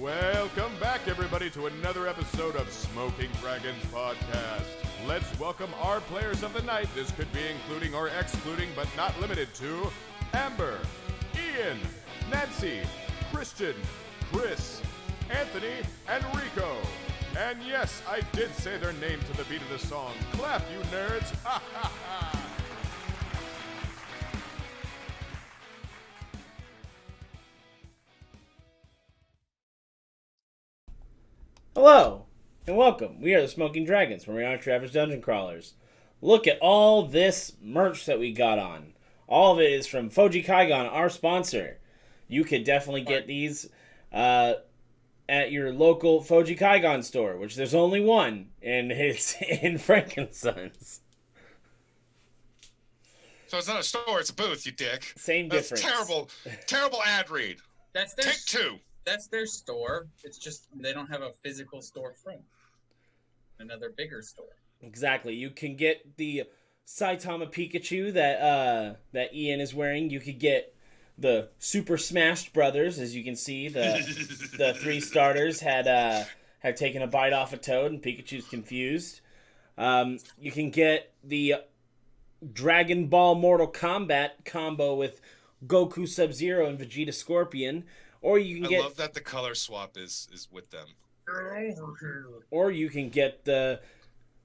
Welcome back, everybody, to another episode of Smoking Dragons Podcast. Let's welcome our players of the night. This could be including or excluding, but not limited to Amber, Ian, Nancy, Christian, Chris, Anthony, and Rico. And yes, I did say their name to the beat of the song. Clap, you nerds! Ha ha ha! Hello, and welcome. We are the Smoking Dragons, where we aren't your average dungeon crawlers. Look at all this merch that we got on. All of it is from Foji Kaigon, our sponsor. You could definitely get these at your local Foji Kaigon store, which there's only one, and it's in Frankensons. So it's not a store, it's a booth, you dick. Same difference. Terrible ad read. That's their Take two. That's their store. It's just they don't have a physical storefront. Another bigger store. Exactly. You can get the Saitama Pikachu that Ian is wearing. You could get the Super Smashed Brothers, as you can see. The three starters had taken a bite off a Toad, and Pikachu's confused. You can get the Dragon Ball Mortal Kombat combo with Goku Sub-Zero and Vegeta Scorpion. Or you can I love that the color swap is with them. Or you can get the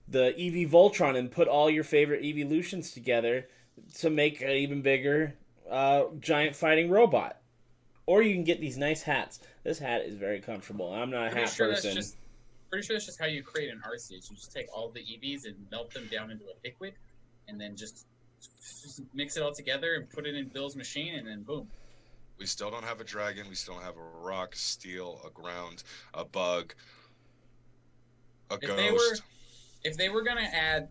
Eevee Voltron and put all your favorite Eeveelutions together to make an even bigger giant fighting robot. Or you can get these nice hats. This hat is very comfortable. I'm not a hat person. Pretty sure that's just how you create an RC. You just take all the Eevees and melt them down into a liquid, and then just mix it all together and put it in Bill's machine, and then boom. We still don't have a dragon. We still don't have a rock, steel, a ground, a bug, a ghost. If they were going to add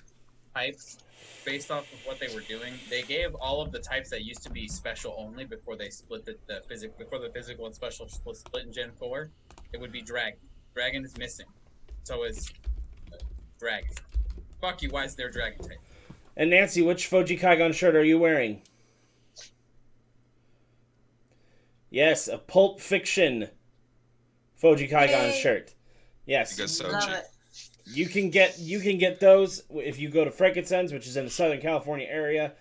types based off of what they were doing, they gave all of the types that used to be special only before they split the physical and special split in Gen 4. It would be dragon. Dragon is missing. So is dragon. Fuck you, why is there dragon type? And Nancy, which Foji Kaigon shirt are you wearing? Yes, a Pulp Fiction Foji Kaigon shirt. Yes. You can get those if you go to Frankensons, which is in the Southern California area.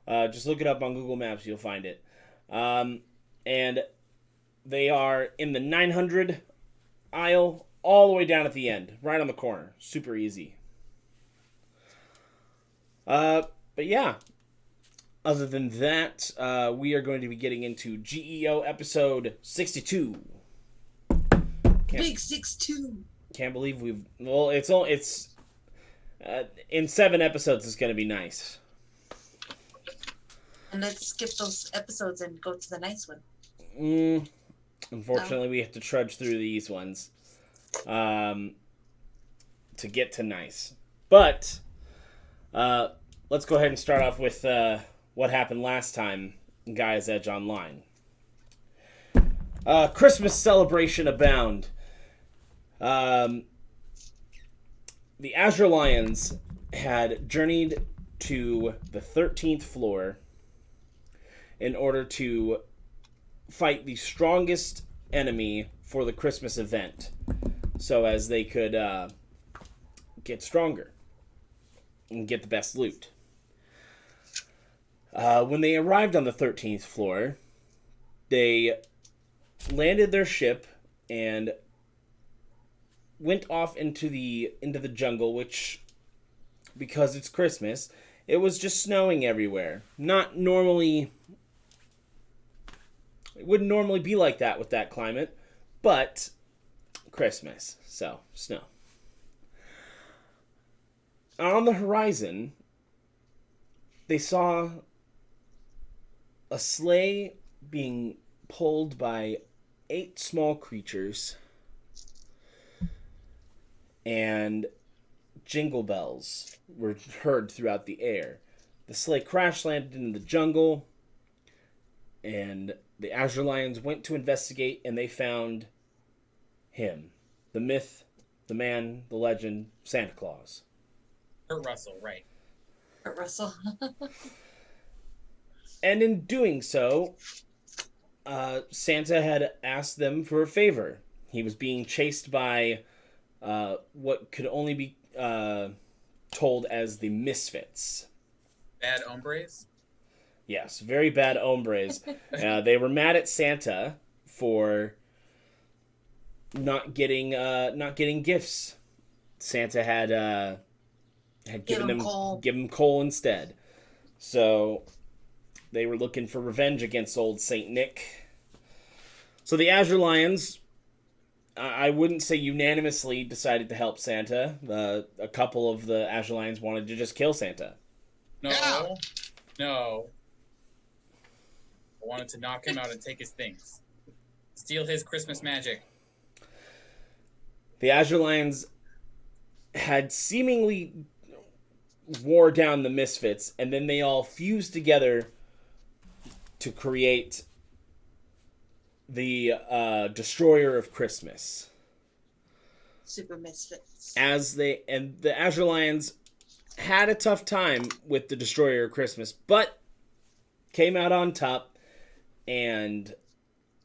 Just look it up on Google Maps, you'll find it. And they are in the 900 aisle, all the way down at the end, right on the corner. Super easy. But yeah. Other than that, we are going to be getting into GEO episode 62. Big 62. Can't believe it's in 7 episodes. It's going to be nice. And let's skip those episodes and go to the nice one. Unfortunately, we have to trudge through these ones to get to nice. But let's go ahead and start off with what happened last time in Gaia's Edge Online. Christmas celebration abound. The Azure Lions had journeyed to the 13th floor in order to fight the strongest enemy for the Christmas event, so as they could get stronger and get the best loot. When they arrived on the 13th floor, they landed their ship and went off into the jungle, which, because it's Christmas, it was just snowing everywhere. Not normally... It wouldn't normally be like that with that climate, but Christmas, so snow. On the horizon, they saw a sleigh being pulled by 8 small creatures, and jingle bells were heard throughout the air. The sleigh crash landed in the jungle, and the Azure Lions went to investigate, and they found him. The myth, the man, the legend, Santa Claus. Kurt Russell, right. Kurt Russell. And in doing so, Santa had asked them for a favor. He was being chased by what could only be told as the Misfits. Bad hombres. Yes, very bad hombres. They were mad at Santa for not getting gifts. Santa had given them coal instead. So they were looking for revenge against old Saint Nick. So the Azure Lions, I wouldn't say unanimously decided to help Santa. A couple of the Azure Lions wanted to just kill Santa. No. I wanted to knock him out and take his things. Steal his Christmas magic. The Azure Lions had seemingly wore down the Misfits, and then they all fused together to create the Destroyer of Christmas. Super Misfits. And the Azure Lions had a tough time with the Destroyer of Christmas, but came out on top and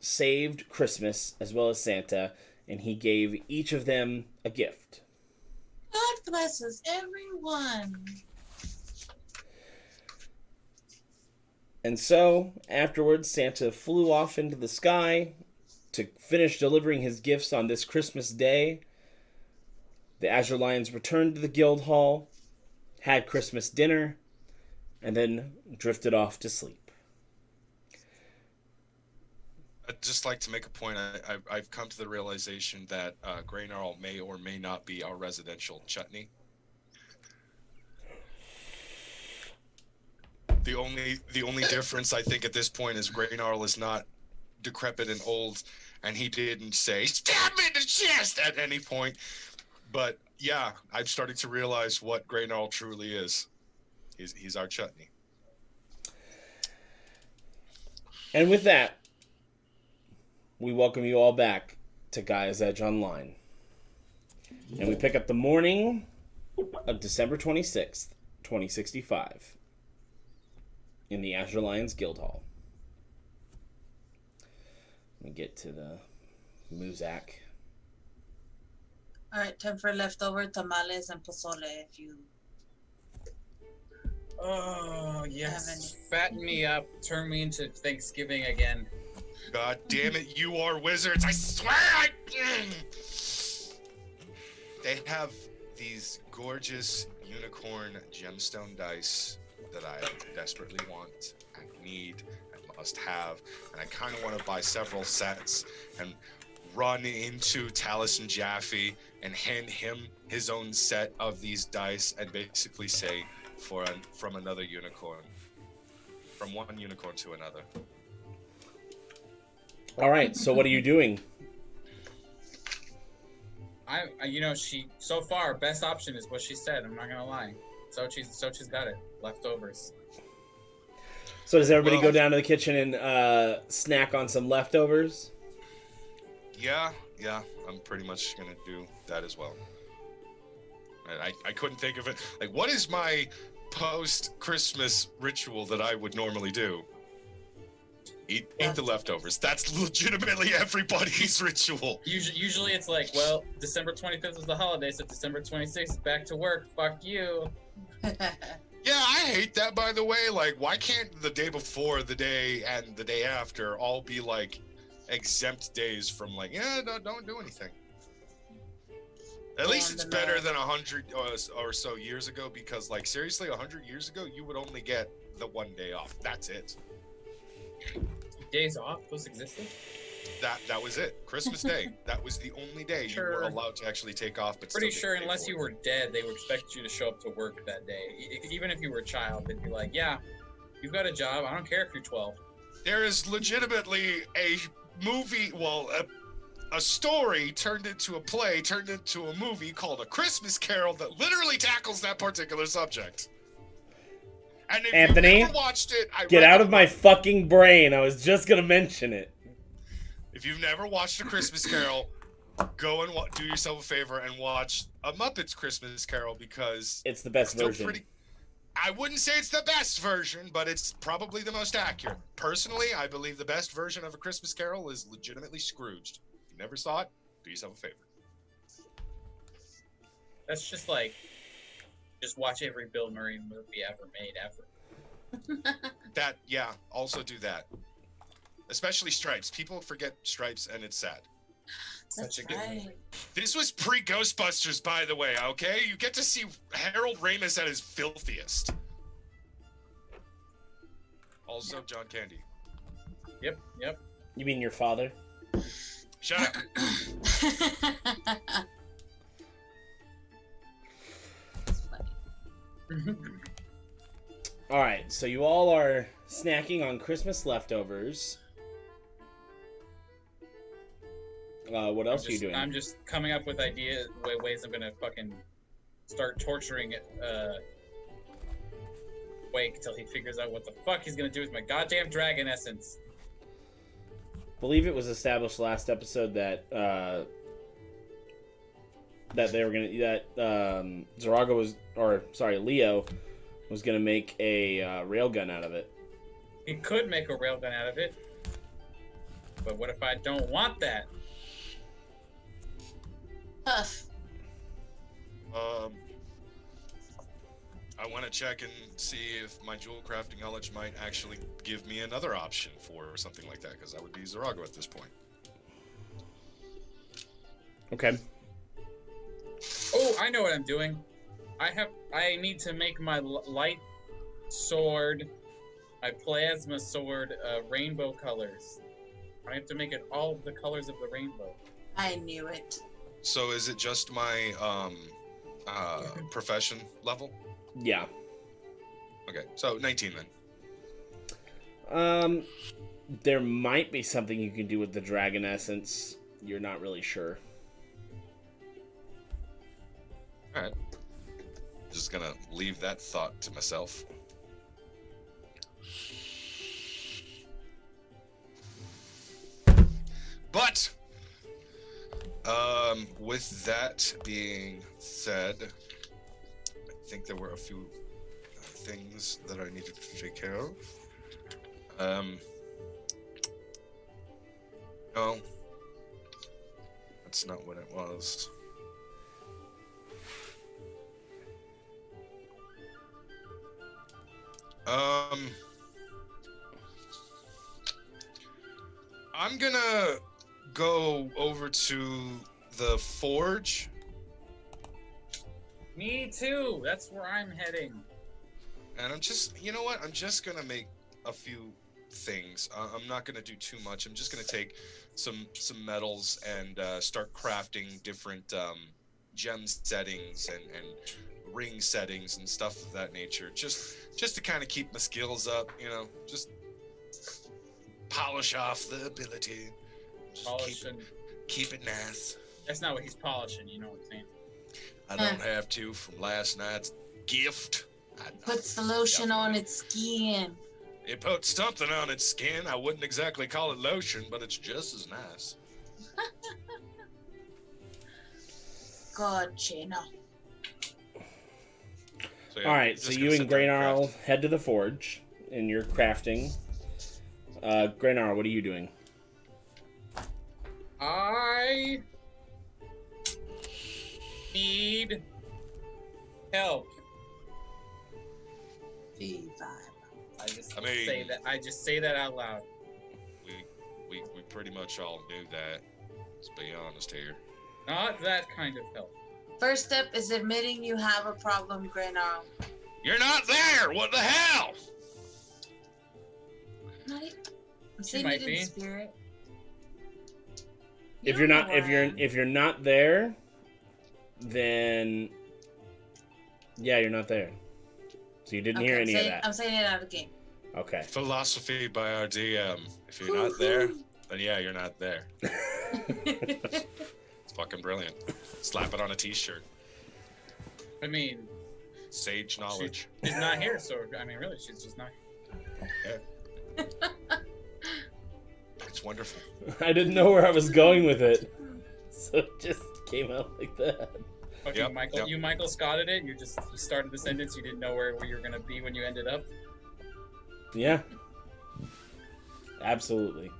saved Christmas as well as Santa, and he gave each of them a gift. God blesses everyone. And so, afterwards, Santa flew off into the sky to finish delivering his gifts on this Christmas day. The Azure Lions returned to the guild hall, had Christmas dinner, and then drifted off to sleep. I'd just like to make a point. I've come to the realization that Grey Gnarl may or may not be our residential chutney. The only difference I think at this point is Grey Gnarl is not decrepit and old, and he didn't say "stab me in the chest" at any point. But yeah, I'm starting to realize what Grey Gnarl truly is. He's our chutney. And with that, we welcome you all back to Gaia's Edge Online. And we pick up the morning of December 26th, 2065, in the Azure Lions Guild Hall. Let me get to the Muzak. All right, time for leftover tamales and pozole if you... Oh, yes. Fatten me up. Turn me into Thanksgiving again. God damn it, you are wizards. I swear They have these gorgeous unicorn gemstone dice that I desperately want and need and must have. And I kind of want to buy several sets and run into Taliesin Jaffe and hand him his own set of these dice and basically say, from another unicorn. From one unicorn to another. All right, so what are you doing? She so far best option is what she said. I'm not gonna lie. Sochi's got it. Leftovers. So does everybody go down to the kitchen and snack on some leftovers? Yeah, I'm pretty much gonna do that as well. And I couldn't think of it. Like, what is my post-Christmas ritual that I would normally do? Eat the leftovers. That's legitimately everybody's ritual. Usually it's like, well, December 25th is the holiday, so December 26th is back to work. Fuck you. Yeah, I hate that, by the way. Like, why can't the day before, the day, and the day after all be, like, exempt days from, like, don't do anything? At least it's better than 100 or so years ago, because, like, seriously, 100 years ago, you would only get the one day off. That's it. Days off? Those existed? That was it. Christmas Day. That was the only day you were allowed to actually take off. But pretty sure, unless you were dead, they would expect you to show up to work that day. Even if you were a child, they'd be like, "Yeah, you've got a job. I don't care if you're 12." There is legitimately a movie, a story turned into a play, turned into a movie called A Christmas Carol that literally tackles that particular subject. And if Anthony, you've never watched it, get out of my fucking brain. I was just gonna mention it. If you've never watched A Christmas Carol, go and do yourself a favor and watch A Muppets Christmas Carol, because it's the best version. I wouldn't say it's the best version, but it's probably the most accurate. Personally, I believe the best version of A Christmas Carol is legitimately Scrooged. If you never saw it, Do yourself a favor. That's just like, just watch every Bill Murray movie ever made, ever. That, yeah, also do that. Especially Stripes. People forget Stripes, and it's sad. That's Such a good right. movie. This was pre-Ghostbusters, by the way, okay? You get to see Harold Ramis at his filthiest. Also, John Candy. Yep. You mean your father? Shut up. That's funny. All right, so you all are snacking on Christmas leftovers. What else are you doing? I'm just coming up with ways I'm gonna fucking start torturing Wake till he figures out what the fuck he's gonna do with my goddamn dragon essence. Believe it was established last episode that they were gonna Leo was gonna make a railgun out of it. He could make a railgun out of it, but what if I don't want that? Tough. I want to check and see if my jewel crafting knowledge might actually give me another option for something like that, because that would be Zarago at this point. Okay. Oh, I know what I'm doing. I need to make my light sword, my plasma sword, rainbow colors. I have to make it all of the colors of the rainbow. I knew it. So is it just my profession level? Yeah. Okay, so 19 then. There might be something you can do with the dragon essence. You're not really sure. Alright. Just gonna leave that thought to myself. But, with that being said, I think there were a few things that I needed to take care of. No, that's not what it was. I'm gonna go over to the forge. Me too. That's where I'm heading. And I'm just, you know what? I'm just gonna make a few things. I'm not gonna do too much. I'm just gonna take some metals and start crafting different gem settings and ring settings and stuff of that nature. Just to kind of keep my skills up, you know. Just polish off the ability. Just Polishing. keep it nice. That's not what he's polishing. You know what I'm saying? I don't have to from last night's gift. Puts the lotion on its skin. It puts something on its skin. I wouldn't exactly call it lotion, but it's just as nice. God, Chino. So, yeah, All right, just so gonna you sit and there Graynarl craft. head to the forge, and you're crafting. Graynarl, what are you doing? I need help. I just say that out loud. We pretty much all knew that. Let's be honest here. Not that kind of help. First step is admitting you have a problem, Graynarl. You're not there. What the hell? I'm saying might it be. in spirit. If You you're don't not know if where I you're am. if you're not there, then yeah, you're not there. So you didn't hear any of that. I'm saying it out of game. Okay. Philosophy by our DM. If you're not there, then yeah, you're not there. It's fucking brilliant. Slap it on a t-shirt. I mean, Sage knowledge. she's not here, so I mean, really, she's just not here. It's wonderful. I didn't know where I was going with it, so it just came out like that. Okay, Yep, Michael, yep. you Michael Scotted it. You started the sentence. You didn't know where you were gonna be when you ended up. Yeah. Absolutely.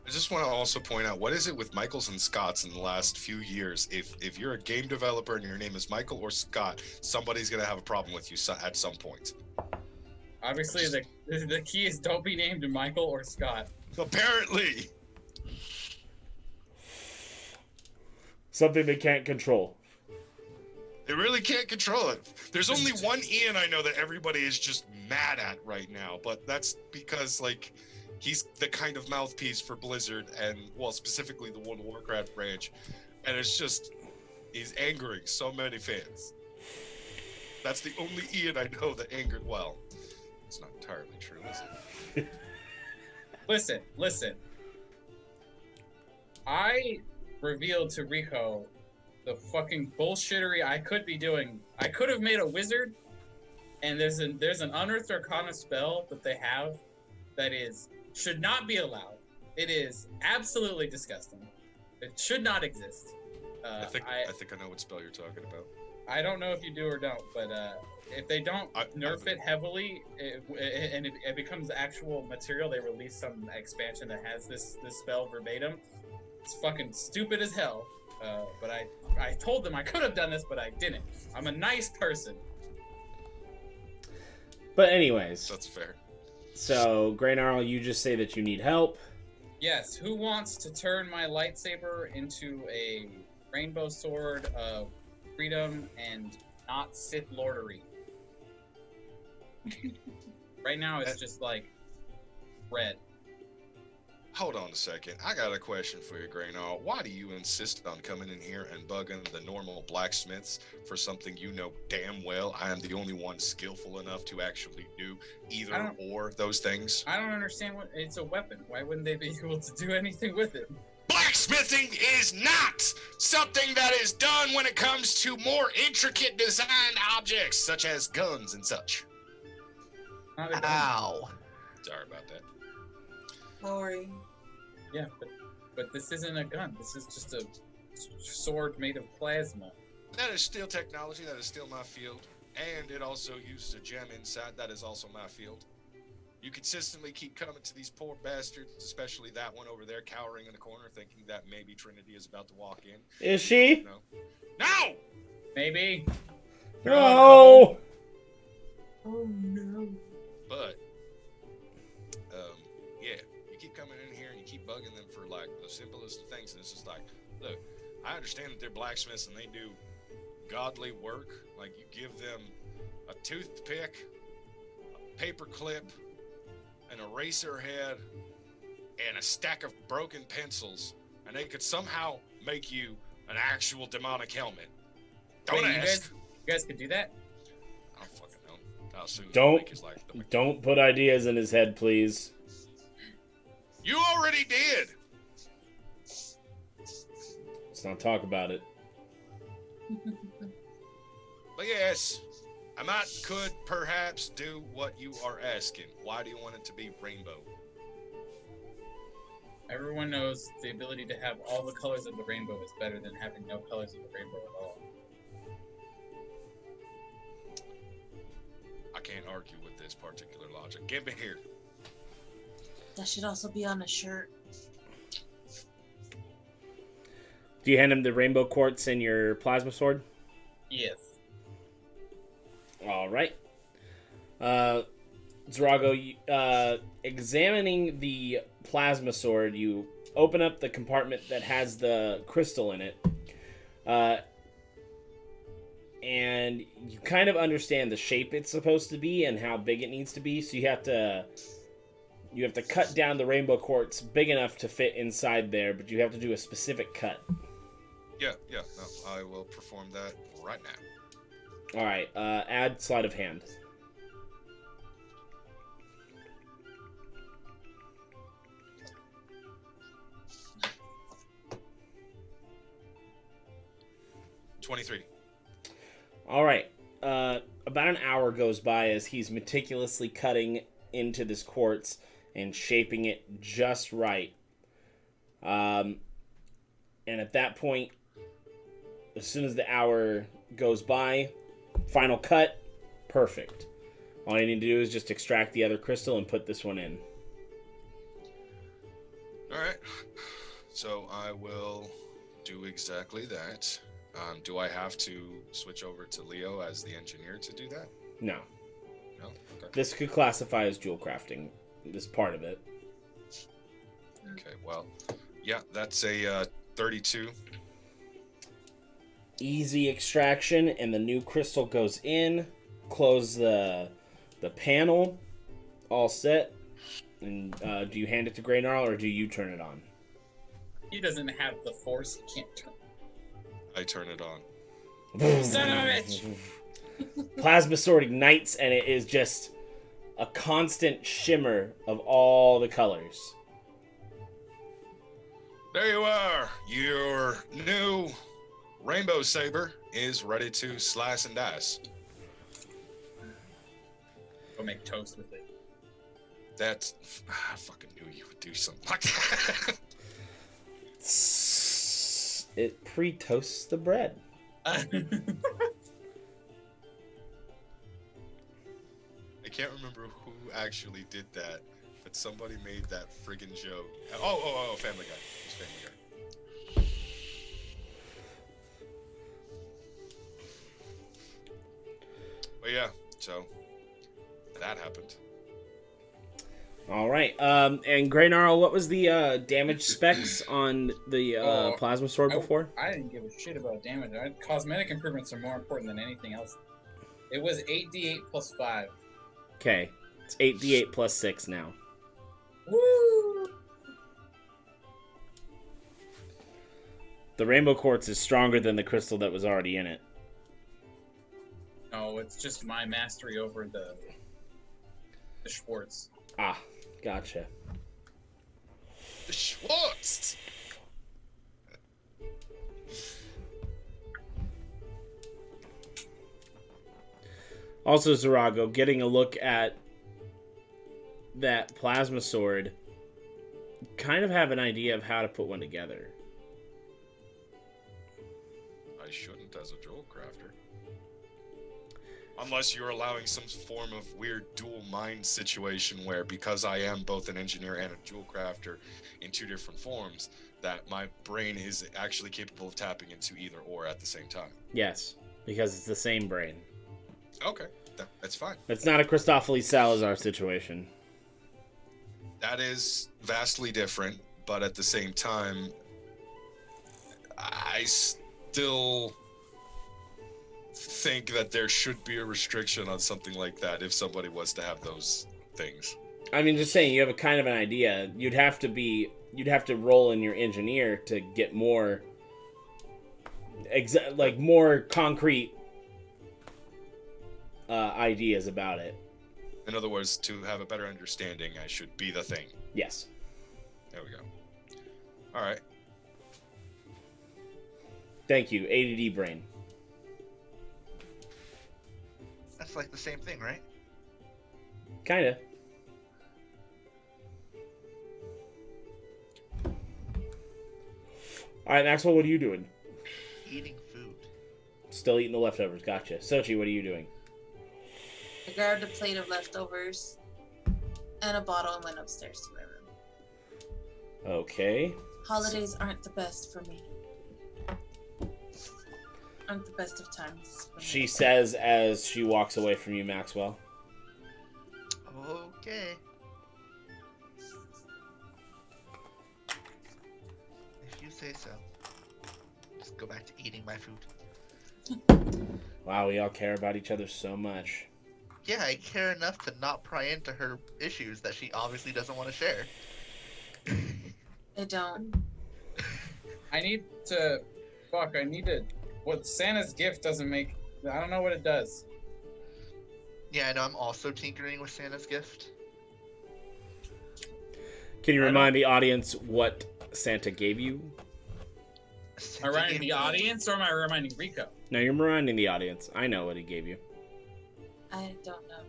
I just want to also point out, what is it with Michaels and Scotts in the last few years? If you're a game developer and your name is Michael or Scott, somebody's gonna have a problem with you at some point. Obviously, the key is don't be named Michael or Scott. Apparently. Something they can't control. They really can't control it. There's only one Ian I know that everybody is just mad at right now, but that's because, like, he's the kind of mouthpiece for Blizzard and, well, specifically the World of Warcraft branch, and it's just, he's angering so many fans. That's the only Ian I know that angered well. It's not entirely true, is it? Listen. I revealed to Rico the fucking bullshittery I could be doing. I could have made a wizard, and there's an Unearthed Arcana spell that they have that should not be allowed. It is absolutely disgusting. It should not exist. I think I know what spell you're talking about. I don't know if you do or don't, but if they don't nerf it heavily and it becomes actual material, they release some expansion that has this spell verbatim. It's fucking stupid as hell. But I told them I could have done this, but I didn't. I'm a nice person. But anyways. That's fair. So, Greynarl, you just say that you need help. Yes, who wants to turn my lightsaber into a rainbow sword of freedom and not Sith lordery? Right now it's just like red. Hold on a second. I got a question for you, Greynarl. Why do you insist on coming in here and bugging the normal blacksmiths for something you know damn well I am the only one skillful enough to actually do either or those things? I don't understand what it's a weapon. Why wouldn't they be able to do anything with it? Blacksmithing is not something that is done when it comes to more intricate designed objects, such as guns and such. Ow. Sorry about that. Sorry. Yeah, but this isn't a gun. This is just a sword made of plasma. That is still technology. That is still my field. And it also uses a gem inside. That is also my field. You consistently keep coming to these poor bastards, especially that one over there cowering in the corner thinking that maybe Trinity is about to walk in. Is she? No. No! Maybe. No! Oh no. But, yeah, you keep coming in here and you keep bugging them for, like, the simplest of things. And it's just like, look, I understand that they're blacksmiths and they do godly work. Like, you give them a toothpick, a paper clip, an eraser head, and a stack of broken pencils, and they could somehow make you an actual demonic helmet. Don't Wait, ask. You guys could do that? I don't fucking know. How soon Don't put ideas in his head, please. You already did. Let's not talk about it. But yes, I could perhaps do what you are asking. Why do you want it to be rainbow? Everyone knows the ability to have all the colors of the rainbow is better than having no colors of the rainbow at all. I can't argue with this particular logic. Give me here. That should also be on a shirt. Do you hand him the rainbow quartz and your plasma sword? Yes. All right. Zorago, examining the plasma sword, you open up the compartment that has the crystal in it. And you kind of understand the shape it's supposed to be and how big it needs to be. So you have to cut down the rainbow quartz big enough to fit inside there, but you have to do a specific cut. Yeah, no, I will perform that right now. All right, add sleight of hand. $23. All right. About an hour goes by as he's meticulously cutting into this quartz and shaping it just right. And at that point, as soon as the hour goes by, final cut, perfect. All you need to do is just extract the other crystal and put this one in. All right. So I will do exactly that. Do I have to switch over to Leo as the engineer to do that? No. No? Okay. This could classify as jewel crafting. This part of it. Okay, well, yeah, that's a 32. Easy extraction, and the new crystal goes in. Close the panel. All set. And do you hand it to Grey Gnarl, or do you turn it on? He doesn't have the force. He can't turn. I turn it on. Son of a bitch! Plasma sword ignites, and it is just a constant shimmer of all the colors. There you are. Your new rainbow saber is ready to slice and dice. Go make toast with it. I fucking knew you would do something like that. It pre-toasts the bread. I can't remember who actually did that, but somebody made that friggin' joke. Oh, Family Guy. It's Family Guy. But yeah, so that happened. All right. And Grey Gnarl, what was the damage specs on the plasma sword before? I didn't give a shit about damage. Cosmetic improvements are more important than anything else. It was 8d8 plus 5. Okay. It's 8d8 plus 6 now. Woo! The rainbow quartz is stronger than the crystal that was already in it. No, it's just my mastery over the Schwartz. Ah, gotcha. The Schwartz! Also, Zarago, getting a look at that plasma sword, kind of have an idea of how to put one together. I shouldn't as a jewel crafter. Unless you're allowing some form of weird dual mind situation where, because I am both an engineer and a jewel crafter in two different forms, that my brain is actually capable of tapping into either or at the same time. Yes, because it's the same brain. Okay, that's fine. It's not a Christophilus Salazar situation. That is vastly different, but at the same time, I still think that there should be a restriction on something like that if somebody was to have those things. I mean, just saying, you have a kind of an idea. You'd have to roll in your engineer to get more, more concrete ideas about it. In other words, to have a better understanding, I should be the thing. Yes. There we go. All right. Thank you, ADD brain. That's like the same thing, right? Kinda. All right, Maxwell, what are you doing? Eating food. Still eating the leftovers. Gotcha. Sochi, what are you doing? I grabbed a plate of leftovers and a bottle and went upstairs to my room. Okay. Holidays aren't the best for me. Aren't the best of times for me. She says as she walks away from you, Maxwell. Okay. If you say so. Just go back to eating my food. Wow, we all care about each other so much. Yeah, I care enough to not pry into her issues that she obviously doesn't want to share. I don't. I need to. What Santa's gift doesn't make. I don't know what it does. Yeah, I know. I'm also tinkering with Santa's gift. Can you remind the audience what Santa gave you? Santa Am I reminding gave the me- audience or am I reminding Rico? No, you're reminding the audience. I know what he gave you. I don't know.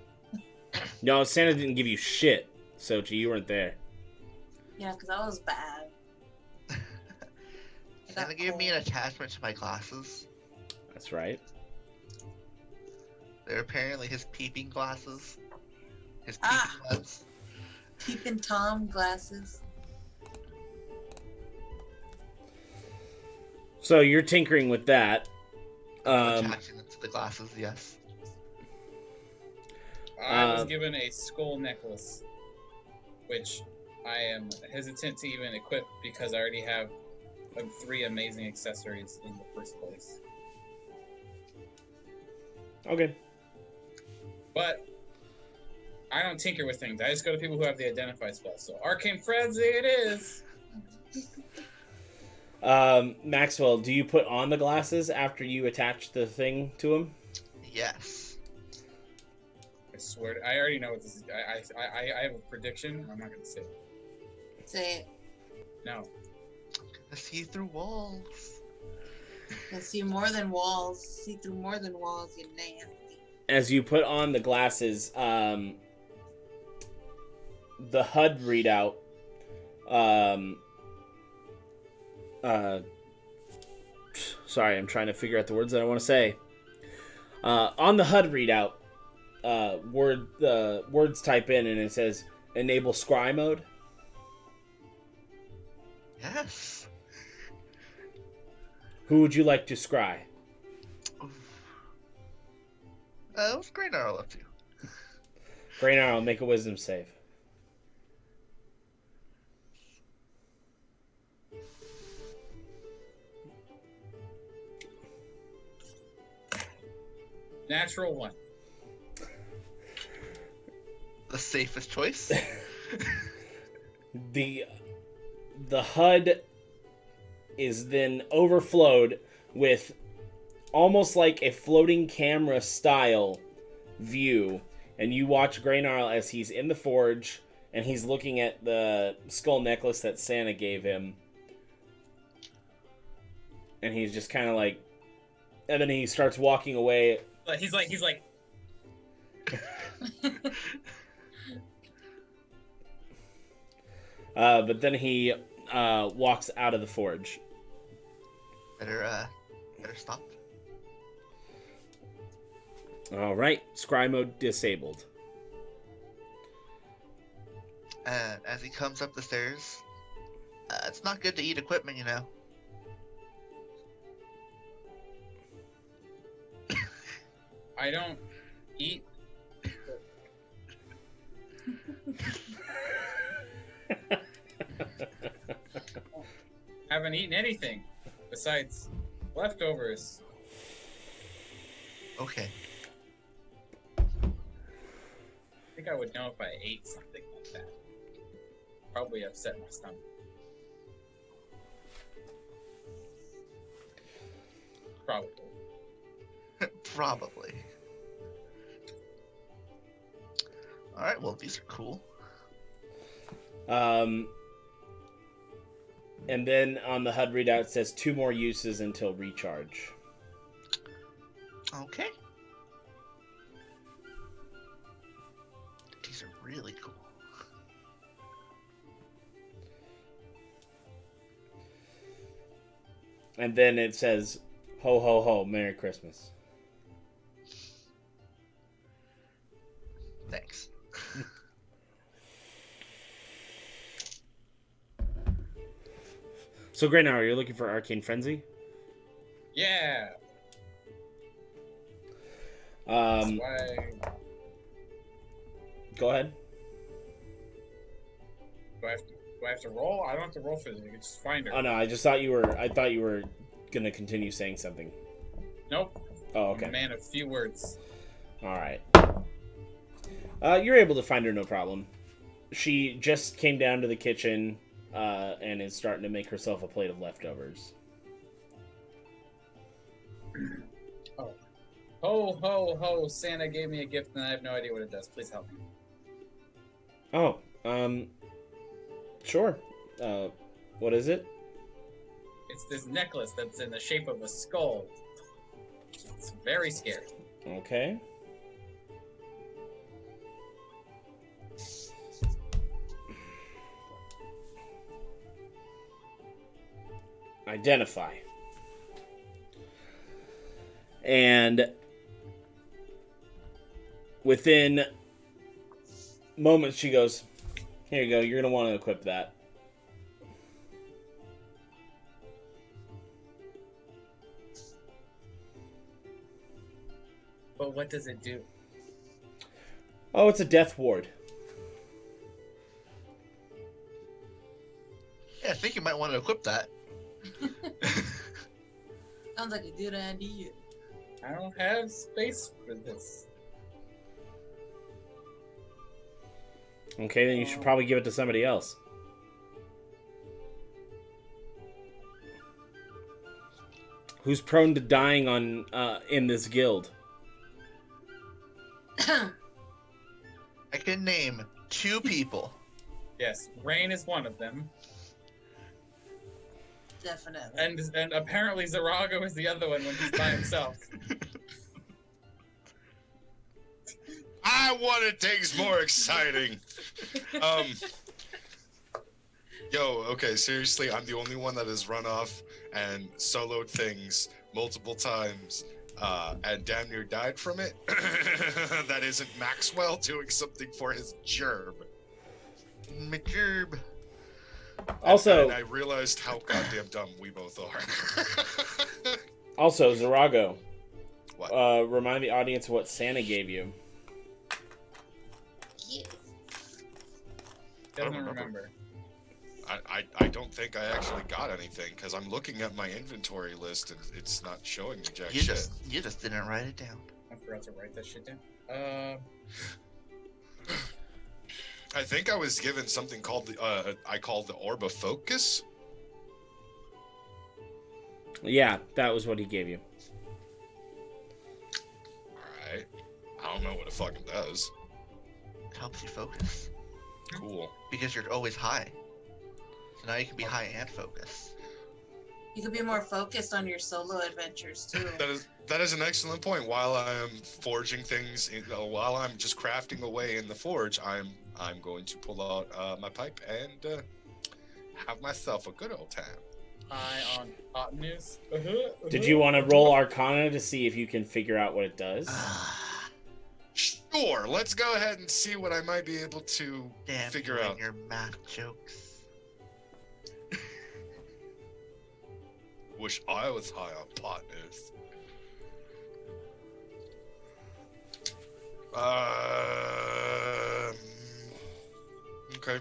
No, Santa didn't give you shit, Sochi. You weren't there. Yeah, because I was bad. Santa gave me an attachment to my glasses. That's right. They're apparently his peeping glasses. His peeping lens. Peeping Tom glasses. So you're tinkering with that. Attaching it to the glasses, yes. I was given a skull necklace, which I am hesitant to even equip because I already have 3 amazing accessories in the first place. Okay. But I don't tinker with things. I just go to people who have the identify spell. So Arcane Frenzy it is. Maxwell, do you put on the glasses after you attach the thing to him? Yes. I swear, I already know what this is. I have a prediction. I'm not gonna say it. Say it. No. I see through walls. I see more than walls. See through more than walls, you nasty. As you put on the glasses, the HUD readout, sorry, I'm trying to figure out the words that I want to say. On the HUD readout, words type in and it says enable scry mode. Yes. Who would you like to scry? What's Green Arrow up to? Brain Arrow, make a wisdom save. Natural 1. The safest choice. The HUD is then overflowed with almost like a floating camera style view, and you watch Graynarl as he's in the forge and he's looking at the skull necklace that Santa gave him, and he's just kind of like, and then he starts walking away. He's like. But then he walks out of the forge. Better stop. All right, scry mode disabled. And as he comes up the stairs, it's not good to eat equipment, you know. I don't eat. Haven't eaten anything besides leftovers. Okay. I think I would know if I ate something like that. Probably upset my stomach. Probably. Probably. Alright, well, these are cool. And then on the HUD readout it says 2 more uses until recharge. Okay. These are really cool. And then it says, ho ho ho, Merry Christmas. Thanks. So great, now are you looking for Arcane Frenzy? Yeah. Go ahead. Do I have to roll? I don't have to roll for this. You can just find her. Oh no, I thought you were gonna continue saying something. Nope. Oh, okay. I'm a man of few words. All right. You're able to find her, no problem. She just came down to the kitchen and is starting to make herself a plate of leftovers. Oh. Ho, ho, ho. Santa gave me a gift and I have no idea what it does. Please help me. Oh, sure. What is it? It's this necklace that's in the shape of a skull. It's very scary. Okay. Identify. And within moments she goes, here you go, you're going to want to equip that. But what does it do? Oh, it's a death ward. Yeah, I think you might want to equip that. Sounds like a good idea. I don't have space for this. Okay, then you should probably give it to somebody else. Who's prone to dying on in this guild? I can name 2 people. Yes, Rain is one of them. Definitely. And apparently Zarago is the other one when he's by himself. I wanted things more exciting. Okay, seriously, I'm the only one that has run off and soloed things multiple times, and damn near died from it. That isn't Maxwell doing something for his gerb. McGerb. Also, and I realized how goddamn dumb we both are. also, Zarago. What? Remind the audience what Santa gave you. Yeah. Doesn't don't remember. I don't think I actually got anything because I'm looking at my inventory list and it's not showing me jack You shit. just didn't write it down. I forgot to write that shit down. I think I was given something called I called the Orb of Focus. Yeah, that was what he gave you. Alright. I don't know what it fucking does. It helps you focus. Cool. Because you're always high. So now you can be high and focused. You could be more focused on your solo adventures too. That is an excellent point. While I'm forging things, while I'm just crafting away in the forge, I'm going to pull out my pipe and have myself a good old time. High on hot news. Did you want to roll Arcana to see if you can figure out what it does? Sure. Let's go ahead and see what I might be able to Damn, figure doing out. your math jokes. Wish I was high on partners. Okay.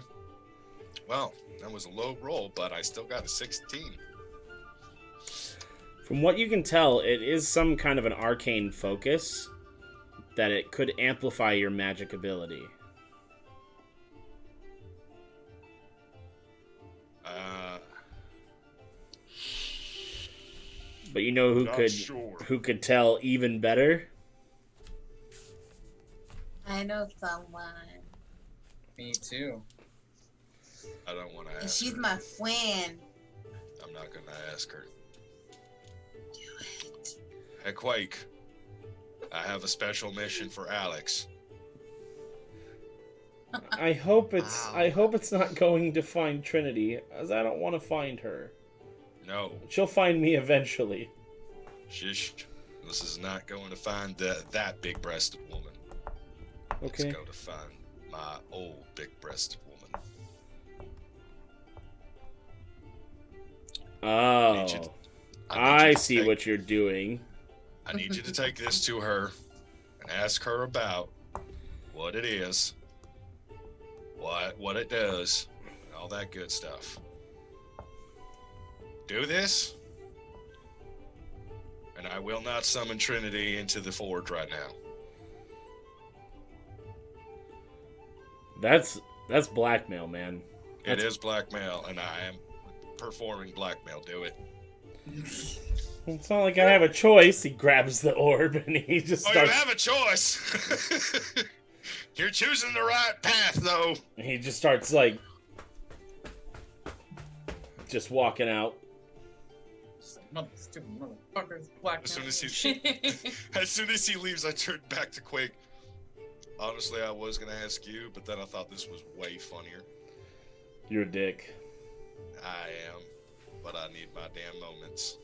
Well, that was a low roll, but I still got a 16. From what you can tell, it is some kind of an arcane focus that it could amplify your magic ability. But you know who could tell even better? I know someone. Me too. I don't want to And ask she's her. my friend. I'm not going to ask her. Do it. Hey, Quake. I have a special mission for Alex. I hope Wow. it's not going to find Trinity, as I don't want to find her. No. She'll find me eventually. Shish. This is not going to find that big-breasted woman. Okay. It's going to find my old big-breasted woman. Oh. need you to- I need you to see take- what you're doing. I need you to take this to her and ask her about what it is, what it does, and all that good stuff. Do this, and I will not summon Trinity into the forge right now. That's blackmail, man. It is blackmail, and I am performing blackmail. Do it. It's not like I have a choice. He grabs the orb and he just Oh, you starts. have a choice. You're choosing the right path, though. He just starts like just walking out. Mother, stupid motherfuckers. Black As soon man. as he leaves, I turn back to Quake. Honestly, I was gonna ask you, but then I thought this was way funnier. You're a dick. I am, but I need my damn moments.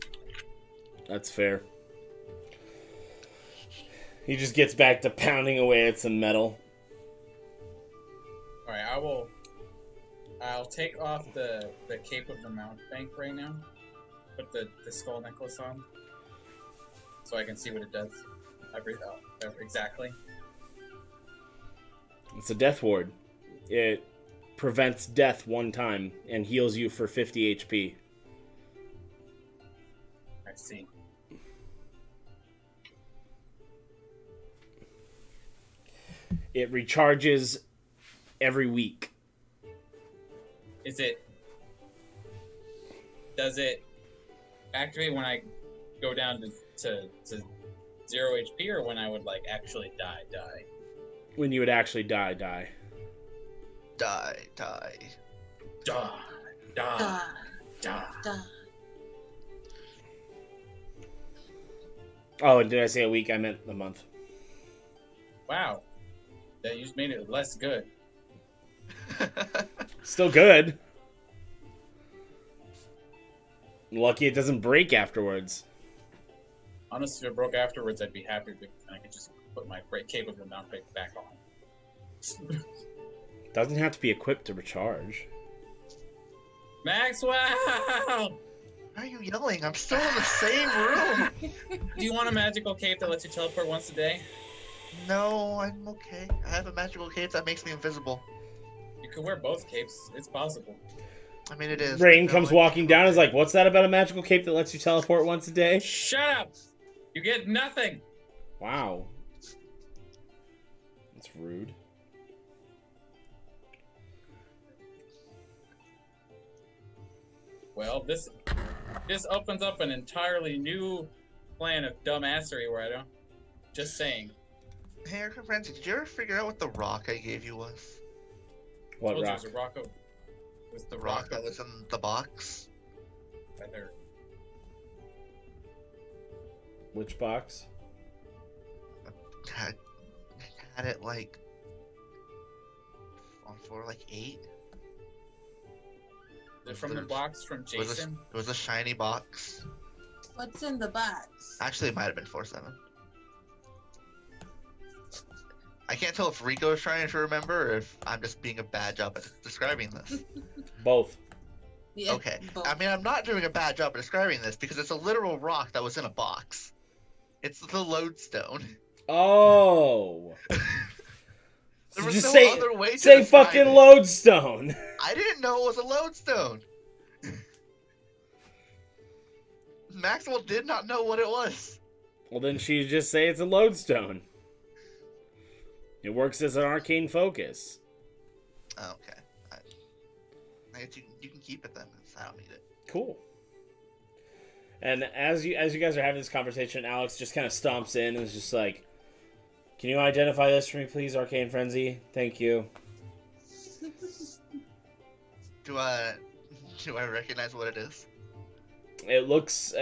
That's fair. He just gets back to pounding away at some metal. Alright, I'll take off the cape of the mountebank right now. Put the skull necklace on. So I can see what it does. Exactly. It's a death ward. It prevents death one time and heals you for 50 HP. I see. It recharges every week. Does it activate when I go down to 0 HP, or when I would like actually die? When you would actually die. Die. Die. Da, da. Oh, and did I say a week? I meant a month. Wow. That you just made it less good. Still good. Lucky it doesn't break afterwards. Honestly, if it broke afterwards, I'd be happy because I could just put my cape of the mount pick back on. Doesn't have to be equipped to recharge. Maxwell! Why are you yelling? I'm still in the same room. Do you want a magical cape that lets you teleport once a day? No, I'm okay. I have a magical cape that makes me invisible. You could wear both capes. It's possible. I mean, it is. Rain but no, comes I walking think down I'm and is like, what's that about a magical cape that lets you teleport once a day? Shut up! You get nothing! Wow. That's rude. Well, this opens up an entirely new plan of dumbassery where I don't... Just saying. Hey, Erica Francie, did you ever figure out what the rock I gave you was? What Told you rock? it was a rock of... It was The rock that was in the box? Either... Which box? Had it like on floor like 8. From the box from Jason? It was a shiny box. What's in the box? Actually, it might have been 4-7. I can't tell if Rico is trying to remember or if I'm just being a bad job at describing this. Both. Yeah, Okay. both. I mean, I'm not doing a bad job at describing this because it's a literal rock that was in a box. It's the lodestone. Oh. There was just no other way to say describe fucking it. lodestone. I didn't know it was a lodestone. Maxwell did not know what it was. Well, then she just say it's a lodestone. It works as an arcane focus. Oh, okay. I guess you can keep it then. I don't need it. Cool. And as you guys are having this conversation, Alex just kind of stomps in and is just like, "Can you identify this for me, please, Arcane Frenzy? Thank you." Do I recognize what it is? It looks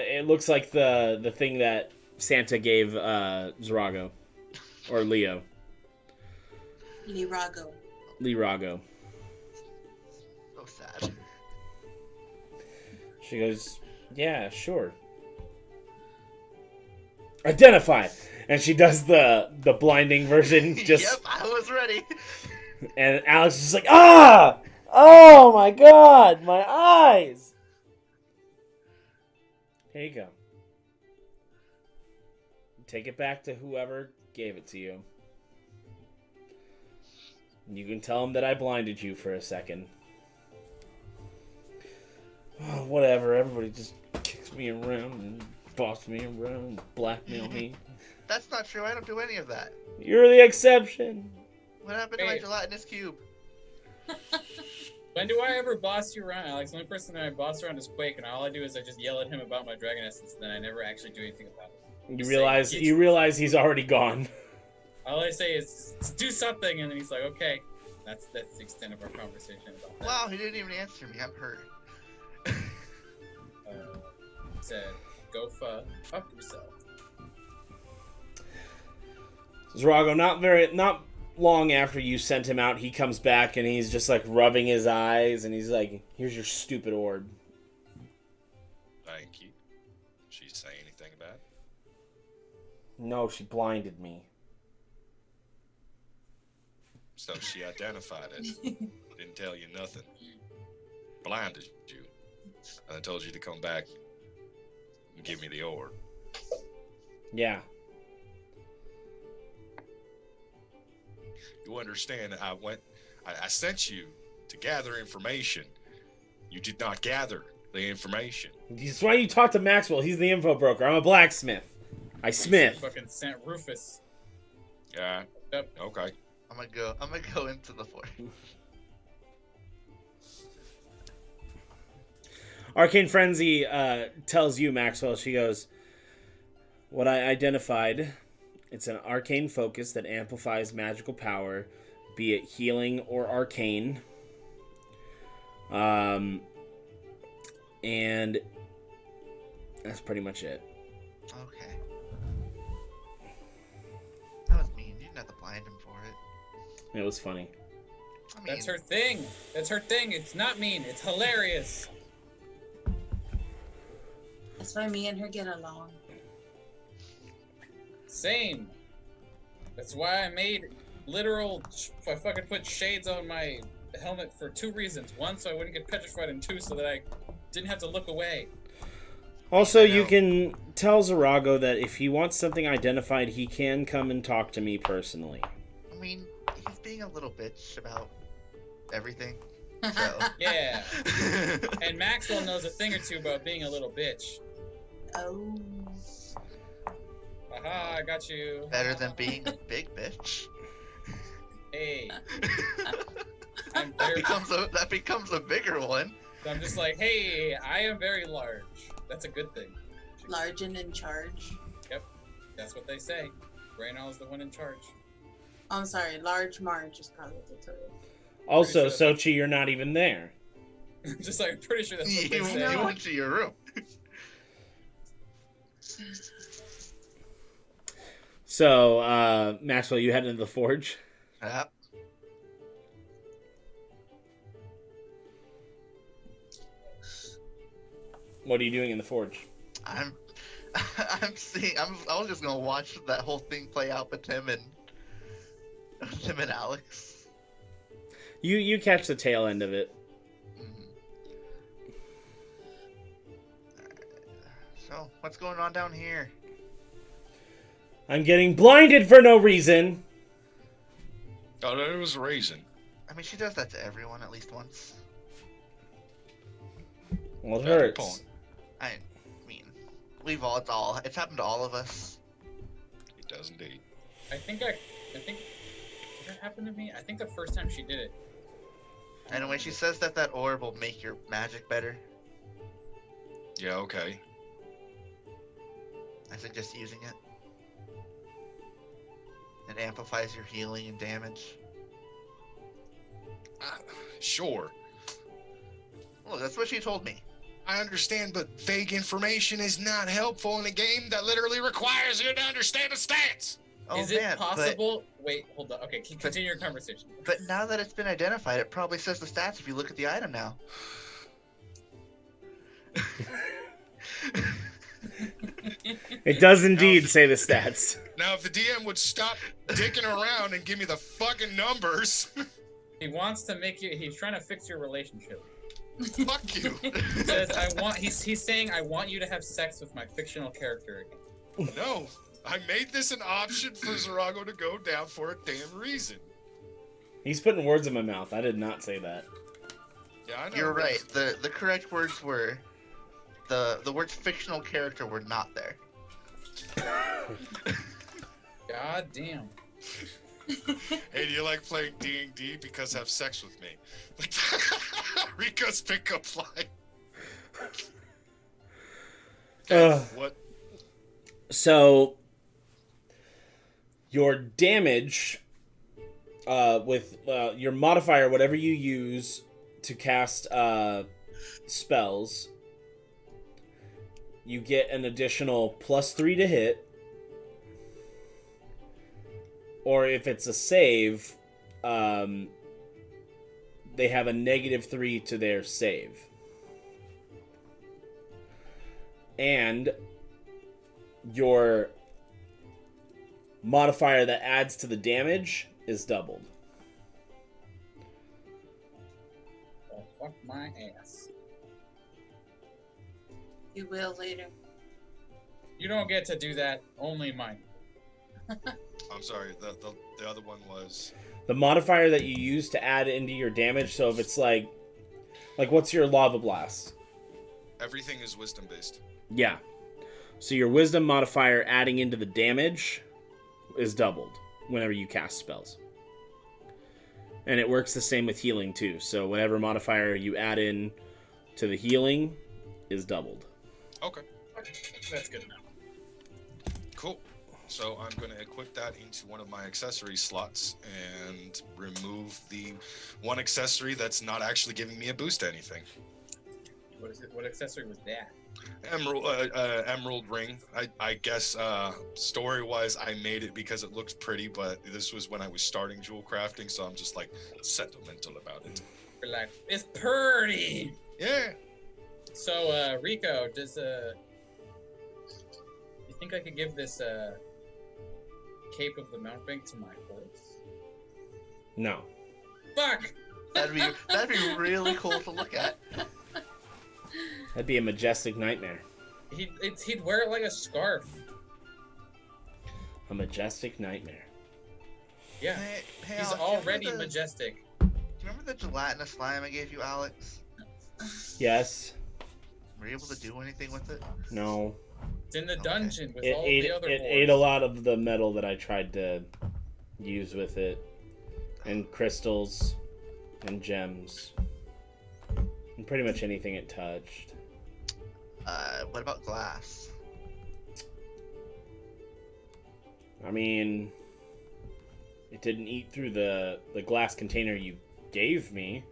like the thing that Santa gave Zorago or Leo. Lirago. Lirago. So sad. She goes, "Yeah, sure. Identify." And she does the blinding version. Just Yep, I was ready. And Alex is just like, "Ah! Oh my god, my eyes!" Here you go. Take it back to whoever gave it to you. You can tell him that I blinded you for a second. Oh, whatever, everybody just kicks me around and boss me around and blackmail me. That's not true. I don't do any of that. You're the exception. What happened to my Wait. gelatinous cube? When do I ever boss you around, Alex? The only person that I boss around is Quake, and all I do is I just yell at him about my dragon essence, and then I never actually do anything about it. You realize he's already gone. All I say is, do something, and then he's like, okay. That's the extent of our conversation about that. Wow, he didn't even answer me. I'm hurt. He said, go fuck yourself. Zorago, not long after you sent him out, he comes back and he's just like rubbing his eyes and he's like, "Here's your stupid orb." Thank you. She say anything about it? No, she blinded me. So she identified it. Didn't tell you nothing. Blinded you. And I told you to come back and give me the orb. Yeah. You understand? I sent you to gather information. You did not gather the information. That's why you talk to Maxwell. He's the info broker. I'm a blacksmith. I smith. Fucking sent Rufus. Yeah. Yep. Okay. I'm gonna go into the fort. Arcane Frenzy tells you, Maxwell, she goes, what I identified, it's an arcane focus that amplifies magical power, be it healing or arcane. And that's pretty much it. Okay. That was mean. You didn't have to blind him for it. It was funny. I mean, That's her thing. That's her thing. It's not mean. It's hilarious. That's why me and her get along. Same. That's why I made literal. I fucking put shades on my helmet for 2 reasons. 1, so I wouldn't get petrified, and 2, so that I didn't have to look away. Also, I you know. can tell Zarago that if he wants something identified, he can come and talk to me personally. I mean, he's being a little bitch about everything. So. Yeah. And Maxwell knows a thing or two about being a little bitch. Oh. Aha, I got you. Better than being a big bitch. Hey. I'm very, That becomes a bigger one. I'm just like, hey, I am very large. That's a good thing. Large and in charge. That's what they say. Raynal is the one in charge. Oh, I'm sorry, large Marge is probably what they told you. Also, Pretty sure Sochi, you're not even there. Just like, pretty sure that's what they You say. went to your room. So, Maxwell, you head into the forge. Yep. What are you doing in the forge? I was just gonna watch that whole thing play out with Tim and Alex. You catch the tail end of it. So, what's going on down here? I'm getting blinded for no reason. Oh, there was a reason. I mean, she does that to everyone at least once. Well, it Fair hurts. point. I mean, it's happened to all of us. It does indeed. I think did that happen to me? I think the first time she did it. And when she says that orb will make your magic better, Yeah, okay. I suggest using it. It amplifies your healing and damage. Sure. Look, that's what she told me. I understand, but vague information is not helpful in a game that literally requires you to understand the stats. Oh, Is it man, possible? Wait, hold on. Okay, continue your conversation. But now that it's been identified, it probably says the stats if you look at the item now. It does indeed say the stats. Now, if the DM would stop dicking around and give me the fucking numbers, He wants to make you. He's trying to fix your relationship. fuck you. He says, He's saying, I want you to have sex with my fictional character again. No, I made this an option for Zarago to go down for a damn reason. He's putting words in my mouth. I did not say that. Yeah, I know. You're right. The correct words were the words fictional character were not there. God damn. Hey, do you like playing D&D because have sex with me? Rico's pickup line. What? So, your damage with your modifier, whatever you use to cast spells, you get an additional +3 to hit. Or if it's a save, they have a -3 to their save. And your modifier that adds to the damage is doubled. Oh, fuck my ass. You will later. You don't get to do that. Only mine. I'm sorry. The other one was The modifier that you use to add into your damage. So if it's like what's your lava blast? everything is wisdom based. Yeah. So your wisdom modifier adding into the damage is doubled whenever you cast spells. And it works the same with healing too. So whatever modifier you add in to the healing is doubled. Okay. That's good enough. Cool. So I'm going to equip that into one of my accessory slots and remove the one accessory that's not actually giving me a boost to anything. What is it? What accessory was that? Emerald ring. I guess story-wise, I made it because it looked pretty, but this was when I was starting jewel crafting, so I'm just like sentimental about it. We're like, it's pretty. Yeah. So, Rico, does you think I could give this cape of the mountebank to my horse? No. Fuck. That'd be really cool to look at. That'd be a majestic nightmare. He'd wear it like a scarf. A majestic nightmare. Yeah. Hey, He's Alex, already majestic. Do you remember the gelatinous slime I gave you, Alex? Yes. Were you able to do anything with it? No. It's in the Okay. dungeon with It all ate, the other it boys. ate a lot of the metal that I tried to use with it. And crystals. And gems. And pretty much anything it touched. What about glass? I mean, it didn't eat through the glass container you gave me.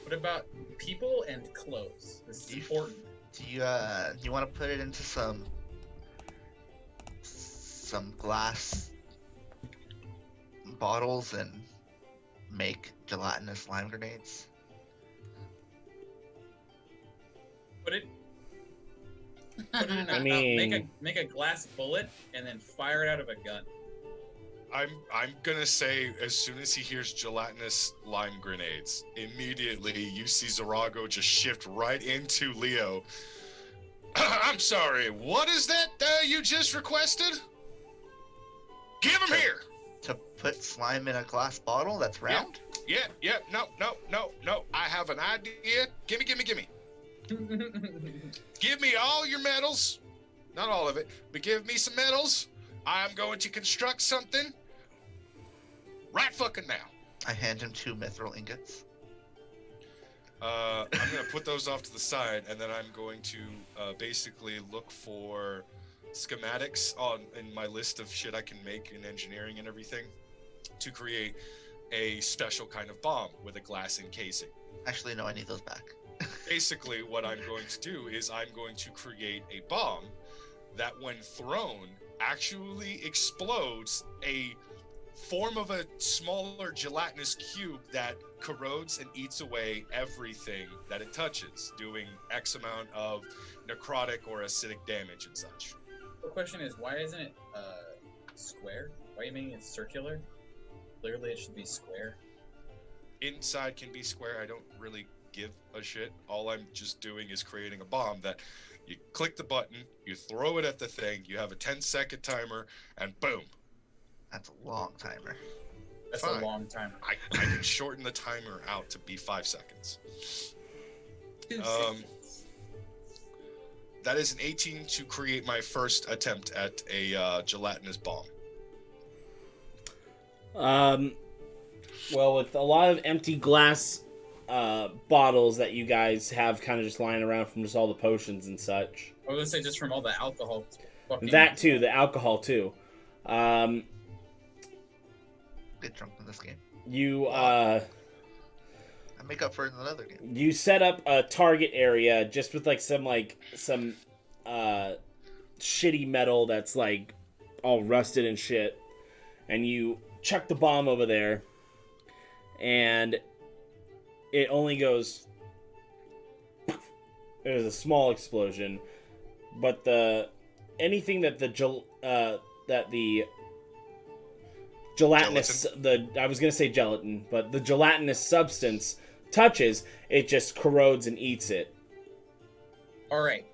What about people and clothes? This is important. Do you want to put it into some glass bottles and make gelatinous lime grenades? Put it in I a, mean- make a glass bullet and then fire it out of a gun. I'm gonna say as soon as he hears gelatinous lime grenades, immediately you see Zarago just shift right into Leo. I'm sorry, what is that you just requested? Give him here! To put slime in a glass bottle that's round? Yeah, no. I have an idea. Gimme. Give me all your metals. Not all of it, but give me some metals. I'm going to construct something right fucking now. I hand him 2 mithril ingots. I'm going to put those off to the side, and then I'm going to basically look for schematics in my list of shit I can make in engineering and everything to create a special kind of bomb with a glass encasing. Actually, no, I need those back. Basically, what I'm going to do is I'm going to create a bomb that, when thrown, actually explodes a form of a smaller gelatinous cube that corrodes and eats away everything that it touches, doing X amount of necrotic or acidic damage and such. The question is, why isn't it square? Why are you making it circular? Clearly, it should be square. Inside can be square. I don't really give a shit. All I'm just doing is creating a bomb that you click the button, you throw it at the thing, you have a 10-second timer, and boom. That's a long timer. That's Fine. a long time. I can shorten the timer out to be 5 seconds. 2 Um, seconds. That is an 18 to create my first attempt at a gelatinous bomb. Well, with a lot of empty glass bottles that you guys have kind of just lying around from just all the potions and such. I was gonna say just from all the alcohol. Fucking That too, the alcohol too. Get drunk in this game. You I make up for it in another game. you set up a target area just with some shitty metal that's like all rusted and shit, and you chuck the bomb over there, and it only goes. There's a small explosion, but anything that the gelatinous I was gonna say gelatin, but the gelatinous substance touches, it just corrodes and eats it. All right.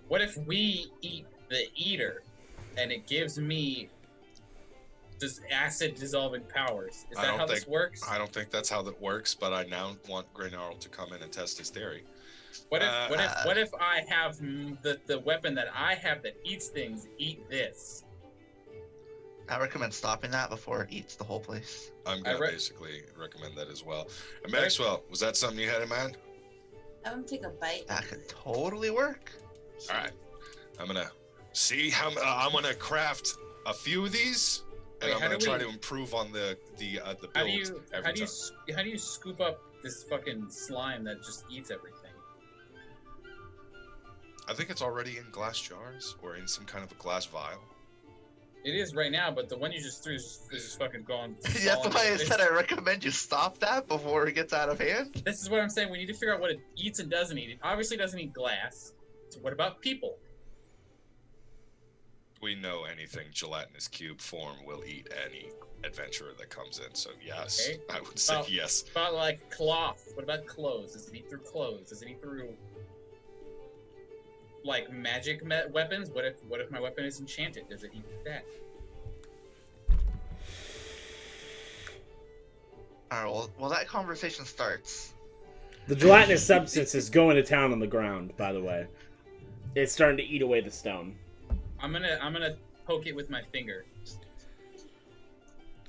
What if we eat the eater, and it gives me acid dissolving powers. Is I that don't how this think- works? I don't think that's how that works, but I now want Grenarl to come in and test his theory. What if I have the weapon that I have that eats things eat this? I recommend stopping that before it eats the whole place. I'm gonna basically recommend that as well. And Maxwell, was that something you had in mind? I'm gonna take a bite. That could totally work. All right, I'm gonna see how I'm gonna craft a few of these, and Wait, I'm gonna try to improve on the build every time. How do you scoop up this fucking slime that just eats everything? I think it's already in glass jars or in some kind of a glass vial. It is right now, but the one you just threw is just fucking gone. That's why I said I recommend you stop that before it gets out of hand. This is what I'm saying. We need to figure out what it eats and doesn't eat. It obviously doesn't eat glass. So what about people? We know anything gelatinous cube form will eat any adventurer that comes in. So yes, Okay. I would say yes. About like cloth. What about clothes? Does it eat through clothes? Does it eat through like magic weapons? What if my weapon is enchanted? Does it eat that? Alright, well that conversation starts. The gelatinous substance is going to town on the ground, by the way. It's starting to eat away the stone. I'm gonna poke it with my finger.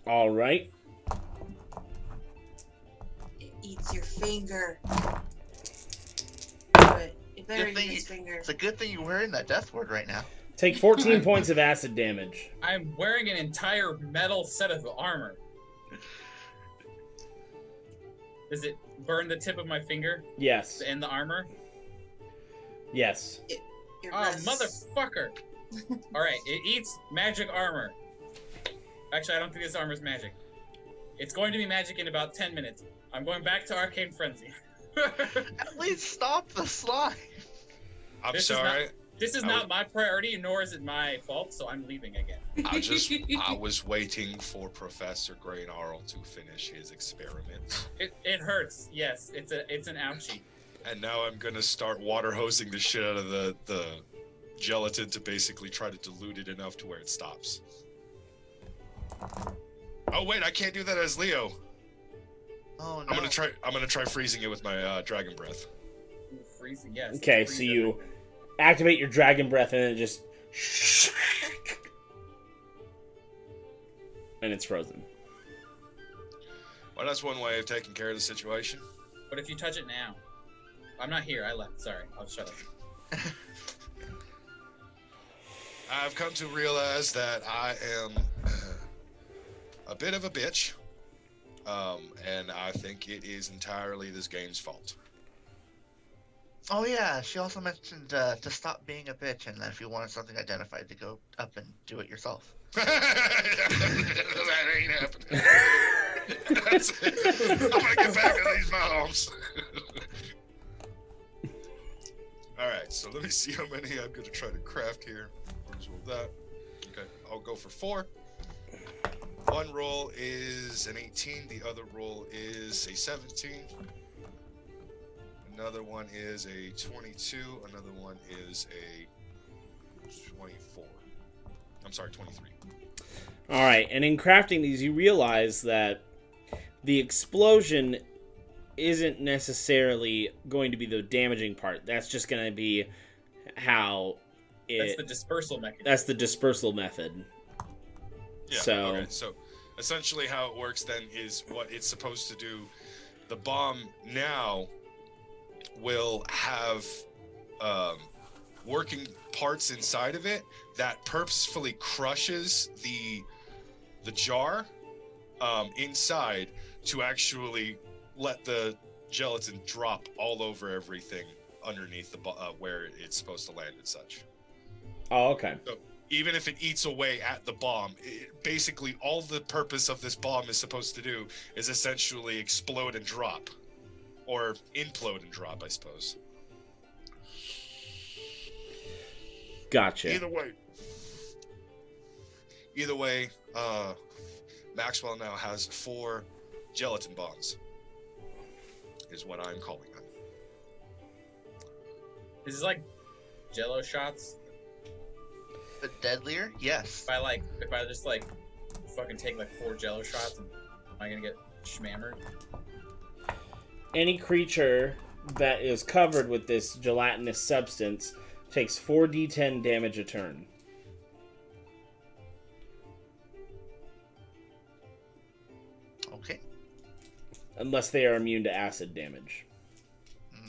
All right. It eats your finger. But it better eat his finger. It's a good thing you're wearing that death ward right now. Take 14 points of acid damage. I'm wearing an entire metal set of armor. Does it burn the tip of my finger Yes. and the armor? Yes. Your Oh, breasts. motherfucker! Alright, it eats magic armor. Actually, I don't think this armor is magic. It's going to be magic in about 10 minutes. I'm going back to Arcane Frenzy. At least stop the slime. I'm This is sorry. This is not my priority, nor is it my fault, so I'm leaving again. I was waiting for Professor Grenarl to finish his experiment. It hurts, yes. It's an ouchie. And now I'm gonna start water hosing the shit out of the gelatin to basically try to dilute it enough to where it stops. Oh wait, I can't do that as Leo. Oh no. I'm gonna try freezing it with my dragon breath. Ooh, freezing, yes. Okay, so you activate your dragon breath and it just... and it's frozen. Well, that's one way of taking care of the situation. But if you touch it now, I'm not here. I left. Sorry, I'll shut up. I've come to realize that I am a bit of a bitch, and I think it is entirely this game's fault. Oh yeah, she also mentioned to stop being a bitch, and that if you wanted something identified, to go up and do it yourself. That ain't happening. I'm gonna get back to these moms. Alright, so let me see how many I'm gonna try to craft here. Where's all that? Okay, I'll go for 4. One roll is an 18, the other roll is a 17. Another one is a 22, another one is a 24. I'm sorry, 23. All right, and in crafting these, you realize that the explosion isn't necessarily going to be the damaging part. That's just going to be how That's the dispersal mechanism. That's the dispersal method. Yeah, So- okay, so essentially how it works then is what it's supposed to do. The bomb now will have working parts inside of it that purposefully crushes the jar inside to actually let the gelatin drop all over everything underneath the where it's supposed to land and such. Oh, okay. So even if it eats away at the bomb, basically all the purpose of this bomb is supposed to do is essentially explode and drop. Or implode and drop, I suppose. Gotcha. Either way, Maxwell now has 4 gelatin bombs. Is what I'm calling them. This is like Jello shots. But deadlier? Yes. If I just fucking take like 4 Jello shots, and am I gonna get schmammered? Any creature that is covered with this gelatinous substance takes 4d10 damage a turn. Okay. Unless they are immune to acid damage.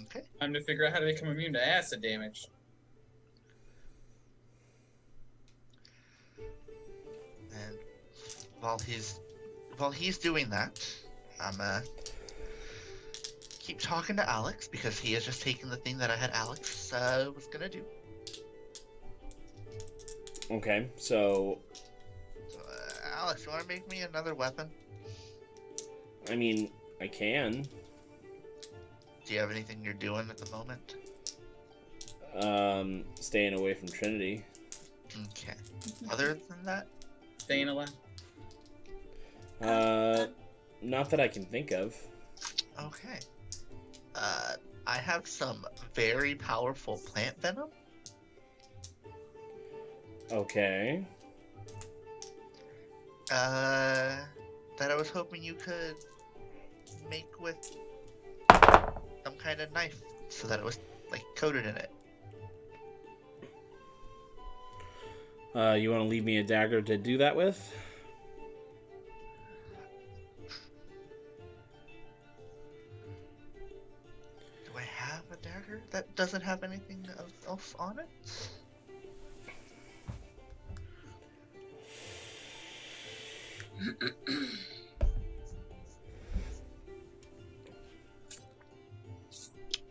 Okay. Time to figure out how to become immune to acid damage. And while he's doing that, I'm keep talking to Alex because he has just taken the thing that I had Alex was gonna do. Okay, so Alex, you want to make me another weapon? I mean, I can. Do you have anything you're doing at the moment? Staying away from Trinity. Okay. Other than that? Staying alive. Not that I can think of. Okay. I have some very powerful plant venom. Okay. That I was hoping you could make with some kind of knife so that it was like coated in it. You want to leave me a dagger to do that with? Do I have a dagger that doesn't have anything else on it?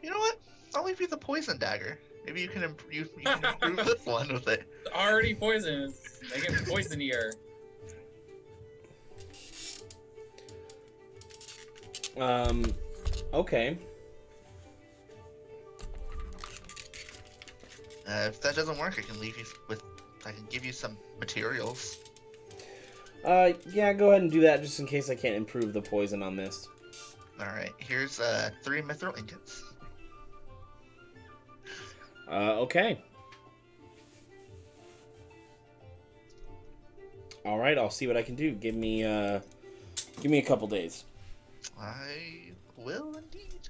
You know what? I'll leave you the poison dagger. Maybe you can you can improve this one with it. It's already poisonous. Make it poisonier. Okay. If that doesn't work, I can leave you with. I can give you some materials. Yeah, go ahead and do that just in case I can't improve the poison on this. Alright, here's 3 mithril ingots. Okay. Alright, I'll see what I can do. Give me a couple days. I will indeed.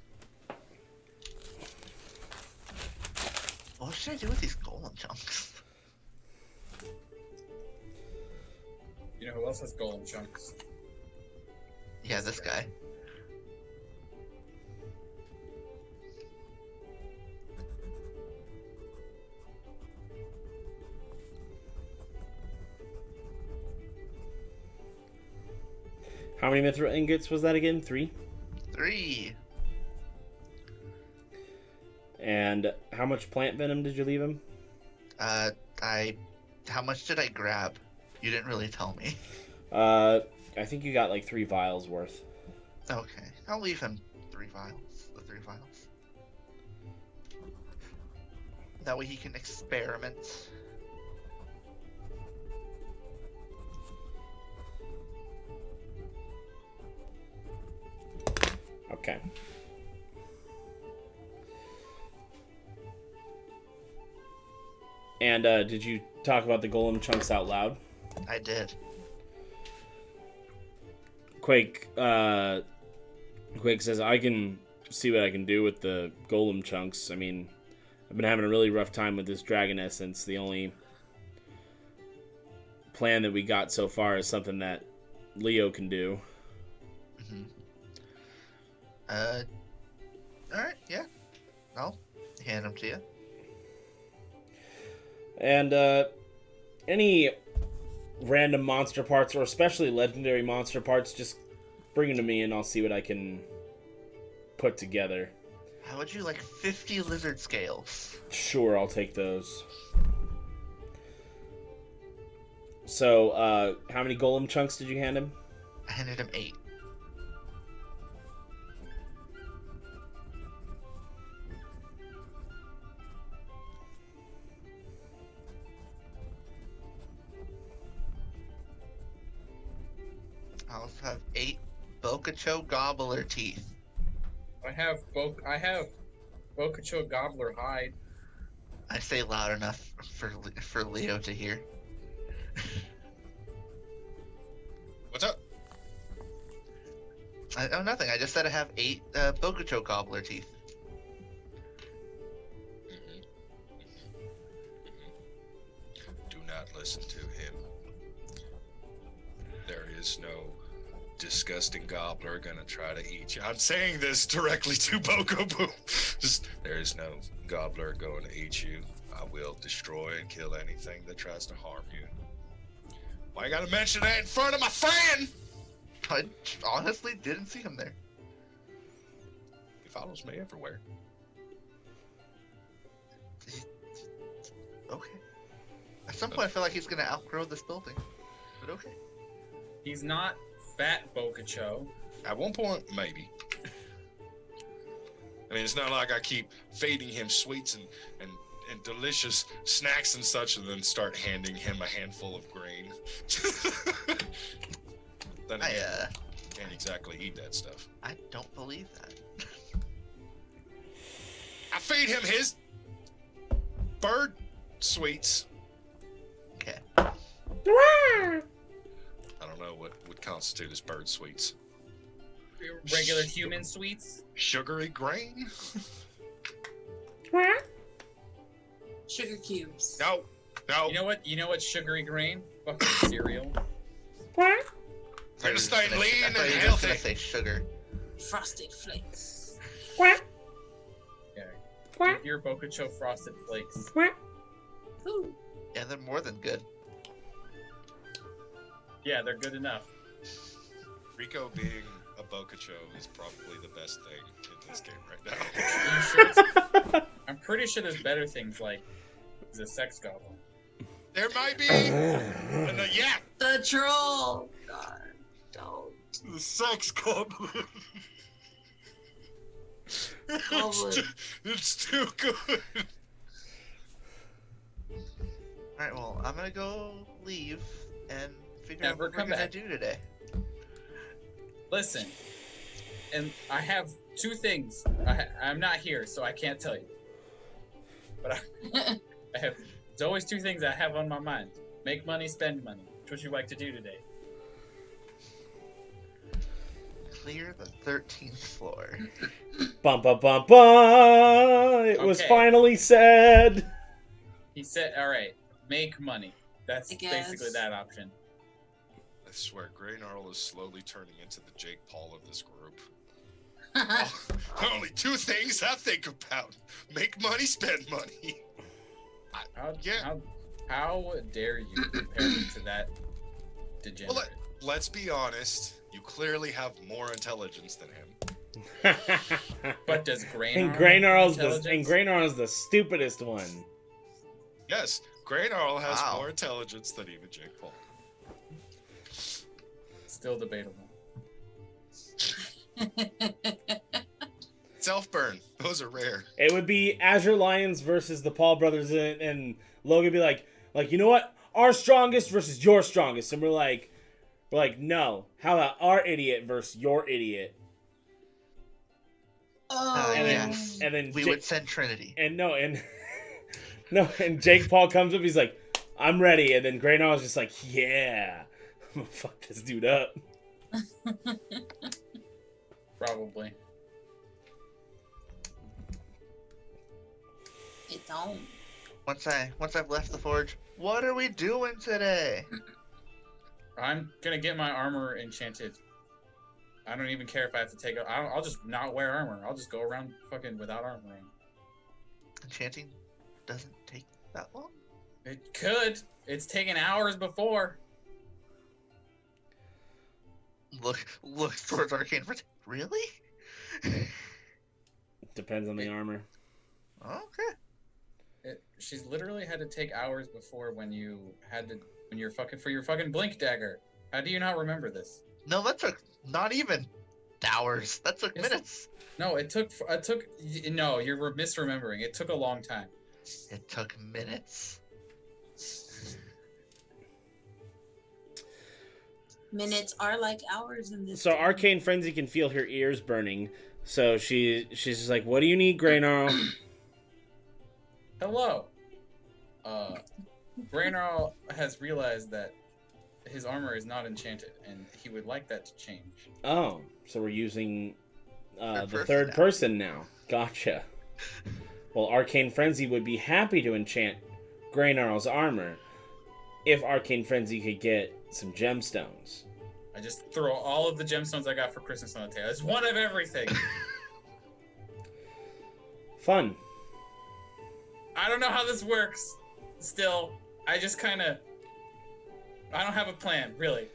What should I do with these golem chunks? You know who else has golem chunks? Yeah, this guy. How many mithril ingots was that again? 3? 3. And how much plant venom did you leave him? How much did I grab? You didn't really tell me. I think you got like 3 vials worth. Okay, I'll leave him 3 vials. The 3 vials. That way he can experiment. Okay. And did you talk about the golem chunks out loud? I did. Quake says, I can see what I can do with the golem chunks. I mean, I've been having a really rough time with this dragon essence. The only plan that we got so far is something that Leo can do. Mm-hmm. Alright, yeah. I'll hand them to you. And any random monster parts, or especially legendary monster parts, just bring them to me and I'll see what I can put together. How would you like 50 lizard scales? Sure, I'll take those. So, how many golem chunks did you hand him? I handed him 8. I also have 8 Bokacho Gobbler teeth. I have Bokacho Gobbler hide. I say loud enough for Leo to hear. Oh, nothing. I just said I have 8 Bokucho Gobbler teeth. Do not listen to him. There is no disgusting gobbler gonna try to eat you. I'm saying this directly to Bokobo. Just there is no gobbler going to eat you. I will destroy and kill anything that tries to harm you. Why you gotta mention that in front of my friend? I honestly didn't see him there. He follows me everywhere. Okay. At some point, I feel like he's gonna outgrow this building. But okay. He's not fat Bokucho. At one point, maybe. I mean, it's not like I keep feeding him sweets and delicious snacks and such, and then start handing him a handful of grain. Then I again, can't exactly eat that stuff. I don't believe that. I feed him his bird sweets. Okay. I don't know what would constitute as bird sweets. Regular human sweets. Sugary grain? Sugar cubes. No. You know what sugary grain? Fucking cereal. We're gonna stay lean I and thought you were just healthy. gonna say sugar. Frosted Flakes. Yeah. Your Bokucho Frosted Flakes. Ooh. Yeah, they're more than good. Yeah, they're good enough. Rico being a Bokucho is probably the best thing in this game right now. Are you sure I'm pretty sure there's better things like the sex goblin. There might be. Yeah. The troll. God, don't. The sex goblin. Goblin. It's too good. Alright, well, I'm gonna go leave and figure out Never what we're come gonna back. do today. Listen, and I have 2 things. I'm not here, so I can't tell you. But I have. There's always 2 things I have on my mind: make money, spend money. Which would you like to do today? Clear the 13th floor. Bum bum bum bum. It was Okay. finally said. He said, "All right, make money." That's I guess. basically that option. I swear, Grey Gnarl is slowly turning into the Jake Paul of this group. Only 2 things I think about: make money, spend money. Yeah. How dare you compare me to that degenerate? Well, let's be honest. You clearly have more intelligence than him. But does Grain And Arm Graynarl's have intelligence? the stupidest one. Yes, Grey Gnarl has Wow. more intelligence than even Jake Paul. Still debatable. Self-burn. Those are rare. It would be Azure Lions versus the Paul brothers, and Logan be like, you know what? Our strongest versus your strongest, and we're like, no. How about our idiot versus your idiot? Oh. And then, yes. and then We would send Trinity. and Jake Paul comes up. He's like, I'm ready, and then Graynar's just like, yeah, I'm gonna fuck this dude up. Probably. It don't. Once I've left the forge, what are we doing today? I'm gonna get my armor enchanted. I don't even care if I have to take it. I'll just not wear armor. I'll just go around fucking without armor on. Enchanting doesn't take that long. It could. It's taken hours before. Look towards Arcane Forge. Really? Depends on the armor. Okay. She's literally had to take hours before when you're fucking for your fucking blink dagger. How do you not remember this? No, that took not even hours. That took Yes. minutes. No, it took. No, you're misremembering. It took a long time. It took minutes. Minutes are like hours in this. So game. Arcane Frenzy can feel her ears burning. So she's just like, what do you need, Graynarl? Hello. Brainarl has realized that his armor is not enchanted, and he would like that to change. Oh, so we're using the person third now. person now. Gotcha. Well, Arcane Frenzy would be happy to enchant Graynarl's armor if Arcane Frenzy could get some gemstones. I just throw all of the gemstones I got for Christmas on the table. It's one of everything. Fun. I don't know how this works. Still, I just kind of... I don't have a plan, really.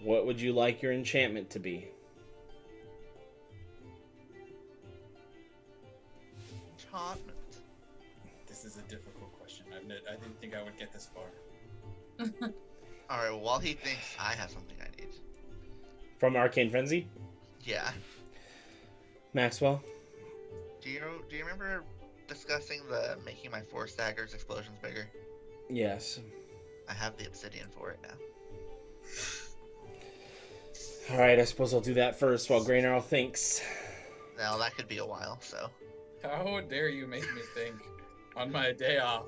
What would you like your enchantment to be? Enchantment. This is a difficult question. I didn't think I would get this far. Alright, while he thinks, I have something I need. From Arcane Frenzy? Yeah. Maxwell? Do you remember discussing the making my 4 staggers explosions bigger? Yes. I have the obsidian for it now. Alright, I suppose I'll do that first while Graynarl thinks. Now that could be a while, so. How dare you make me think on my day off?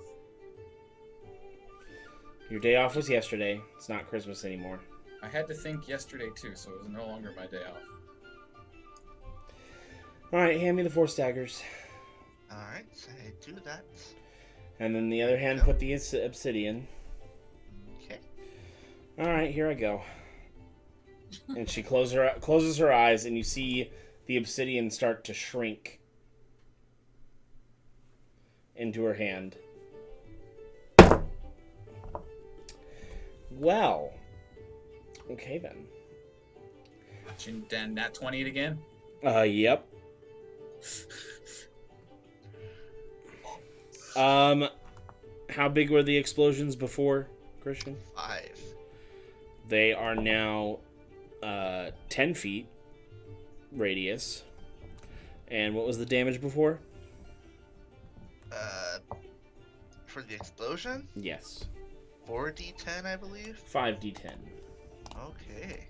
Your day off was yesterday. It's not Christmas anymore. I had to think yesterday too, so it was no longer my day off. Alright, hand me the 4 staggers. Alright, so I do that. And then the other hand, put the obsidian. Okay. Alright, here I go. And she closes her eyes, and you see the obsidian start to shrink into her hand. Well, okay then. Dan, nat 20 it again? Yep. How big were the explosions before, Christian? 5. They are now 10 feet radius. And what was the damage before? For the explosion? Yes. 4d10, I believe. 5d10. Okay.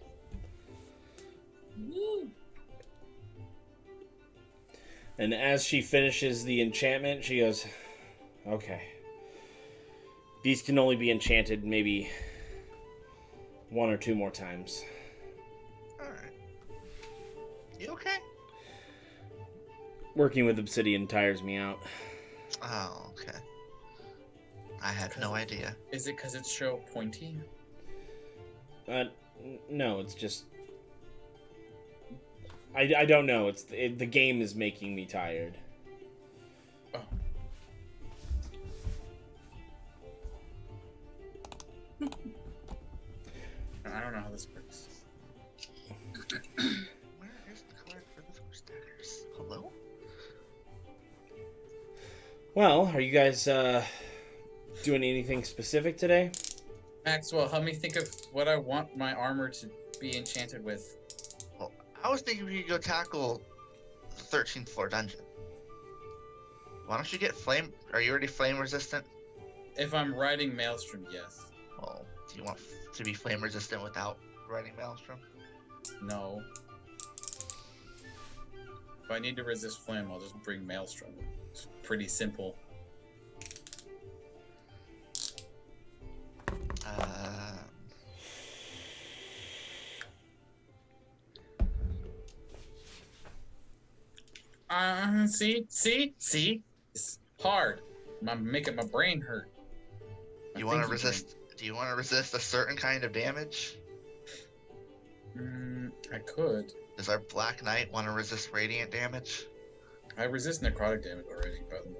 And as she finishes the enchantment, she goes, okay. These can only be enchanted maybe 1 or 2 more times. Alright. You okay? Working with obsidian tires me out. Oh, okay. I had no idea. Is it because it's so pointy? No, it's just... I don't know. The game is making me tired. Oh. I don't know how this works. Where is the card for the 4 staggers? Hello? Well, are you guys doing anything specific today? Maxwell, help me think of what I want my armor to be enchanted with. Well, I was thinking we could go tackle the 13th floor dungeon. Why don't you get flame? Are you already flame resistant? If I'm riding Maelstrom, yes. Well, do you want to be flame resistant without riding Maelstrom? No. If I need to resist flame, I'll just bring Maelstrom. It's pretty simple. See? It's hard. I'm making my brain hurt. You want to resist? Do you want to resist a certain kind of damage? I could. Does our Black Knight want to resist radiant damage? I resist necrotic damage already, by the way.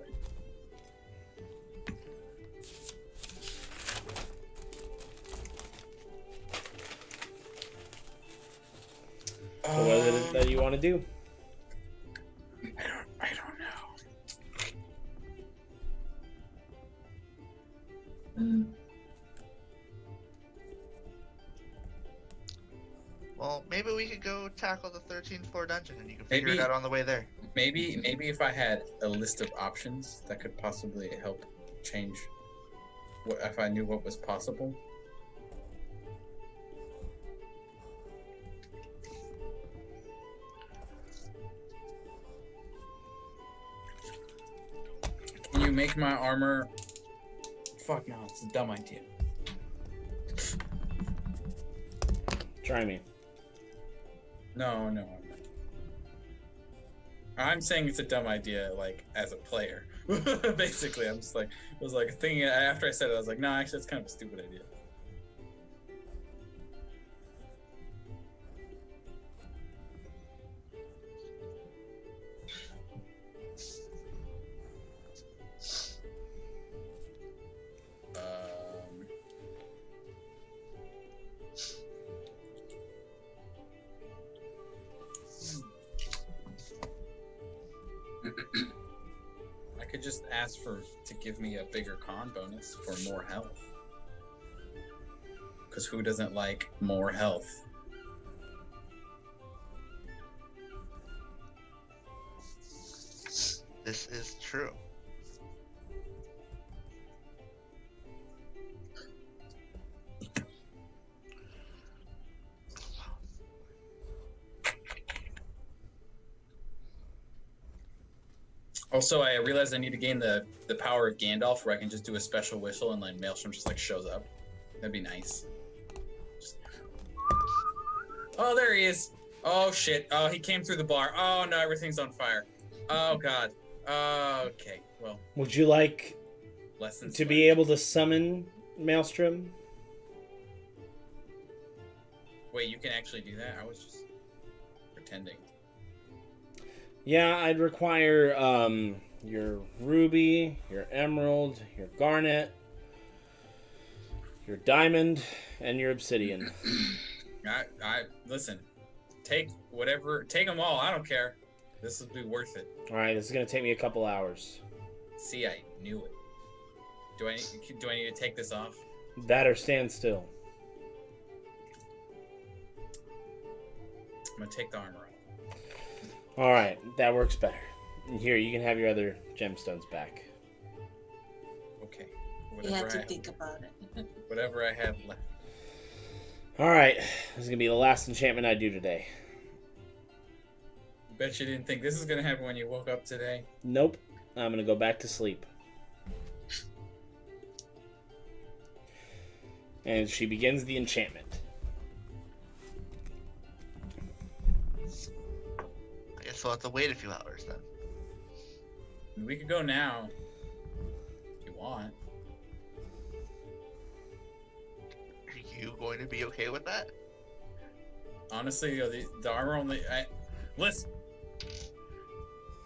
So what is it that you want to do? I don't know. Well, maybe we could go tackle the 13th floor dungeon and you can figure it out on the way there. Maybe if I had a list of options that could possibly help change what if I knew what was possible. Can you make my armor? Fuck no, it's a dumb idea. Try me. No, I'm not. I'm saying it's a dumb idea, like, as a player. Basically, I'm just like, it was like thinking, after I said it, I was like, no, actually, it's kind of a stupid idea. I could just ask to give me a bigger con bonus for more health. Because who doesn't like more health? This is true. Also, I realized I need to gain the power of Gandalf, where I can just do a special whistle and then Maelstrom just like shows up. That'd be nice. Oh, there he is. Oh shit. Oh, he came through the bar. Oh no, everything's on fire. Oh god. Okay. Well, Would you like lessons to be able to summon Maelstrom? Wait, you can actually do that? I was just pretending. Yeah, I'd require your ruby, your emerald, your garnet, your diamond, and your obsidian. I listen. Take them all. I don't care. This will be worth it. All right, this is gonna take me a couple hours. See, I knew it. Do I need to take this off? That or stand still. I'm gonna take the armor off. All right, that works better. And here, you can have your other gemstones back. Okay. You have to think about it. Whatever I have left. All right, this is gonna be the last enchantment I do today. Bet you didn't think this is gonna happen when you woke up today. Nope, I'm gonna go back to sleep. And she begins the enchantment. I guess we'll have to wait a few hours then. We could go now, if you want. Are you going to be okay with that? Honestly, the armor only. Listen.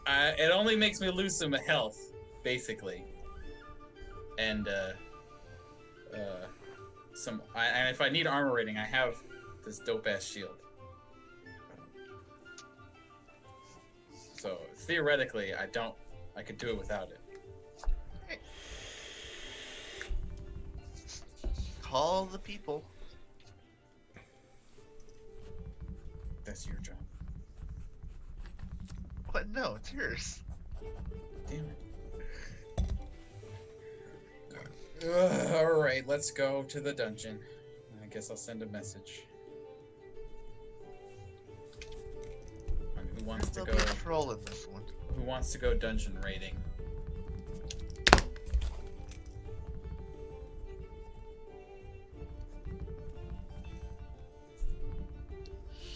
It only makes me lose some health, basically. And and if I need armor rating, I have this dope ass shield. So theoretically, I could do it without it. Hey. Call the people. That's your job. What? No, it's yours. Damn it. All right, let's go to the dungeon. I guess I'll send a message. Who wants to There'll go? be a troll in this one. Who wants to go dungeon raiding?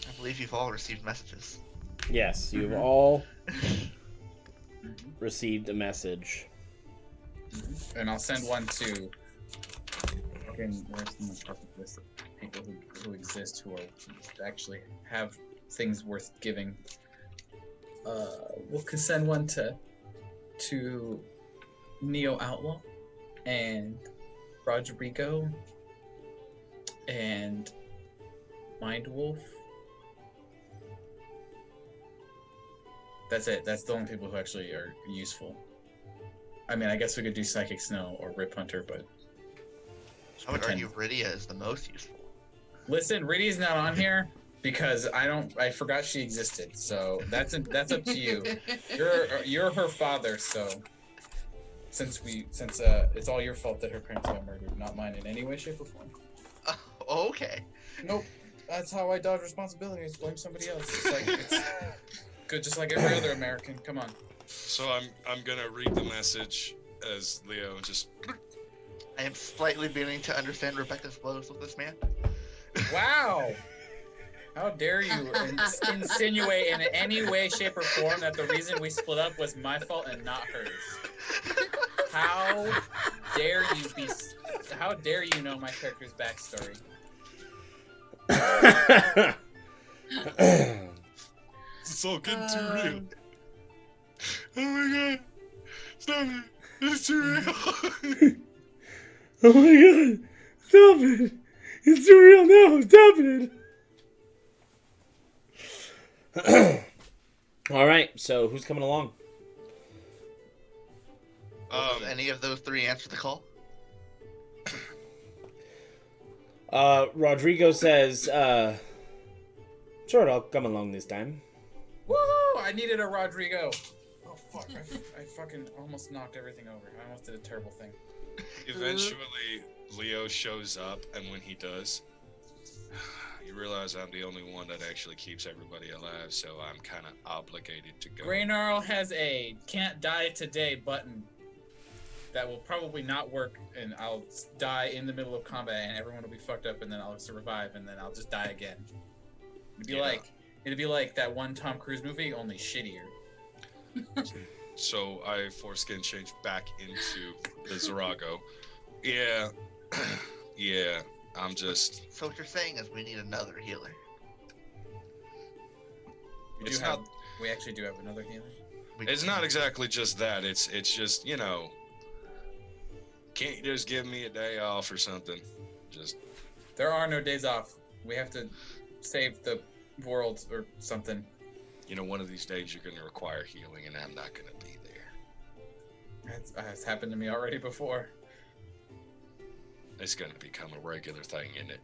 I believe you've all received messages. Yes, you've all received a message. And I'll send one to. Again, where's the perfect list of people who exist who are actually have things worth giving. We'll send one to Neo Outlaw and Rodrigo and Mind Wolf. That's it. That's the only people who actually are useful. I mean, I guess we could do Psychic Snow or Rip Hunter, but I would argue Rydia is the most useful. listen, Ridia's not on here because I forgot she existed. So that's up to you. You're her father, so since it's all your fault that her parents got murdered, not mine in any way, shape, or form. Okay. Nope. That's how I dodge responsibility. Is blame somebody else. It's good, just like every other American. Come on. So I'm gonna read the message as Leo just. I am slightly beginning to understand Rebecca's woes with this man. Wow. How dare you insinuate in any way, shape, or form that the reason we split up was my fault and not hers? How dare you be? How dare you know my character's backstory? It's all getting too real. Oh my god. Stop it. It's too real. Oh my god! Stop it! It's too real now! Stop it! Alright, so who's coming along? Any of those three answer the call? Rodrigo says, sure, I'll come along this time. Woohoo! I needed a Rodrigo. Oh fuck! I fucking almost knocked everything over. I almost did a terrible thing. Eventually, Leo shows up, and when he does, you realize I'm the only one that actually keeps everybody alive, so I'm kind of obligated to go. Graynarl has a "Can't Die Today" button that will probably not work, and I'll die in the middle of combat, and everyone will be fucked up, and then I'll survive, and then I'll just die again. It'd be like that one Tom Cruise movie, only shittier. So I foreskin changed back into the Zorago. Yeah, yeah. I'm just. So what you're saying is we need another healer. We actually do have another healer. It's not exactly just that. It's just, you know. Can't you just give me a day off or something? Just. There are no days off. We have to save the world or something. You know, one of these days you're going to require healing, and I'm not going to be there. It's happened to me already before. It's going to become a regular thing, isn't it?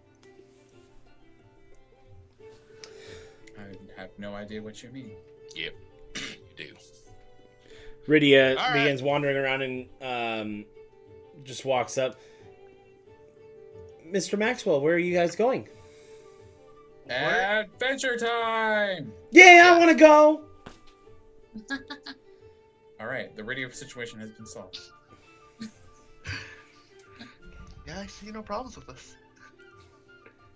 I have no idea what you mean. Yep, you do. Rydia All right. begins wandering around and just walks up. Mr. Maxwell, where are you guys going? Adventure time! Yeah, I want to go! Alright, the radio situation has been solved. Yeah, I see no problems with this.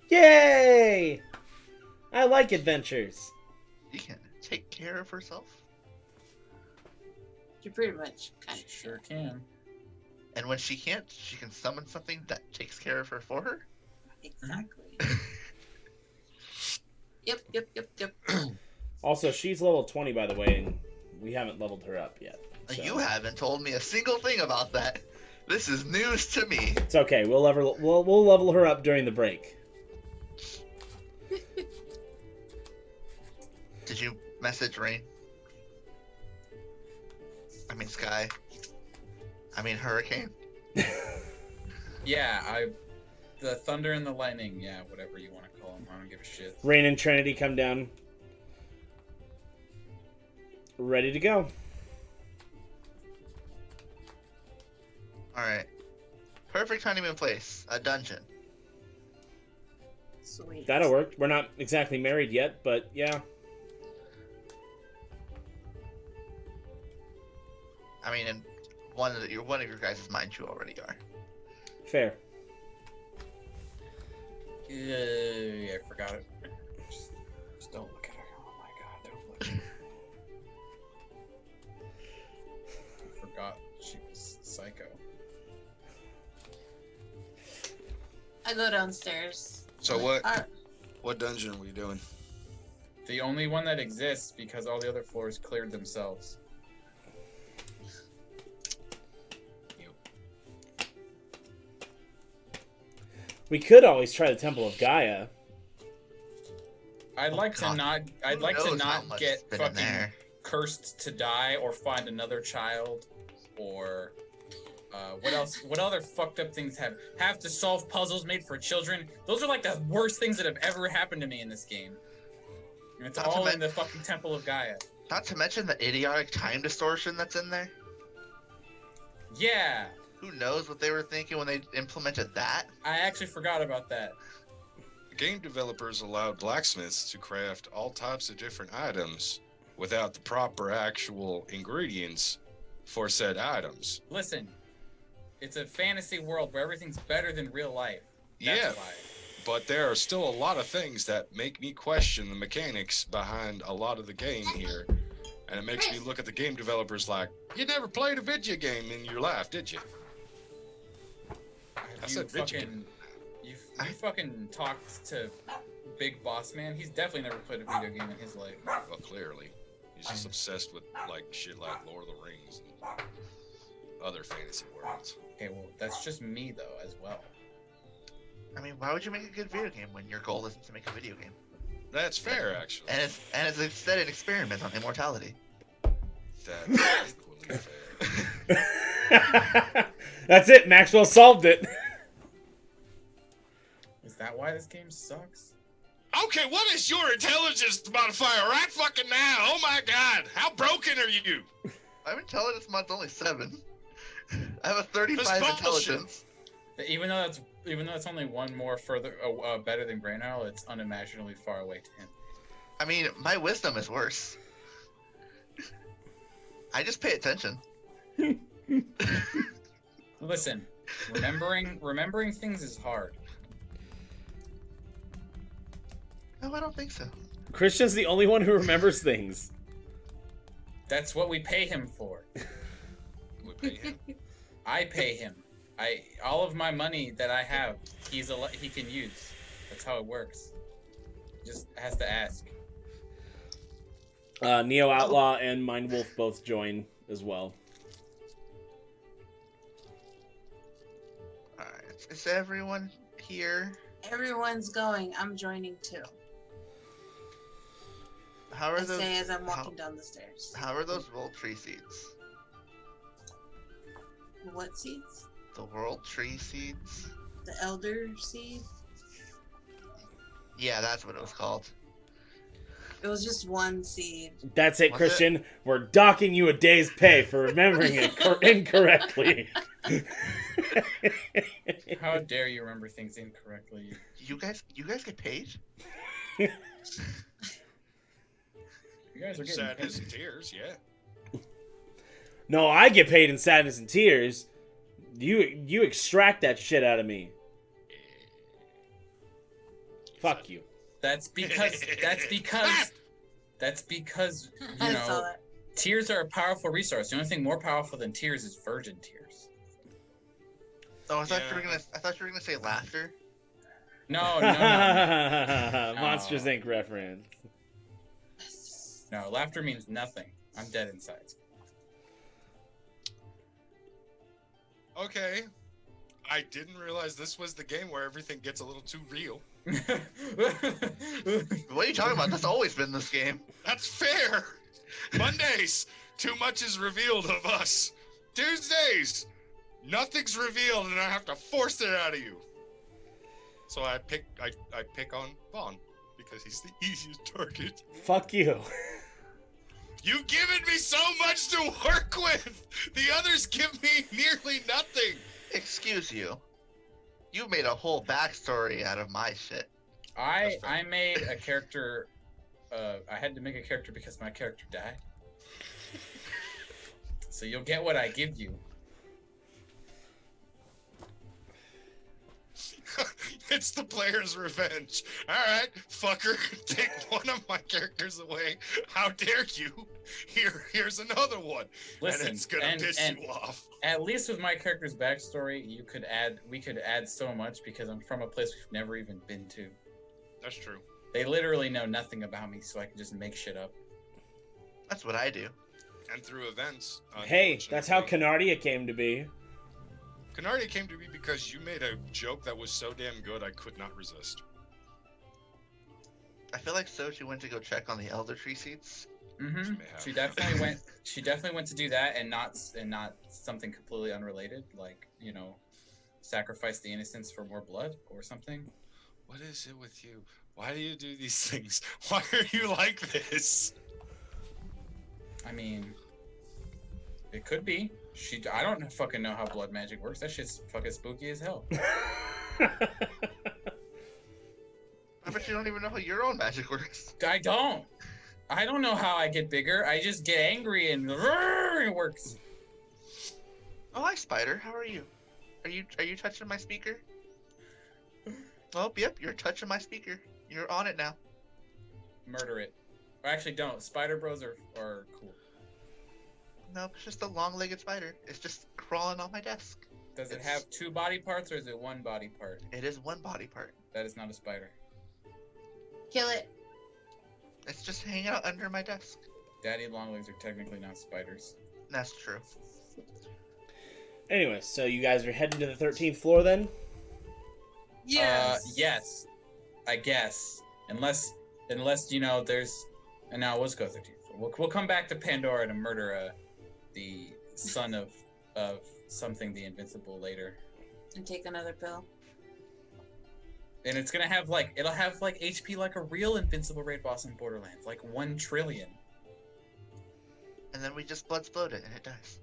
Yay! I like adventures. You can take care of herself. You pretty much kind of Sure can. And when she can't, she can summon something that takes care of her for her. exactly. Yep. Also, she's level 20, by the way, and we haven't leveled her up yet. So. You haven't told me a single thing about that. This is news to me. It's okay. We'll level her up during the break. Did you message Rain? I mean Sky. I mean Hurricane. Yeah, the thunder and the lightning, yeah, whatever you want to call them. I don't give a shit. Rain and Trinity come down. Ready to go. Alright. Perfect honeymoon place. A dungeon. Sweet. That'll work. We're not exactly married yet, but yeah. I mean, in one of your guys' minds you already are. Fair. Yeah, I forgot it. Just don't look at her. Oh my god, don't look at her. I forgot she was psycho. I go downstairs. So Like, what dungeon were you doing? The only one that exists because all the other floors cleared themselves. We could always try the Temple of Gaia. I'd like God. to not. I'd Who like to knows how not much get has been in fucking there? cursed to die or find another child or what else? What other fucked up things have to solve puzzles made for children? Those are like the worst things that have ever happened to me in this game. And it's Not to all men- in the fucking Temple of Gaia. Not to mention the idiotic time distortion that's in there. Yeah, Who knows what they were thinking when they implemented that? I actually forgot about that. Game developers allowed blacksmiths to craft all types of different items without the proper actual ingredients for said items. Listen, it's a fantasy world where everything's better than real life. That's Yeah. why. but there are still a lot of things that make me question the mechanics behind a lot of the game here. And it makes me look at the game developers like, you never played a video game in your life, did you? I said video game. You fucking talked to Big Boss Man. He's definitely never played a video game in his life. Well, clearly. He's just obsessed with like shit like Lord of the Rings and other fantasy worlds. Okay, well, that's just me though, as well. I mean, why would you make a good video game when your goal isn't to make a video game? That's fair, actually. And it's instead an experiment on immortality. That's equally fair. That's it. Maxwell solved it. Is that why this game sucks? Okay, what is your intelligence modifier right fucking now? Oh my god, how broken are you? My intelligence mod's only 7. I have a 35 That's intelligence. Even though it's only one more further better than Brain Owl, it's unimaginably far away to him. I mean, my wisdom is worse. I just pay attention. Listen, remembering things is hard. No, I don't think so. Christian's the only one who remembers things. That's what we pay him for. We pay him. I pay him. All of my money that I have, he can use. That's how it works. Just has to ask. Neo Outlaw and Mind Wolf both join as well. Alright, is everyone here? Everyone's going. I'm joining too. How are I those? say as I'm walking down the stairs. How are those World Tree seeds? What seeds? The World Tree seeds? The elder seed? Yeah, that's what it was called. It was just one seed. That's it, Was Christian. We're docking you a day's pay for remembering it incorrectly. How dare you remember things incorrectly? You guys get paid? You guys are getting Sadness paid. and tears, yeah. No, I get paid in sadness and tears. You extract that shit out of me. Fuck you. That's because you I saw know, that. tears are a powerful resource. The only thing more powerful than tears is virgin tears. Oh, I thought Yeah. you were gonna say laughter. No. Monsters Inc. reference. No, laughter means nothing. I'm dead inside. Okay. I didn't realize this was the game where everything gets a little too real. What are you talking about? That's always been this game. That's fair. Mondays, too much is revealed of us. Tuesdays, nothing's revealed and I have to force it out of you. So I pick on Vaughn because he's the easiest target. Fuck you. You've given me so much to work with. The others give me nearly nothing. Excuse you. You made a whole backstory out of my shit. I made a character. I had to make a character because my character died. So you'll get what I give you. It's the player's revenge. Alright, fucker, take one of my characters away. How dare you? Here's another one. Listen, and it's gonna piss you off. At least with my character's backstory, we could add so much because I'm from a place we've never even been to. That's true. They literally know nothing about me, so I can just make shit up. That's what I do. And through events. Hey, that's how unfortunately. Canardia came to be. Canardia came to me because you made a joke that was so damn good I could not resist. I feel like Sochi went to go check on the Elder Tree seeds. Mm-hmm. may have. She definitely went. She definitely went to do that, and not something completely unrelated, like sacrifice the innocents for more blood or something. What is it with you? Why do you do these things? Why are you like this? I mean, it could be. I don't fucking know how blood magic works. That shit's fucking spooky as hell. I bet you don't even know how your own magic works. I don't know how I get bigger. I just get angry and it works. Oh, hi, Spider. How are you? Are you touching my speaker? Oh, yep, you're touching my speaker. You're on it now. Murder it. Or actually, don't. Spider Bros are cool. Nope, it's just a long-legged spider. It's just crawling on my desk. Does it have 2 body parts or is it 1 body part? It is one body part. That is not a spider. Kill it. It's just hanging out under my desk. Daddy longlegs are technically not spiders. That's true. Anyway, so you guys are heading to the 13th floor then? Yes. Yes. I guess. Unless there's. And now let's go 13th. We'll come back to Pandora to murder the son of something the invincible later. And take another pill. And it's gonna have it'll have HP like a real invincible raid boss in Borderlands, like 1 trillion. And then we just blood explode it and it dies.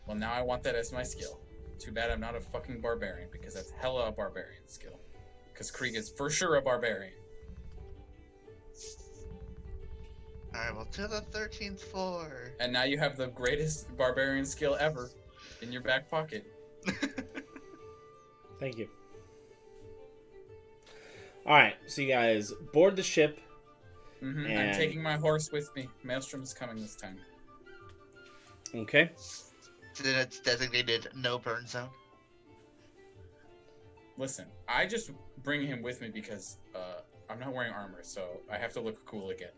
Well, now I want that as my skill. Too bad I'm not a fucking barbarian, because that's hella a barbarian skill. Because Krieg is for sure a barbarian. Alright, well, to the 13th floor. And now you have the greatest barbarian skill ever in your back pocket. Thank you. Alright, so you guys board the ship. I'm And- taking my horse with me. Maelstrom is coming this time. Okay. Then it's designated no burn zone. Listen, I just bring him with me because I'm not wearing armor, so I have to look cool again.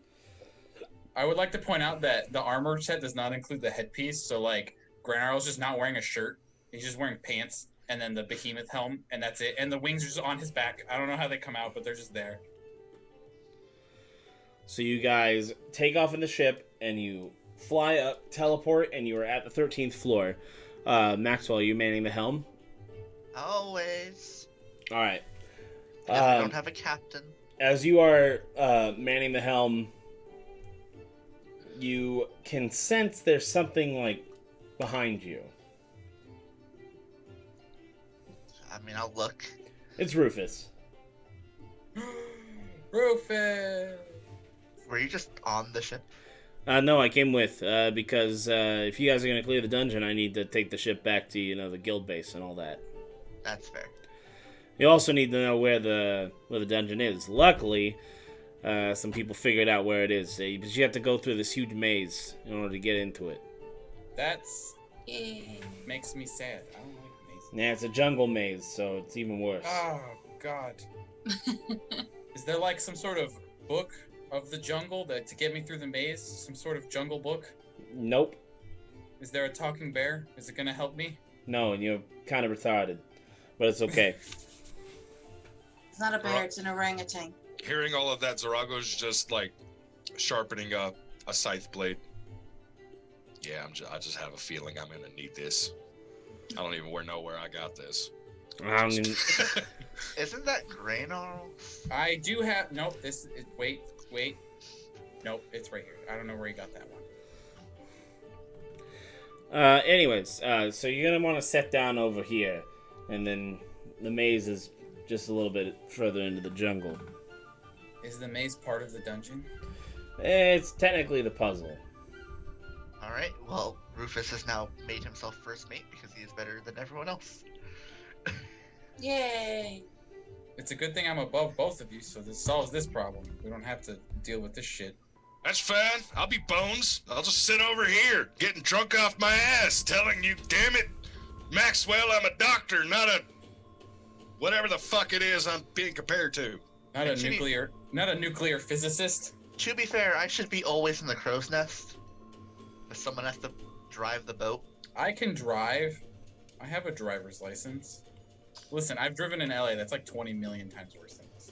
I would like to point out that the armor set does not include the headpiece, so Grand Arrow's just not wearing a shirt. He's just wearing pants, and then the behemoth helm, and that's it. And the wings are just on his back. I don't know how they come out, but they're just there. So you guys take off in the ship, and you fly up, teleport, and you are at the 13th floor. Maxwell, are you manning the helm? Always. Alright. Because we don't have a captain. As you are manning the helm, you can sense there's something behind you. I mean, I'll look. It's Rufus. Rufus! Were you just on the ship? No, I came with because if you guys are gonna clear the dungeon, I need to take the ship back to the guild base and all that. That's fair. You also need to know where the dungeon is. Luckily, some people figured out where it is, but you have to go through this huge maze in order to get into it. That's Yay. makes me sad. I don't like mazes. Yeah, it's a jungle maze, so it's even worse. Oh, God. Is there some sort of book of the jungle to get me through the maze? Some sort of jungle book? Nope. Is there a talking bear? Is it gonna help me? No, and you're kind of retarded, but it's okay. It's not a bear, it's an orangutan. Hearing all of that, Zarago's just sharpening a scythe blade. Yeah, I just have a feeling I'm gonna need this. I don't even know where I got this. I don't even... Isn't that Graynarl? I do have. Nope. Wait. Nope. It's right here. I don't know where he got that one. Anyways, so you're gonna want to set down over here, and then the maze is just a little bit further into the jungle. Is the maze part of the dungeon? It's technically the puzzle. Alright, well, Rufus has now made himself first mate because he is better than everyone else. Yay. It's a good thing I'm above both of you, so this solves this problem. We don't have to deal with this shit. That's fine. I'll be Bones. I'll just sit over here, getting drunk off my ass, telling you, damn it, Maxwell, I'm a doctor, not a whatever the fuck it is I'm being compared to. Not a nuclear physicist. To be fair, I should be always in the crow's nest. If someone has to drive the boat. I can drive. I have a driver's license. Listen, I've driven in LA. That's 20 million times worse than this.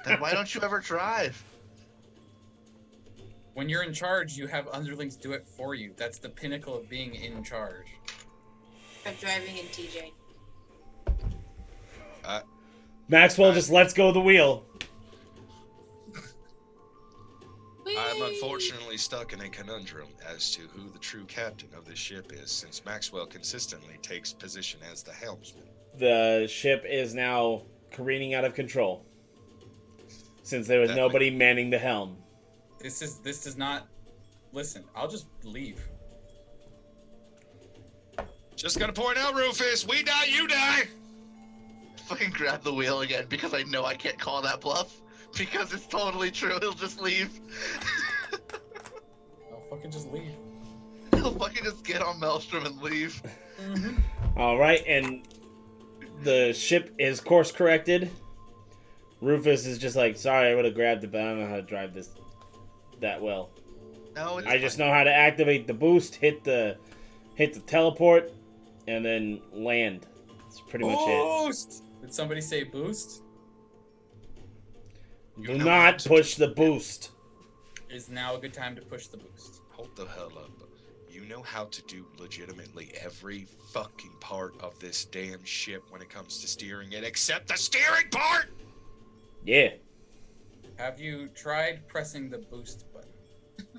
Then why don't you ever drive? When you're in charge, you have underlings do it for you. That's the pinnacle of being in charge. I'm driving in TJ. Maxwell just lets go of the wheel. I'm unfortunately stuck in a conundrum as to who the true captain of this ship is, since Maxwell consistently takes position as the helmsman. The ship is now careening out of control, since there was nobody manning the helm. This does not. Listen, I'll just leave. Just gonna point out, Rufus, we die, you die! Fucking grab the wheel again because I know I can't call that bluff. Because it's totally true. He'll just leave. I'll fucking just leave. He'll fucking just get on Maelstrom and leave. All right, and the ship is course corrected. Rufus is just like, sorry, I would have grabbed it, but I don't know how to drive this that well. No, it's I just fine. know how to activate the boost, hit the teleport, and then land. That's pretty much it. Boost! Did somebody say boost? You Do know not how to push the boost. Is now a good time to push the boost. Hold the hell up. You know how to do legitimately every fucking part of this damn ship when it comes to steering it, except the steering part! Yeah. Have you tried pressing the boost button?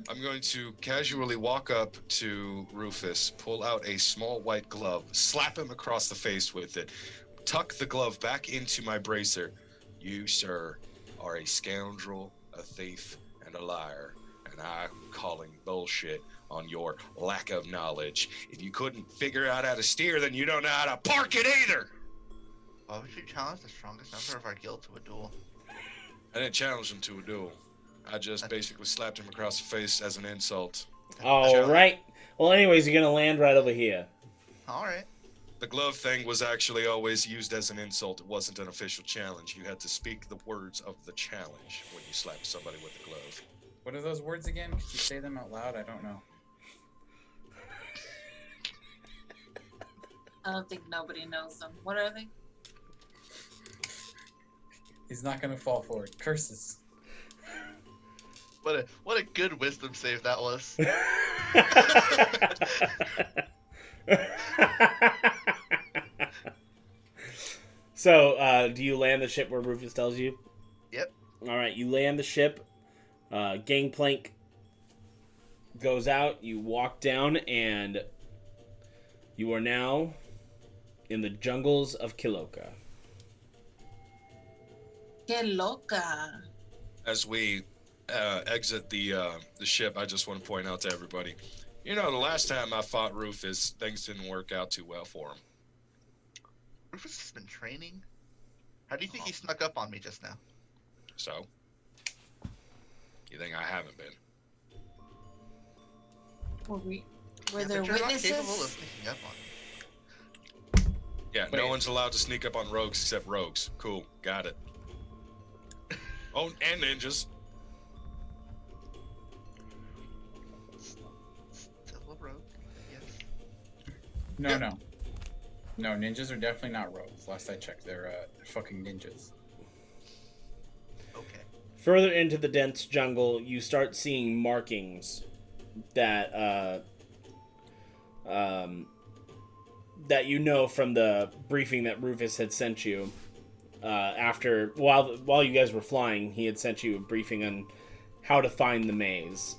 I'm going to casually walk up to Rufus, pull out a small white glove, slap him across the face with it, tuck the glove back into my bracer. You, sir, are a scoundrel, a thief, and a liar, and I'm calling bullshit on your lack of knowledge. If you couldn't figure out how to steer, then you don't know how to park it either! Why would you challenge the strongest member of our guild to a duel? I didn't challenge him to a duel. I just basically slapped him across the face as an insult. All right. Well, anyways, you're gonna land right over here. Alright. The glove thing was actually always used as an insult. It wasn't an official challenge. You had to speak the words of the challenge when you slapped somebody with the glove. What are those words again? Could you say them out loud? I don't know. I don't think nobody knows them. What are they? He's not gonna fall for it. Curses. What a good wisdom save that was. So, do you land the ship where Rufus tells you? Yep. All right, you land the ship. Gangplank goes out. You walk down, and you are now in the jungles of Kiloca. Kiloca. As we exit the ship, I just want to point out to everybody, you know, the last time I fought Rufus, things didn't work out too well for him. Rufus has been training? How do you think he snuck up on me just now? So, you think I haven't been? Were Yeah, there but you're not capable of witnesses? sneaking up on me. Yeah, Wait. no one's allowed to sneak up on rogues except rogues. Cool, got it. Oh, and ninjas. Still a rogue, yes. No, Yeah. no. No, ninjas are definitely not rogues. Last I checked, they're fucking ninjas. Okay. Further into the dense jungle, you start seeing markings that that you know from the briefing that Rufus had sent you. While you guys were flying, he had sent you a briefing on how to find the maze,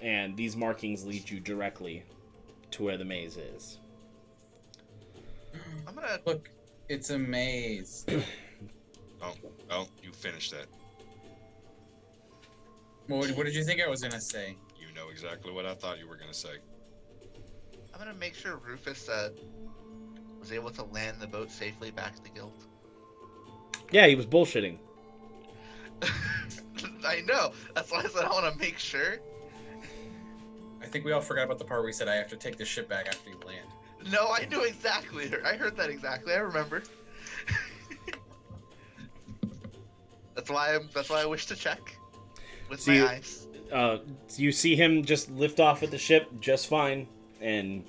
and these markings lead you directly to where the maze is. I'm gonna Look, it's a maze. Oh, you finished that. What did you think I was gonna say? You know exactly what I thought you were gonna say. make sure Rufus was able to land the boat safely back to the guild. Yeah, he was bullshitting. I know. That's why I said I want to make sure. I think we all forgot about the part where he said I have to take the ship back after you land. No, I knew exactly. I heard that exactly. I remember. That's why I wish to check with So my you- eyes. You see him just lift off at the ship just fine and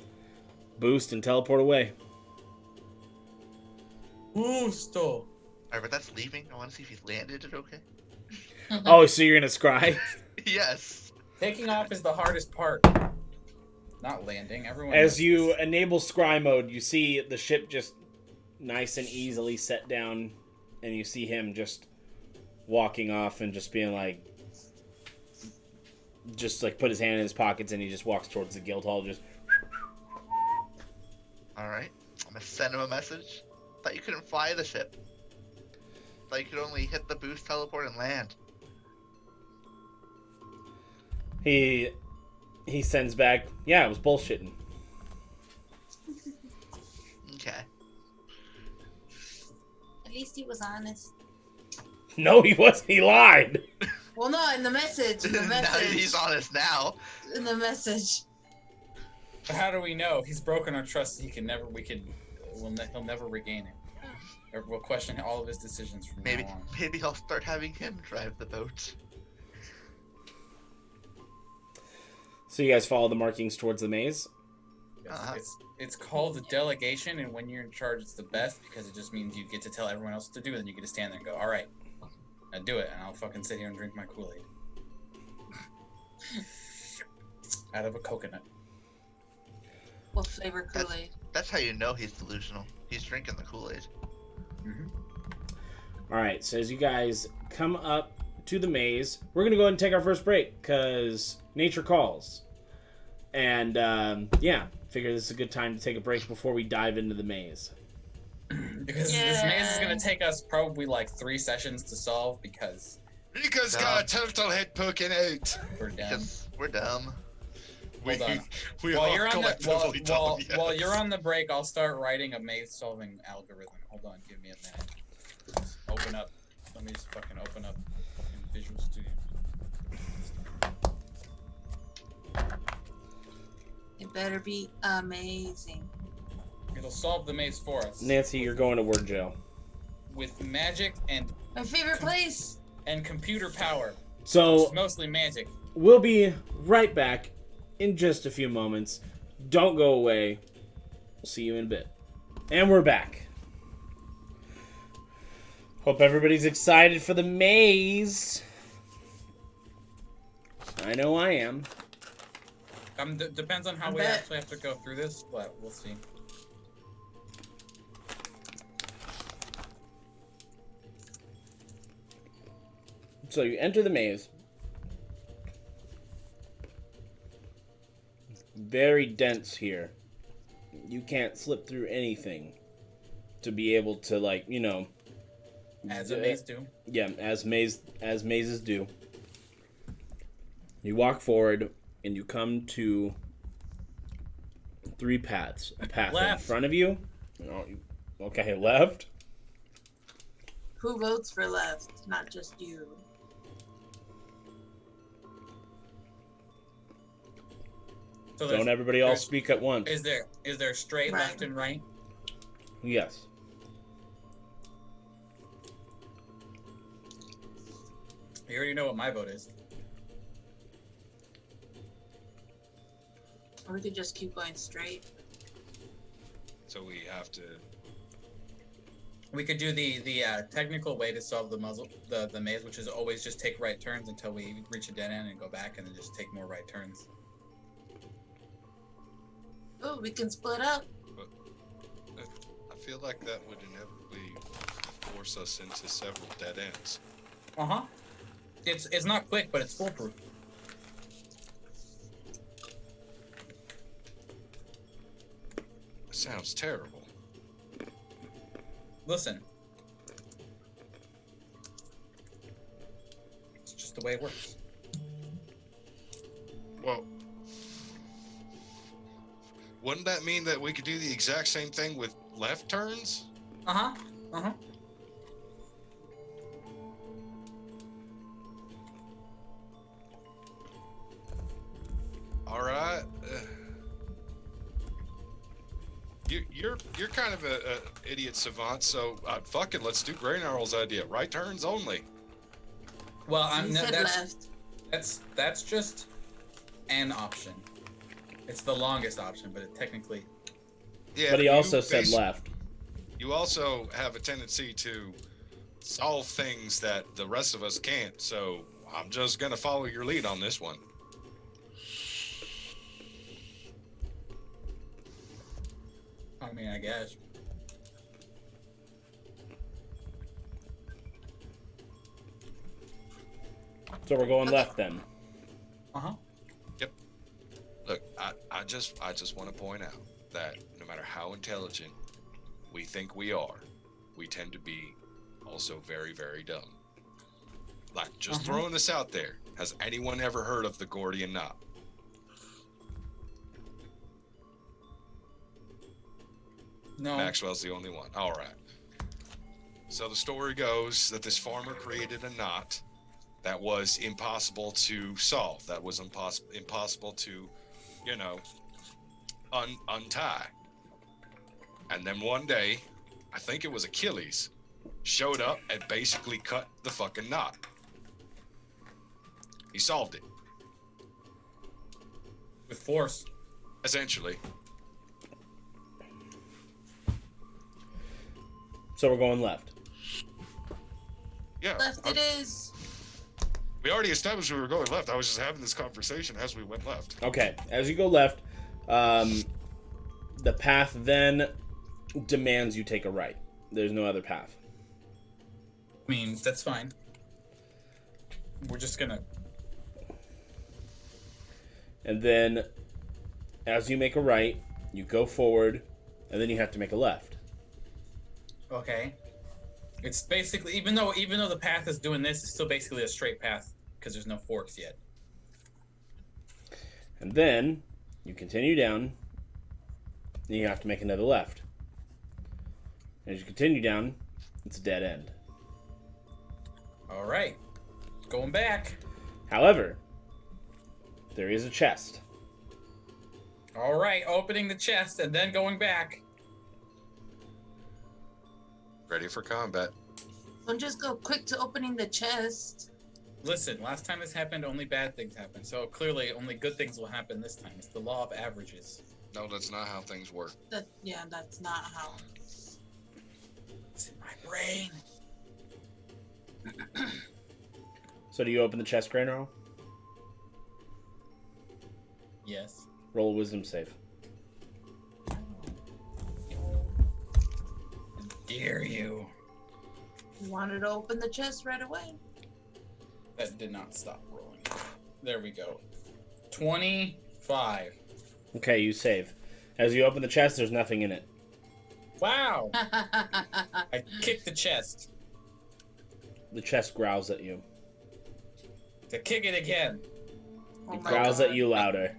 boost and teleport away. Gusto. Alright, but that's leaving. I want to see if he's landed it okay. Oh, so you're gonna scry? Yes. Taking off is the hardest part. Not landing. Everyone. As knows you this. enable scry mode, you see the ship just nice and easily set down, and you see him just walking off and just being like, put his hand in his pockets, and he just walks towards the guild hall. Just Alright. I'm gonna send him a message. Thought you couldn't fly the ship. Thought you could only hit the boost, teleport, and land. he sends back, yeah, it was bullshitting. least he was honest. No, he wasn't. He lied. Well, no, in the message. In the Now message. he's honest now. In the message. But how do we know? He's broken our trust. He'll never regain it. Or we'll question all of his decisions from now on. Maybe I'll start having him drive the boat. So you guys follow the markings towards the maze? Yes, it's called a delegation, and when you're in charge, it's the best because it just means you get to tell everyone else what to do, and then you get to stand there and go, all right, now do it, and I'll fucking sit here and drink my Kool-Aid. Out of a coconut. What flavor Kool-Aid? That's how you know he's delusional. He's drinking the Kool-Aid. Mm-hmm. All right, so as you guys come up to the maze, we're going to go ahead and take our first break because nature calls. And, yeah, figure this is a good time to take a break before we dive into the maze. Because this maze is going to take us probably like 3 sessions to solve because Rika's got a turtle head poking out. we're dumb. Because we're dumb. Hold on. We While are you're on collectively dumb, yes. while you're on the break, I'll start writing a maze-solving algorithm. Hold on, give me a minute. Just open up. Let me just fucking open up fucking Visual Studio. It better be amazing. It'll solve the maze for us. Nancy, you're going to word jail. With magic and My favorite place. computer power. So It's mostly magic. we'll be right back in just a few moments. Don't go away. We'll see you in a bit. And we're back. Hope everybody's excited for the maze. I know I am. Depends on how I we bet. actually have to go through this, but we'll see. So you enter the maze. Very dense here. You can't slip through anything to be able to, like, you know. As a maze do. Yeah, as mazes do. You walk forward and you come to 3 paths. A path in Left. front of you. Okay, left. Who votes for left? Not just you. So Don't everybody all there's- speak at once. Is there straight, Right. left, and right? Yes. You already know what my vote is. Or we could just keep going straight. So we have to. We could do the technical way to solve the maze, which is always just take right turns until we reach a dead end and go back, and then just take more right turns. Oh, we can split up. I feel like that would inevitably force us into several dead ends. It's not quick, but it's foolproof. Sounds terrible. Listen, it's just the way it works. Well, wouldn't that mean that we could do the exact same thing with left turns? Uh huh. All right. You're kind of a idiot savant, so fuck it. Let's do Grey Gnarl's idea. Right turns only. Well, You said left. that's just an option. It's the longest option, but it technically. Yeah. But he you also said basi- left. You also have a tendency to solve things that the rest of us can't. So I'm just gonna follow your lead on this one. I mean, I guess. So we're going left then. Uh huh. Look, I just want to point out that no matter how intelligent we think we are, we tend to be also very, very dumb. Like, just throwing this out there. Has anyone ever heard of the Gordian knot? No. Maxwell's the only one. All right. So the story goes that this farmer created a knot that was impossible to solve. That was impossible to, untie. And then one day, I think it was Achilles, showed up and basically cut the fucking knot. He solved it, With force. essentially. So we're going left. Yeah. Left it is. We already established we were going left. I was just having this conversation as we went left. Okay, as you go left, the path then demands you take a right. There's no other path. I mean, that's fine. We're just gonna. And then, as you make a right, you go forward, and then you have to make a left. Okay. It's basically even though the path is doing this, it's still basically a straight path because there's no forks yet. And then you continue down, and you have to make another left. As you continue down, it's a dead end. All right, going back. However, there is a chest. All right, opening the chest and then going back. Ready for combat. Don't just go quick to opening the chest. Listen, last time this happened, only bad things happened. So clearly, only good things will happen this time. It's the law of averages. No, that's not how things work. That's not how. It's in my brain. So do you open the chest, Granaro? Yes. Roll a wisdom save. Dare you? You wanted to open the chest right away. That did not stop rolling. There we go. 25. Okay, you save. As you open the chest, there's nothing in it. Wow! I kicked the chest. The chest growls at you. To kick it again. Oh It my growls God. at you louder.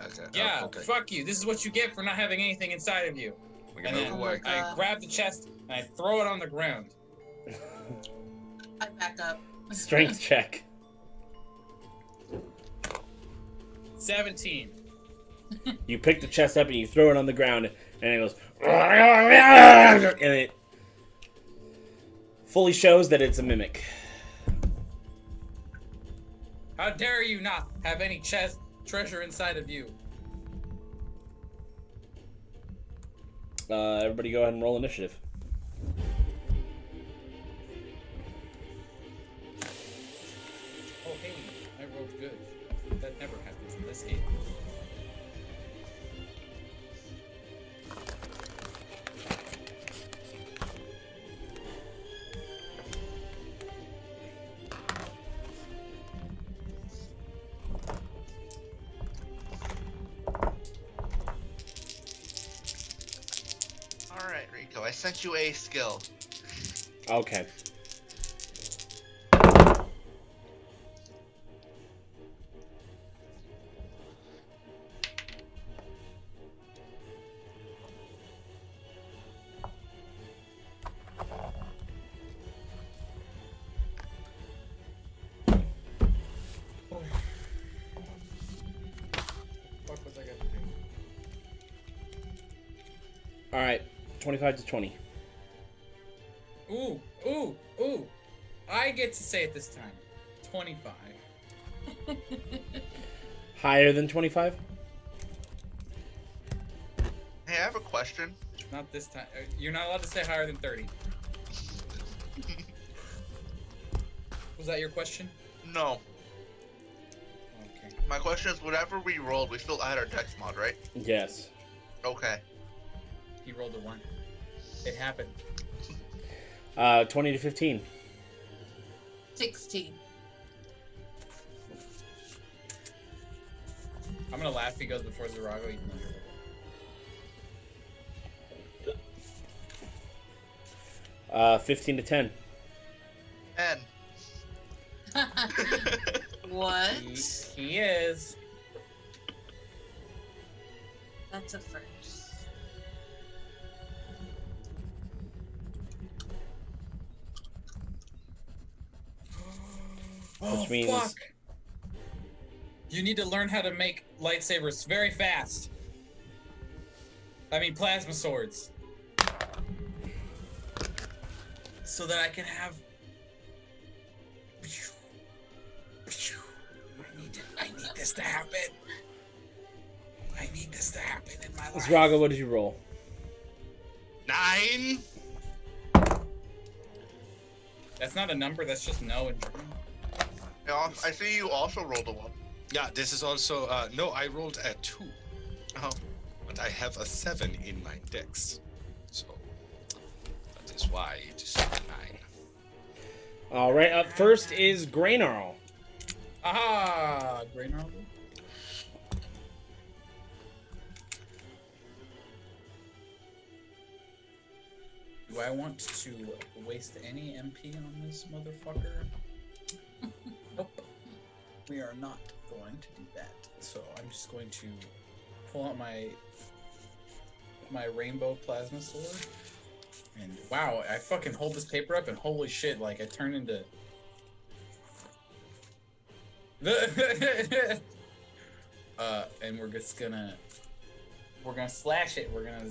Okay. Yeah, Okay. fuck you. This is what you get for not having anything inside of you. We can And move then away. I grab the chest and I throw it on the ground. I back up. Strength check. 17. You pick the chest up and you throw it on the ground, and it goes, and it fully shows that it's a mimic. How dare you not have any treasure inside of you? Everybody go ahead and roll initiative. Oh, hey, I rolled good. That never happens in this game. Alright, Rico, I sent you a skill. Okay. What was I gonna do? All right. 25 to 20. Ooh, ooh, ooh. I get to say it this time. 25. Higher than 25? Hey, I have a question. Not this time. You're not allowed to say higher than 30. Was that your question? No, Okay. my question is, whatever we rolled, we still add our dex mod, right? Yes. Okay. He rolled a 1. It happened. 20 to 15. 16. I'm gonna laugh if he goes before Zerago, even though 15 to 10. And What? he is. That's a first. Oh, which means fuck. You need to learn how to make lightsabers very fast. I mean, plasma swords. So that I can have... I need this to happen. I need this to happen in my life. Zraga, what did you roll? 9. That's not a number, that's just no in German. Yeah, I see you also rolled a 1. Yeah, this is also no. I rolled a 2, Oh. but I have a 7 in my dex, so that is why it is 9. All right, up first is Graynarl. Aha! Graynarl. Do I want to waste any MP on this motherfucker? Nope. We are not going to do that. So I'm just going to pull out my rainbow plasma sword. And wow, I fucking hold this paper up and holy shit, like I turn into... and we're just gonna... We're gonna slash it. We're gonna...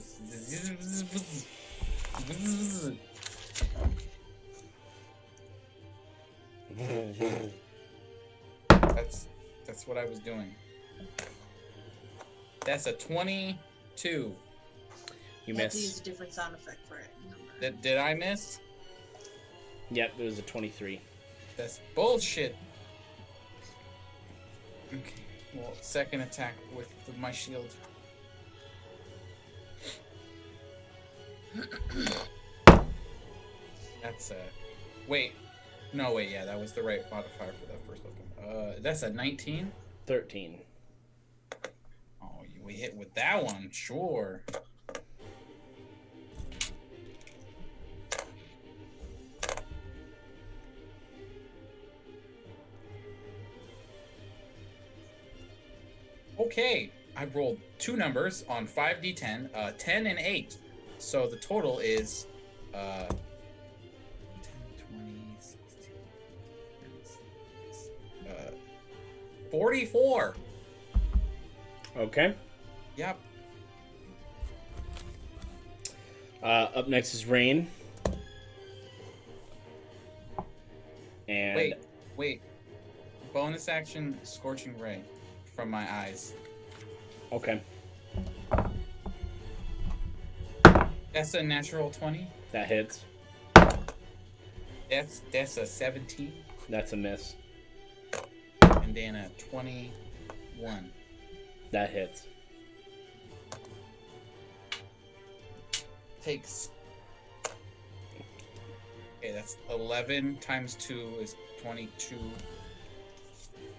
That's what I was doing. That's a 22. You You have to use miss. a different sound effect for it. Did I miss? Yep, it was a 23. That's bullshit. Okay. Well, second attack with my shield. That's a... Wait. No, wait, yeah, that was the right modifier for that first one. That's a 19? 13. Oh, we hit with that one, sure. Okay, I rolled 2 numbers on 5d10, 10 and 8. So the total is 10, 20, 16, 44. Okay. Yep. Up next is Rain. And Wait. Bonus action, Scorching Ray from my eyes. okay, That's a natural 20. that hits. That's a 17. That's a miss. And then a 21. That hits. Takes. Okay, that's 11 times 2 is 22.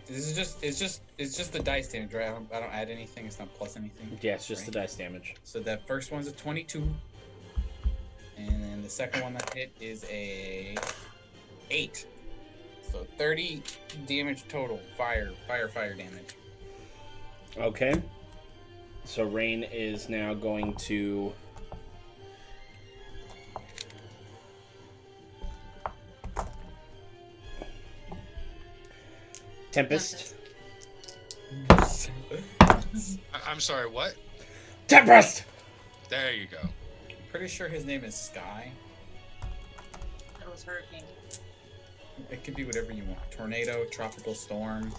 This is it's just the dice damage, right? I don't add anything. It's not plus anything. Yeah, it's just right? the dice damage. So that first one's a 22, and then the second one that hit is a 8. So 30 damage total. Fire damage. Okay. So Rain is now going to... Tempest. I'm sorry. What? Tempest! There you go. Pretty sure his name is Sky. That was hurricane. It could be whatever you want. Tornado, tropical storm.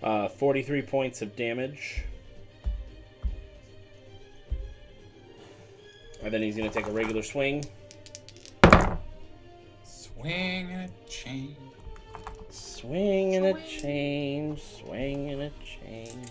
Uh, 43 points of damage. And then he's going to take a regular swing. Swing and a chain. Swing and a chain. Swing and a chain.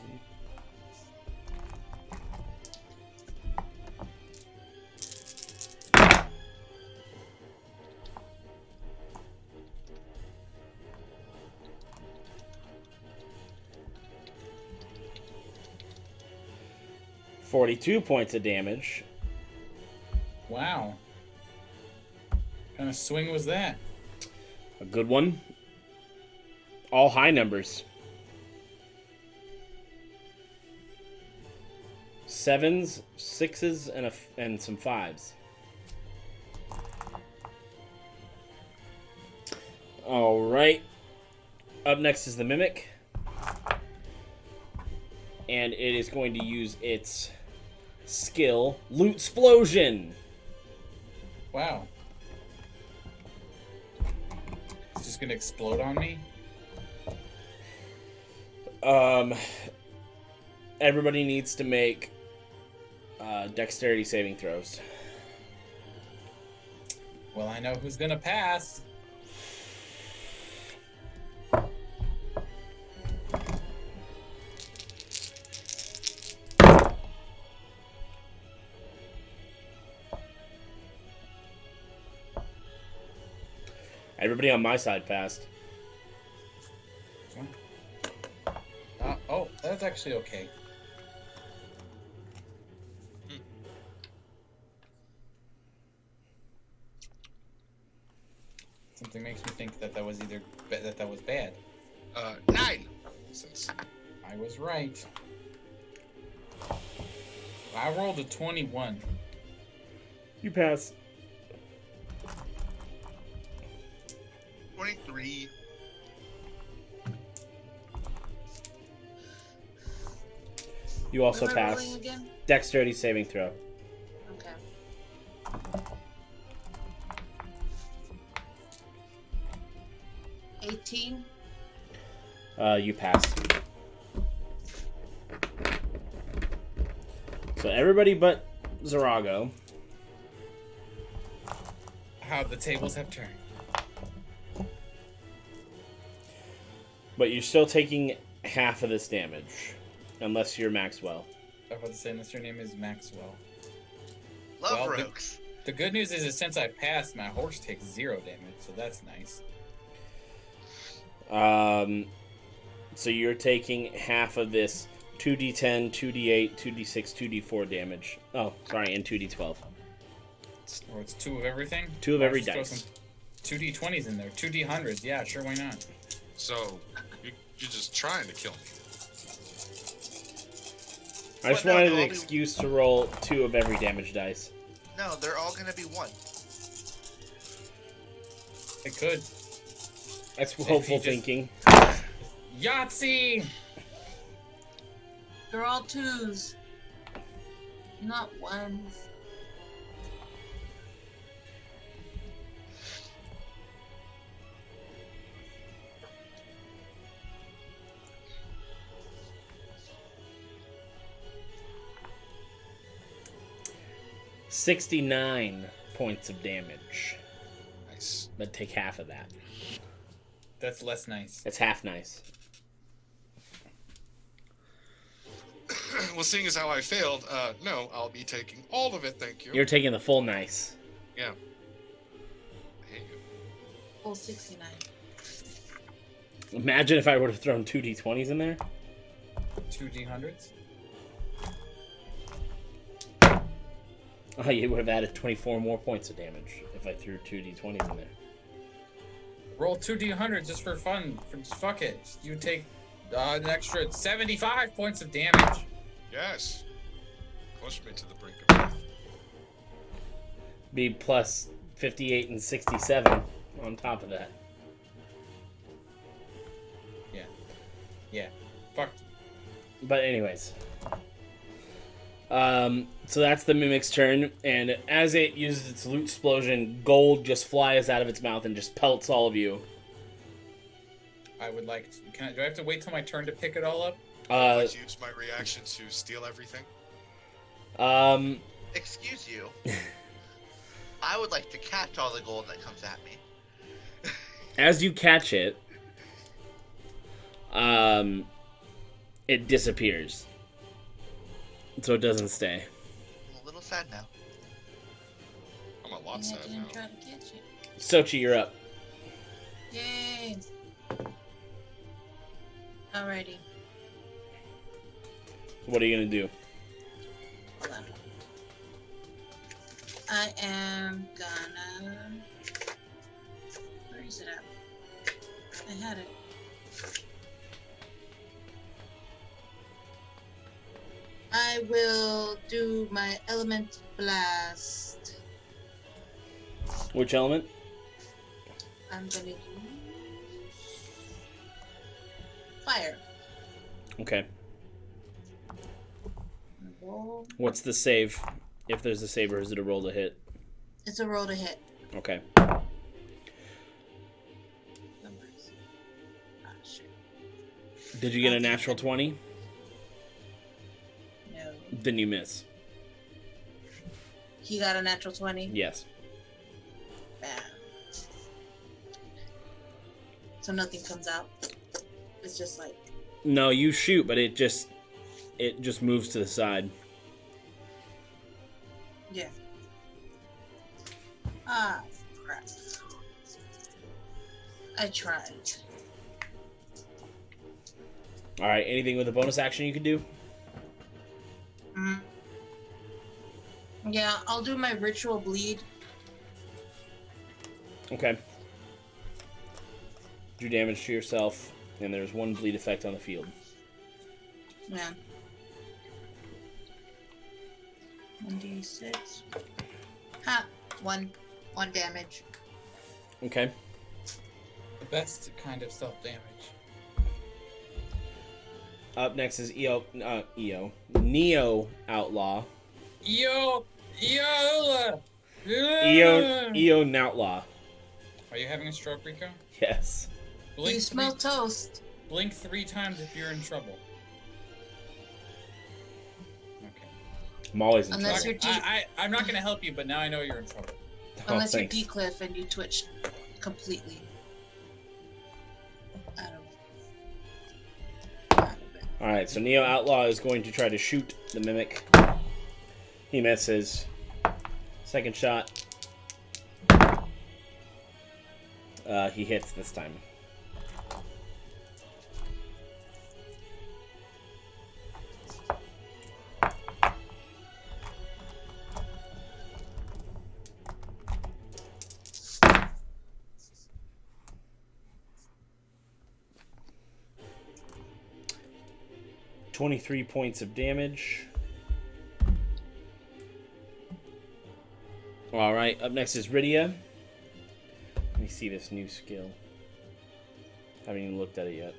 $42 points of damage. Wow. What kind of swing was that? A good one. All high numbers. 7s, 6s, and some 5s. All right. Up next is the Mimic. And it is going to use its skill, Loot Explosion. Wow. It's just gonna explode on me? Everybody needs to make dexterity saving throws. Well, I know who's gonna pass. Everybody on my side passed. Oh, that's actually okay. Something makes me think that was either that was bad. 9. Since I was right. I rolled a 21. You pass. 23. You also What am I pass. rolling again? Dexterity saving throw. Okay. 18. You pass. So everybody but Zarago. How the tables have turned. But you're still taking half of this damage. Unless you're Maxwell. I was about to say, unless your name is Maxwell. Love Well, rogues. The good news is that since I passed, my horse takes 0 damage, so that's nice. So you're taking half of this 2d10, 2d8, 2d6, 2d4 damage. Oh, sorry, and 2d12. Or it's 2 of everything? 2 of every Just throw dice. some 2d20s in there. 2d100s. Yeah, sure, why not? so you're just trying to kill me. I just Well, no, wanted they'll an all be- excuse to roll 2 of every damage dice. No, they're all gonna be 1. It could. That's If hopeful you just- thinking. Yahtzee! They're all 2s. Not 1s. $69 points of damage. Nice. But take half of that. That's less nice. It's half nice. Well, seeing as how I failed, no, I'll be taking all of it, thank you. You're taking the full nice. Yeah. I hate you. Full 69. Imagine if I would have thrown 2d20s in there. 2d100s? Oh, you would have added 24 more points of damage if I threw 2d20s in there. Roll 2d100 just for fun. Fuck it. You take an extra 75 points of damage. Yes. Push me to the brink of death. Be plus 58 and 67 on top of that. Yeah. Fuck. But anyways. So that's the Mimic's turn, and as it uses its loot explosion, gold just flies out of its mouth and just pelts all of you. I would like to... do I have to wait till my turn to pick it all up? Let's use my reaction to steal everything. Excuse you. I would like to catch all the gold that comes at me. As you catch it, it disappears. So it doesn't stay. I'm a little sad now. I'm a lot sad Imagine now. trying to catch it. Sochi, you're up. Yay! Alrighty. What are you gonna do? Hold on. I am gonna. Where is it at? I had it. I will do my element blast. Which element? I'm gonna use fire. Okay. Roll. What's the save? If there's a save, or is it a roll to hit? It's a roll to hit. Okay. Numbers. Ah, shit. Did you get a natural 20? No. Then you miss. He got a natural 20? Yes. Bam. So nothing comes out. It's just like. No, you shoot, but it just moves to the side. Yeah. Ah, crap. I tried. All right. Anything with a bonus action you can do? Mm. Yeah, I'll do my ritual bleed. Okay. Do damage to yourself, and there's one bleed effect on the field. Yeah. 1d6. Ha! One damage. Okay. The best kind of self damage. Up next is Neo Outlaw. Yo! Eo Outlaw. Are you having a stroke, Rico? Yes. Do you smell toast? Blink 3 times if you're in trouble. Okay. I'm always in Unless trouble. you're I'm not gonna help you, but now I know you're in trouble. Oh, Unless you're thanks. D-Cliff and you twitch completely. Out of it. All right, so Neo Outlaw is going to try to shoot the mimic. He misses. Second shot. He hits this time. $23 points of damage. All right, up next is Rydia. Let me see this new skill. Haven't even looked at it yet.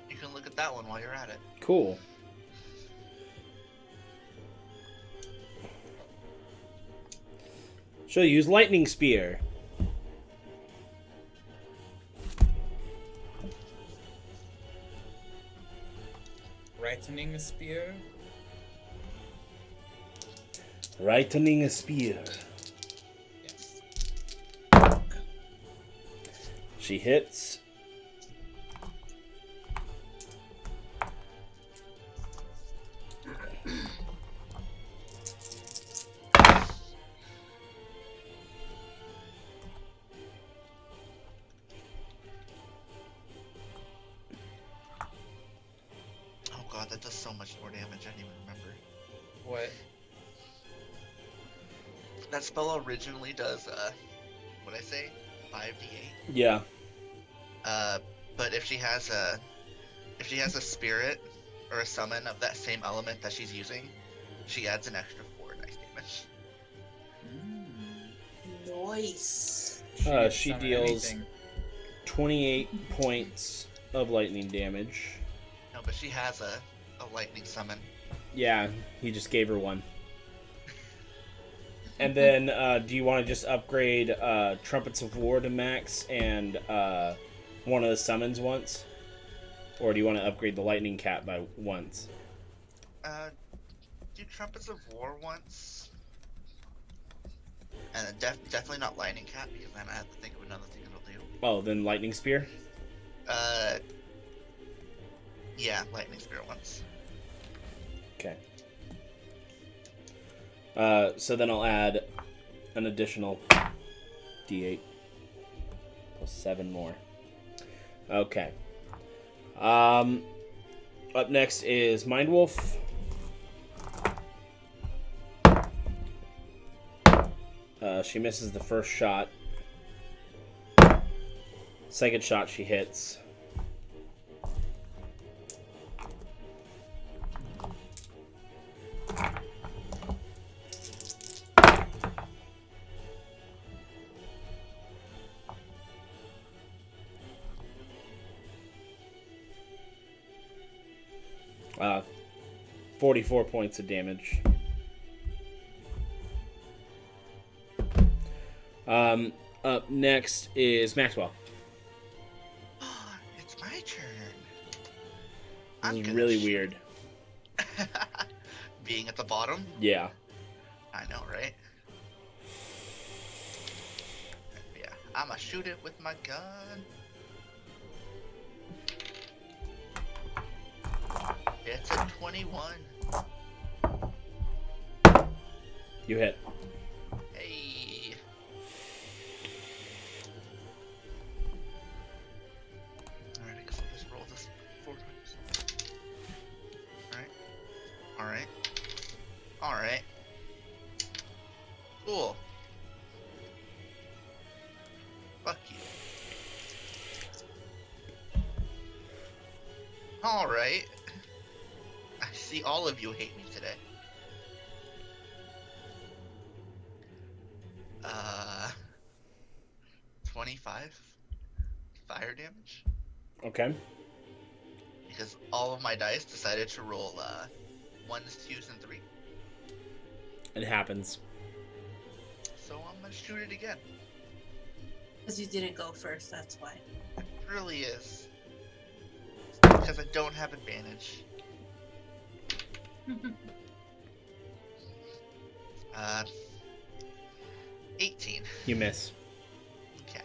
You can look at that one while you're at it. Cool. She'll use Lightning Spear. Brightening the spear. Lightning Spear. Yes. She hits. Oh god, that does so much more damage. I didn't even remember. What? That spell originally does, what'd I say? 5d8? Yeah. But if she has a spirit or a summon of that same element that she's using, she adds an extra 4 dice damage. Nice. can She summon deals anything. 28 points of lightning damage. No, but she has a lightning summon. Yeah, he just gave her one. And then, do you want to just upgrade Trumpets of War to max and one of the summons once? Or do you want to upgrade the Lightning Cat by once? Do Trumpets of War once. And definitely not Lightning Cat, because then I have to think of another thing it'll do. Oh, then Lightning Spear? Yeah, Lightning Spear once. Okay. So then I'll add an additional D8 plus 7 more. Okay. Up next is Mind Wolf. She misses the first shot. Second shot she hits. Uh, 44 points of damage. Up next is Maxwell. It's my turn. This I'm is gonna really weird. Being at the bottom? Yeah. I know, right? Yeah, I'ma shoot it with my gun. It's a 21. You hit. Hey. Alright, I guess I'll just roll this 4 times. Alright. Alright. Cool. Fuck you. Alright. I see all of you hate me today. 25 fire damage. Okay. Because all of my dice decided to roll 1s, 2s, and 3. It happens. So I'm gonna shoot it again. Because you didn't go first, that's why. It really is. Because I don't have advantage. 18. You miss. Okay.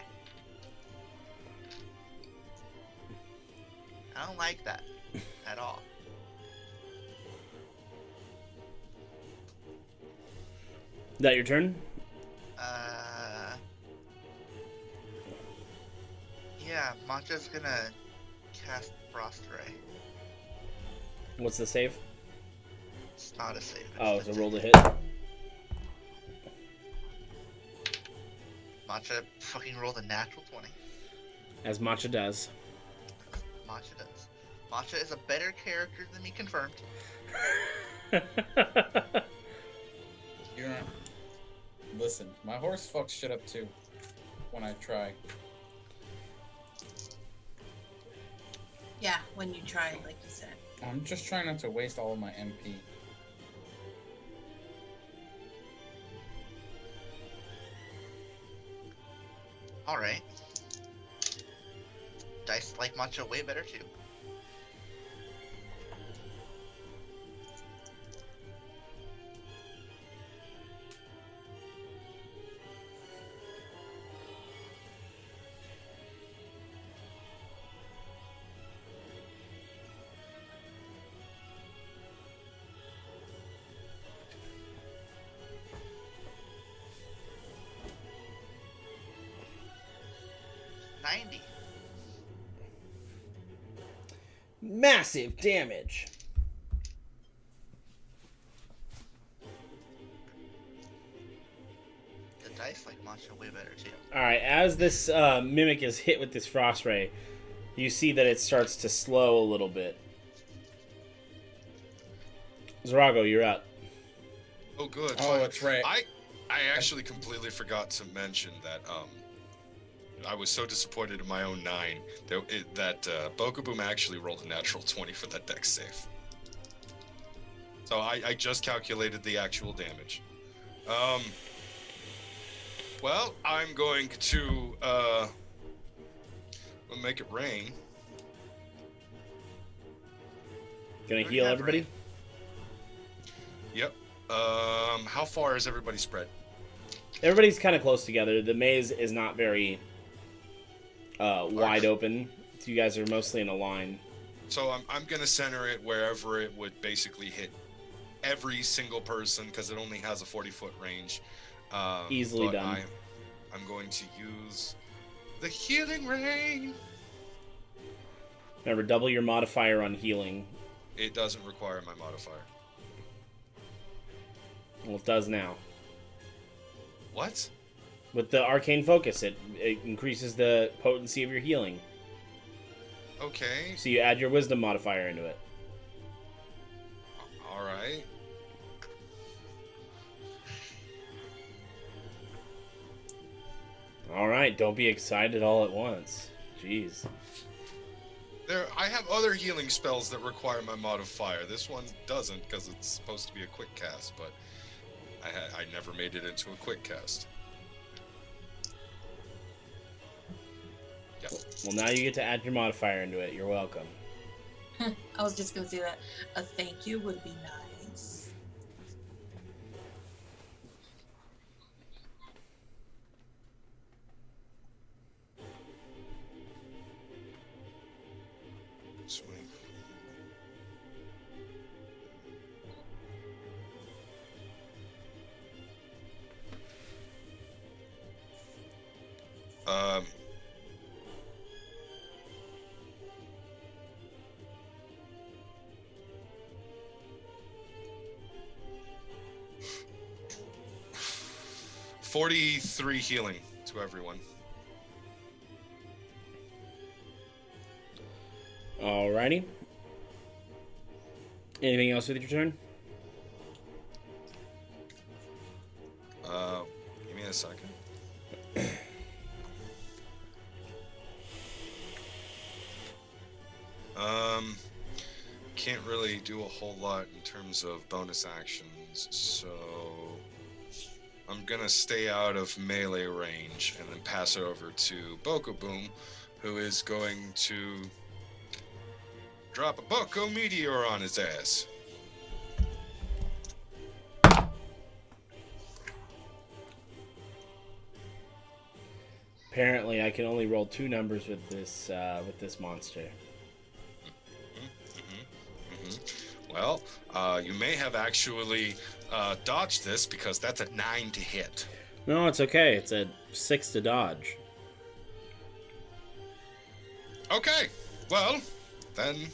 I don't like that at all. Is that your turn? Yeah, Matcha's gonna cast Frost Ray. What's the save? It's not a save. Oh, it's a roll to hit. Matcha fucking rolled a natural 20. As Matcha does. Matcha does. Matcha is a better character than me, confirmed. You're not... Listen, my horse fucks shit up too when I try. Yeah, when you try, like you said. I'm just trying not to waste all of my MP. Alright. Dice like Matcha way better too. Massive damage. The dice like Matcha way better too. Alright, as this mimic is hit with this frost ray, you see that it starts to slow a little bit. Zorago, you're up. Oh, good. Oh, that's right. I actually completely forgot to mention that I was so disappointed in my own 9 that Bokaboom actually rolled a natural 20 for that dex save. So I just calculated the actual damage. Well, I'm going to make it rain. Gonna heal everybody? Yep. How far is everybody spread? Everybody's kind of close together. The maze is not very wide open. So you guys are mostly in a line. So I'm gonna center it wherever it would basically hit every single person because it only has a 40-foot range. Easily done. I'm going to use the healing rain. Remember, double your modifier on healing. It doesn't require my modifier. Well, it does now. What? With the arcane focus, it increases the potency of your healing. Okay. So you add your wisdom modifier into it. All right. All right, don't be excited all at once. Jeez. I have other healing spells that require my modifier. This one doesn't because it's supposed to be a quick cast, but I never made it into a quick cast. Yep. Well, now you get to add your modifier into it. You're welcome. I was just gonna say that a thank you would be nice. Swing. Um. $43 healing to everyone. Alrighty. Anything else with your turn? Give me a second. Can't really do a whole lot in terms of bonus actions, so I'm gonna stay out of melee range and then pass it over to Bokoboom, who is going to drop a Boko Meteor on his ass. Apparently, I can only roll 2 numbers with this monster. Well, you may have actually dodged this because that's a 9 to hit. No, it's okay. It's a 6 to dodge. Okay, well, then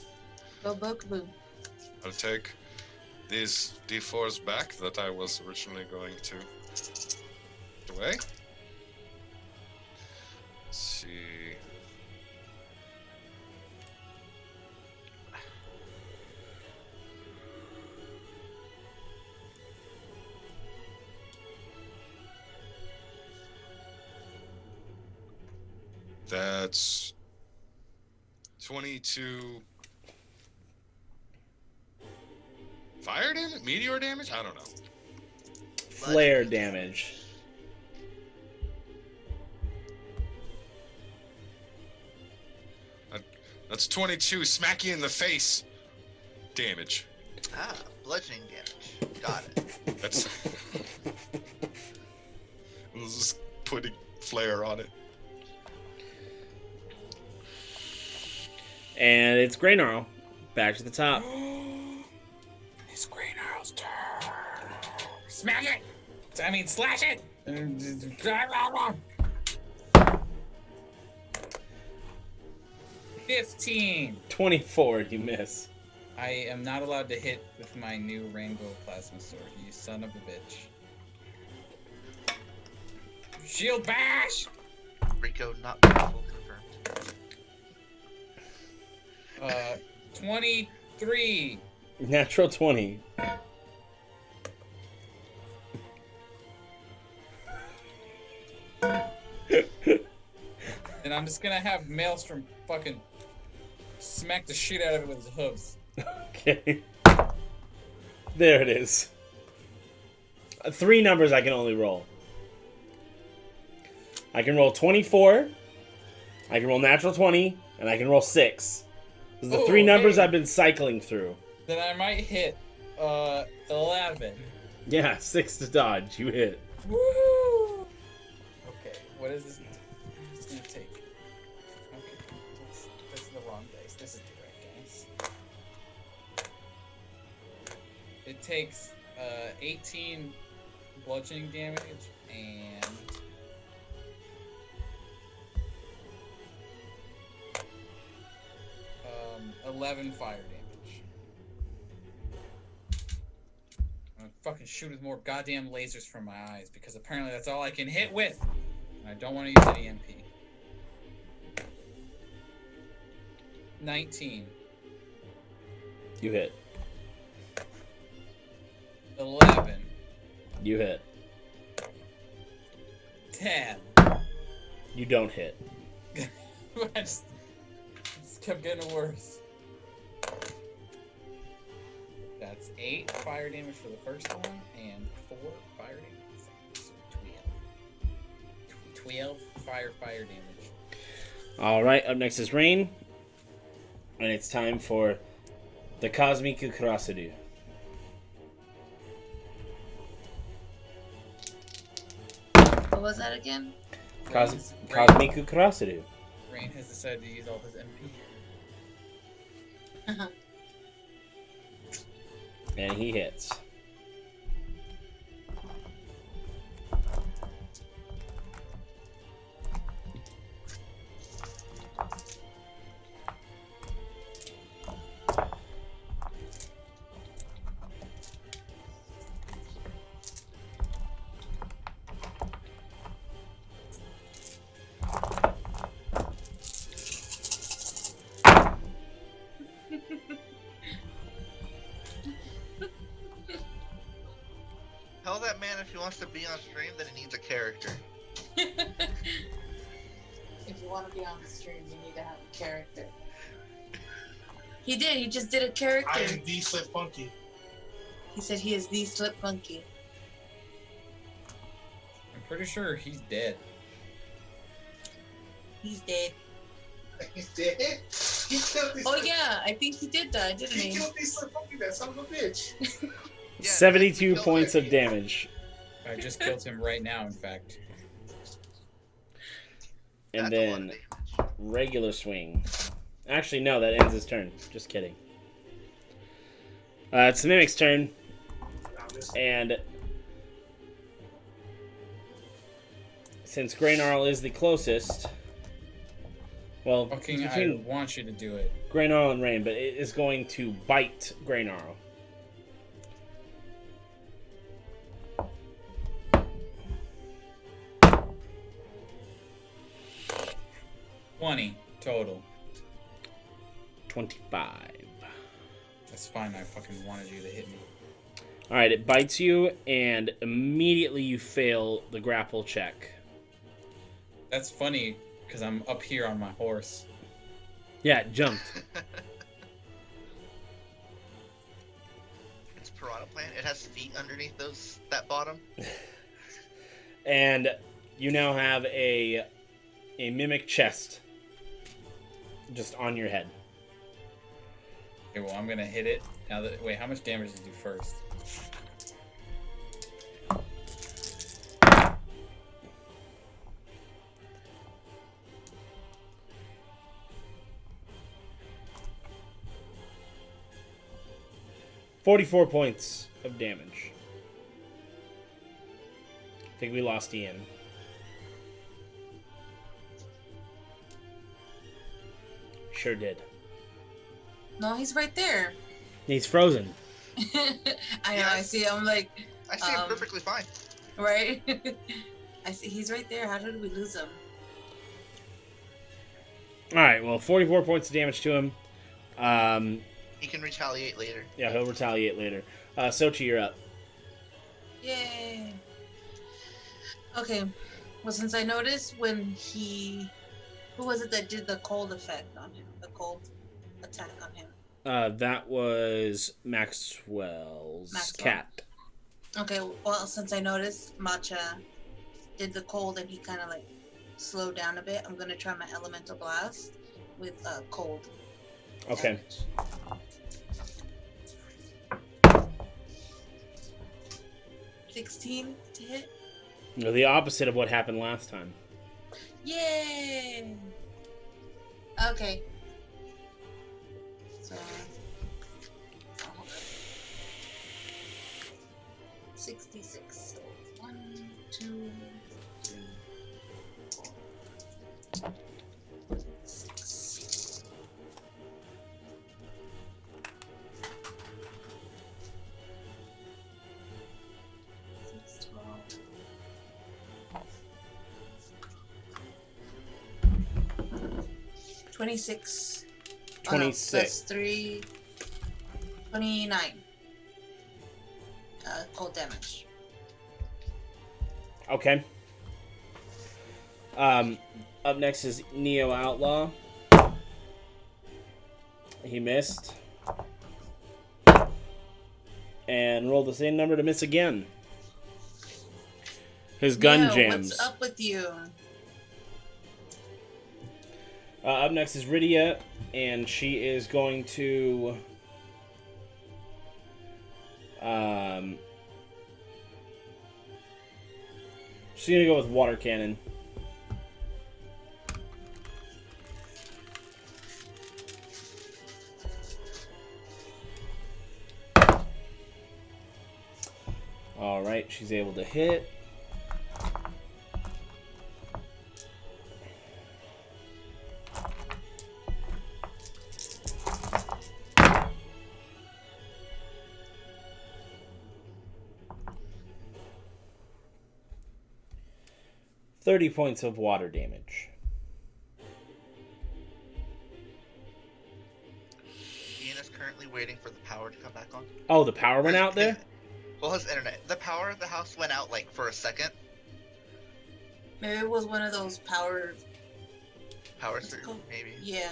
Go Bookaboo. I'll take these D4s back that I was originally going to put away. Let's see. That's 22 fire damage? Meteor damage? I don't know. Flare damage. That's 22 smack you in the face damage. Ah, bludgeoning damage. Got it. That's I was just putting flare on it. And it's Greynarl. Back to the top. It's Greynarl's turn. Smack it! I mean, slash it! 15. 24, you miss. I am not allowed to hit with my new rainbow plasma sword, you son of a bitch. Shield bash! Rico not powerful confirmed. 23. Natural 20. And I'm just gonna have Maelstrom fucking smack the shit out of it with his hooves. Okay. There it is. 3 numbers I can only roll. I can roll 24, I can roll natural 20, and I can roll 6. Those are the 3 numbers hey. I've been cycling through. Then I might hit 11. Yeah, 6 to dodge. You hit. Woo! Okay, what is this? It's gonna take. Okay, that's the wrong dice. This is the right dice. It takes 18 bludgeoning damage and 11 fire damage. I'm gonna fucking shoot with more goddamn lasers from my eyes because apparently that's all I can hit with. And I don't want to use an EMP. 19. You hit. 11. You hit. 10. You don't hit. I just kept getting worse. That's 8 fire damage for the first one and 4 fire damage. So 12 fire damage. All right, up next is Rain. And it's time for the Cosmic Kurasudu. What was that again? Cosmic Kurasudu. Rain has decided to use all his MP. And he hits. Tell that man if he wants to be on stream, then he needs a character. If you want to be on the stream, you need to have a character. He did. He just did a character. I am the Slip Funky. He said he is the Slip Funky. I'm pretty sure he's dead. He's dead. He's dead. He killed the Oh Slip- yeah, I think he did die, didn't He he? killed the Slip Funky, that son of a bitch. Yeah, 72 kill points that. of damage. I just killed him right now, in fact. And That's a lot of then damage. regular swing. Actually, no, that ends his turn. Just kidding. It's the Mimic's turn. Now this- And since Graynarl is the closest, well, Fucking, I between want you to do it. Graynarl and Rain, but it is going to bite Graynarl. $20 total. 25. That's fine. I fucking wanted you to hit me. All right, it bites you, and immediately you fail the grapple check. That's funny because I'm up here on my horse. Yeah, it jumped. It's Piranha Plant. It has feet underneath that bottom. And you now have a mimic chest just on your head. Okay, well, I'm gonna hit it. Now that wait, how much damage did you do first? $44 points of damage. I think we lost Ian. Sure did. No, he's right there. He's frozen. I know. I see. I'm like, I see him perfectly fine. right? I see. He's right there. How did we lose him? Alright, well, 44 points of damage to him. He can retaliate later. Yeah, he'll retaliate later. Sochi, you're up. Yay. Okay. Well, since I noticed when he, who was it that did the cold effect on him? The cold attack on him. That was Maxwell's Maxwell. cat. Okay. Well, since I noticed Matcha did the cold and he kind of like slowed down a bit, I'm gonna try my elemental blast with cold. Okay. Damage. 16 to hit. The opposite of what happened last time. Yay! Okay. So, 66. So 1, 2, 3, 4, 6. 26. 26. That's 3. 29. Cold damage. Okay. Up next is Neo Outlaw. He missed. And rolled the same number to miss again. His gun Neo, jams. what's up with you? Up next is Rydia, and she is going to... she's going to go with Water Cannon. Alright, she's able to hit. .30 points of water damage. Ian is currently waiting for the power to come back on. Oh, the power went out there? Well, his internet. The power of the house went out like for a second. Maybe it was one of those power. Power surge, maybe. Yeah.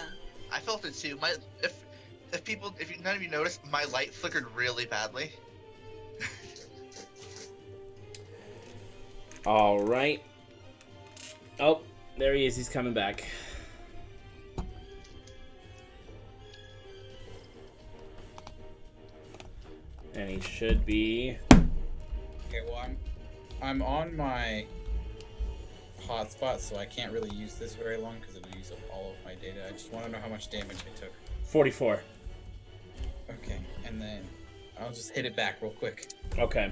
I felt it too. If none of you noticed, my light flickered really badly. All right. Oh, there he is. He's coming back. And he should be... Okay, well, I'm on my hotspot, so I can't really use this very long because it'll use up all of my data. I just want to know how much damage I took. 44. Okay, and then I'll just hit it back real quick. Okay.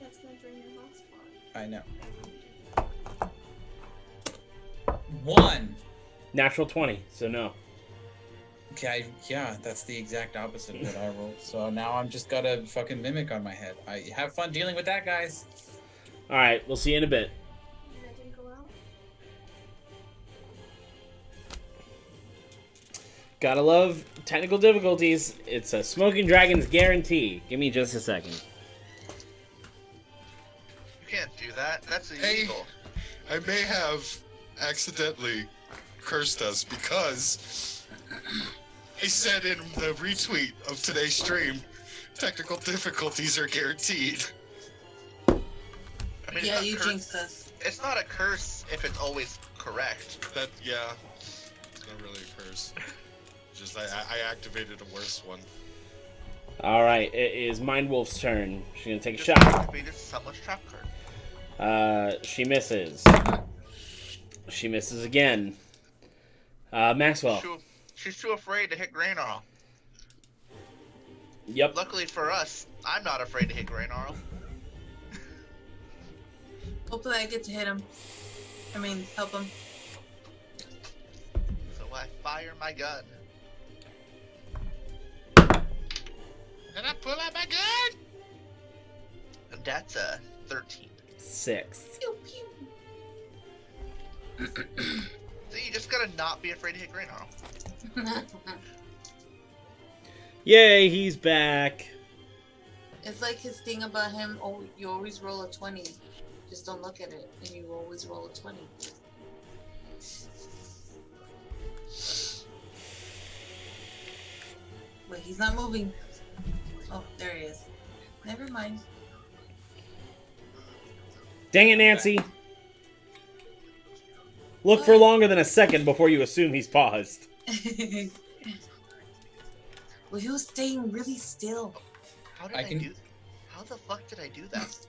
That's gonna drain your hotspot. I know. 1! Natural 20, so no. Okay, yeah, that's the exact opposite of what I rolled. So now I'm just got a fucking mimic on my head. I have fun dealing with that, guys. All right, we'll see you in a bit. That didn't go out. Gotta love technical difficulties. It's a Smoking Dragon's guarantee. Give me just a second. You can't do that. That's Hey. illegal. I may have accidentally cursed us because I said in the retweet of today's stream, technical difficulties are guaranteed. I mean, Yeah, it's you not jinxed us. It's not a curse if it's always correct. That, yeah, it's not really a curse. Just I activated a worse one. All right, it is Mind Wolf's turn. She's gonna take a Just shot. activated someone's trap card. She misses. She misses again. Maxwell. She's too afraid to hit Graynarl. Yep. Luckily for us, I'm not afraid to hit Graynarl. Hopefully I get to hit him. I mean, help him. So I fire my gun. And I pull out my gun! And that's a 13. 6. Pew, pew. So you just gotta not be afraid to hit Graynarl. Yay, he's back. It's like his thing about him. Oh, you always roll a 20. Just don't look at it, and you always roll a 20. Wait, he's not moving. Oh, there he is. Never mind. Dang it, Nancy. Look for longer than a second before you assume he's paused. Well, he was staying really still. How did I do? How the fuck did I do that?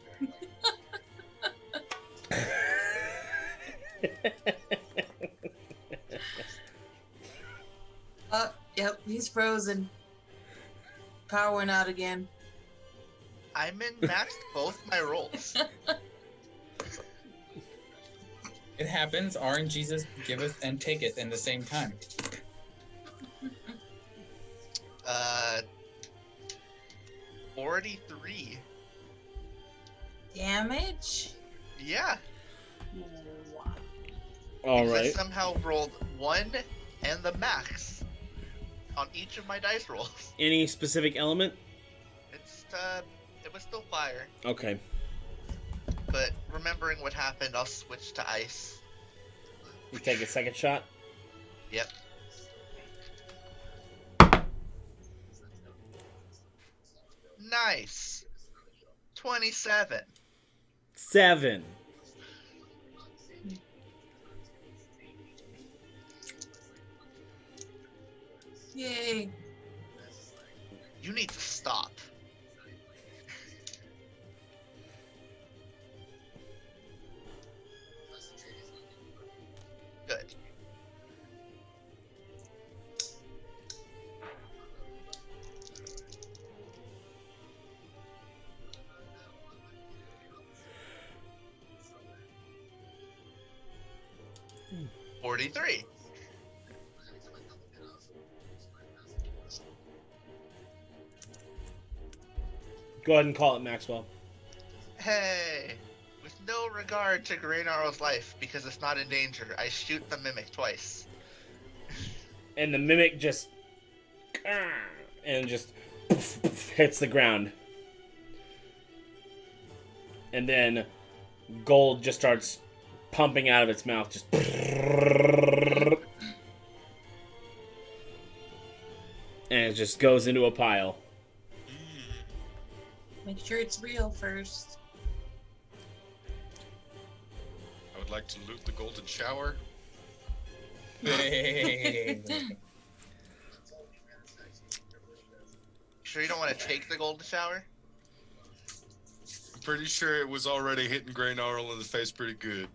Oh, yep, he's frozen. Power went out again. I min-maxed both my rolls. It happens. RNGesus giveth and taketh in the same time. 43. Damage? Yeah. Wow. All because I right. somehow rolled 1 and the max on each of my dice rolls. Any specific element? It was still fire, Okay. but remembering what happened, I'll switch to ice. You take a second shot. Yep. Nice. 27. 7. Yay. You need to stop. Good. Hmm. 43. Go ahead and call it, Maxwell. Hey! With no regard to Graynarl's life, because it's not in danger, I shoot the mimic twice. And the mimic just... and just hits the ground. And then gold just starts pumping out of its mouth. Just... and it just goes into a pile. Make sure it's real first. I would like to loot the golden shower. Sure you don't want to take the golden shower? I'm pretty sure it was already hitting Graynarl in the face pretty good.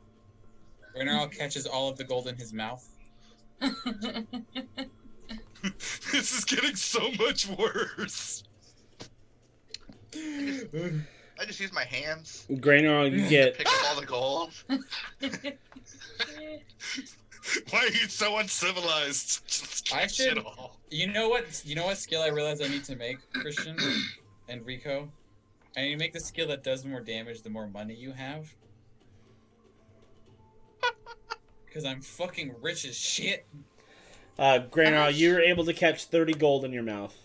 Graynarl catches all of the gold in his mouth. This is getting so much worse. I just use my hands Graynarl, you get... pick up all the gold. Why are you so uncivilized? Just I catch should- it all. You know what skill I realize I need to make, Christian and Rico? I need to make the skill that does more damage the more money you have. Because I'm fucking rich as shit. Graynarl, you were able to catch 30 gold in your mouth.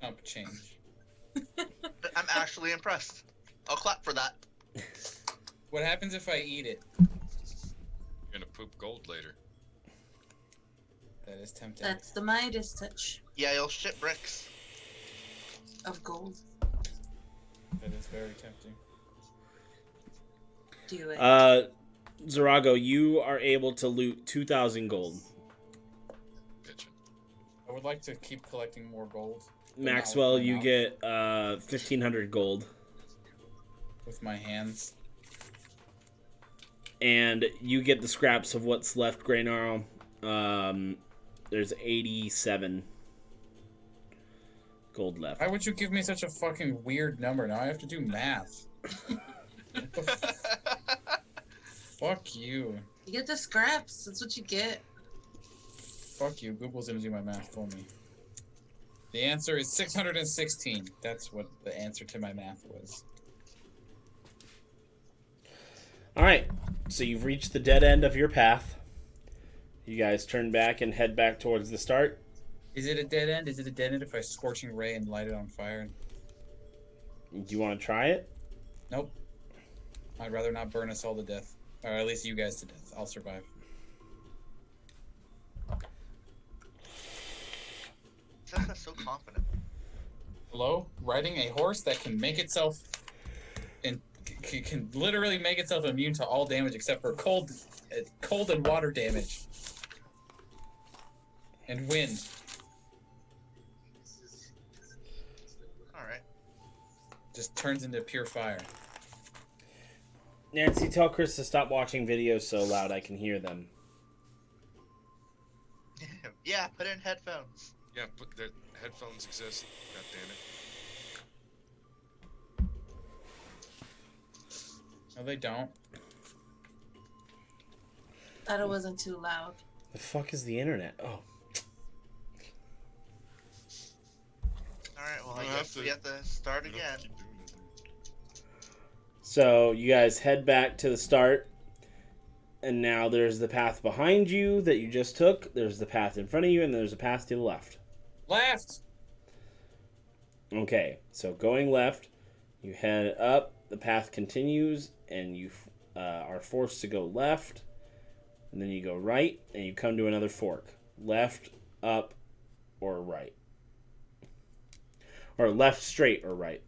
Chump change. I'm actually impressed. I'll clap for that. What happens if I eat it? You're gonna poop gold later. That is tempting. That's the Midas touch Yeah, you'll shit bricks. of gold. That is very tempting. Do it. Zorago, you are able to loot 2,000 gold. Bitchin'. I would like to keep collecting more gold. but not Maxwell, with my you mouth, get 1,500 gold. with my hands. And you get the scraps of what's left, Graynarl. There's 87 gold left. Why would you give me such a fucking weird number? Now I have to do math. Fuck you. You get the scraps. That's what you get. Fuck you. Google's gonna do my math for me. The answer is 616. That's what the answer to my math was. All right, so you've reached the dead end of your path. You guys turn back and head back towards the start. Is it a dead end? Is it a dead end if I scorching ray and light it on fire? Do you want to try it? Nope. I'd rather not burn us all to death. Or at least you guys to death. I'll survive. That's so confident. Hello? Riding a horse that can make itself can literally make itself immune to all damage except for cold and water damage. And wind. Alright. Just turns into pure fire. Nancy, tell Chris to stop watching videos so loud I can hear them. Yeah, put in headphones. Yeah, but the headphones exist. God damn it. No, they don't. Thought it wasn't too loud. The fuck is the internet? Oh. Alright, well, I We'll have guess to- we have to start We don't again. keep doing it. So you guys head back to the start, And now there's the path behind you that you just took. There's the path in front of you, and there's a path to the left. Left. Okay, so going left, you head up. The path continues, and you are forced to go left. And then you go right, and you come to another fork. Left, up, or right. Or left, straight, or right.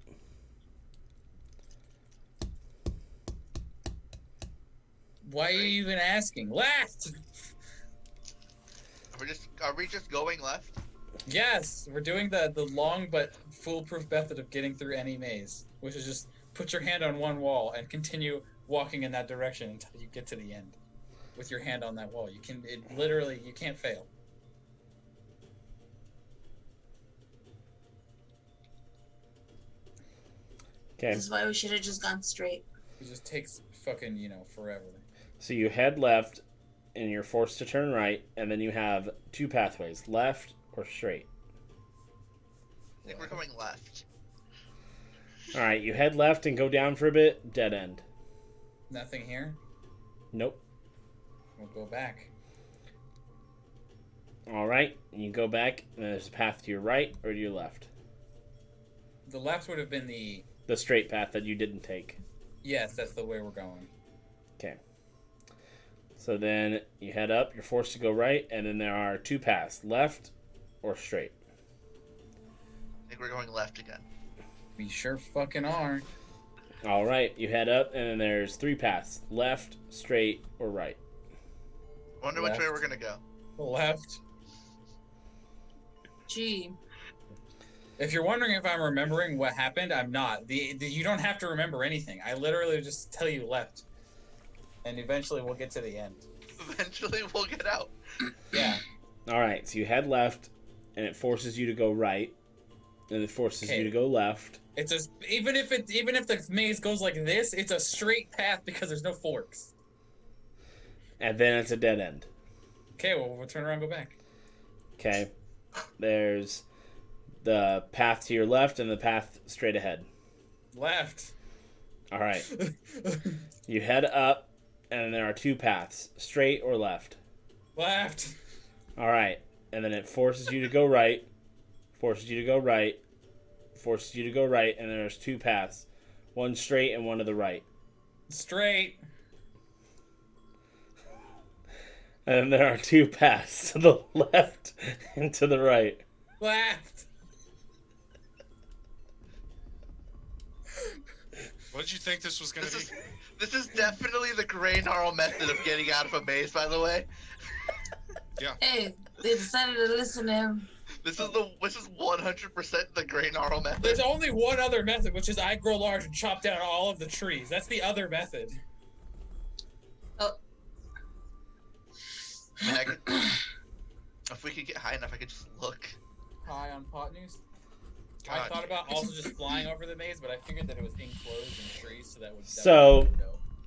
Why are you even asking? Left. Are we just going left? Yes, we're doing the long but foolproof method of getting through any maze, which is just put your hand on one wall and continue walking in that direction until you get to the end. With your hand on that wall, you can't fail. Okay. This is why we should have just gone straight. It just takes fucking, forever. So you head left, and you're forced to turn right, and then you have two pathways, left or straight. I think we're going left. All right, you head left and go down for a bit, dead end. Nothing here? Nope. We'll go back. All right, and you go back, and there's a path to your right or to your left. The left would have been the... The straight path that you didn't take. Yes, that's the way we're going. Okay. So then you head up, you're forced to go right, and then there are two paths, left or straight. I think we're going left again. We sure fucking are. All right, you head up, and then there's three paths, left, straight, or right. Wonder which way we're gonna go. Left. Gee. If you're wondering if I'm remembering what happened, I'm not. You don't have to remember anything. I literally just tell you left. And eventually we'll get to the end. Eventually we'll get out. Yeah. All right, so you head left, and it forces you to go right, and it forces you to go left. It's even if the maze goes like this, it's a straight path because there's no forks. And then it's a dead end. Okay, well we'll turn around and go back. Okay. There's the path to your left and the path straight ahead. Left. All right. You head up, and there are two paths, straight or left. Left. All right. And then it forces you to go right, forces you to go right, forces you to go right, and there's two paths, one straight and one to the right. Straight. And then there are two paths to the left and to the right. Left. What did you think this was going to be? This is definitely the gray gnarl method of getting out of a maze, by the way. Yeah. Hey, they decided to listen to him. This is 100% the gray gnarl method. There's only one other method, which is I grow large and chop down all of the trees. That's the other method. Oh. I mean, if we could get high enough, I could just look. High on pot news. God. I thought about also just flying over the maze, but I figured that it was enclosed in trees, so that would. So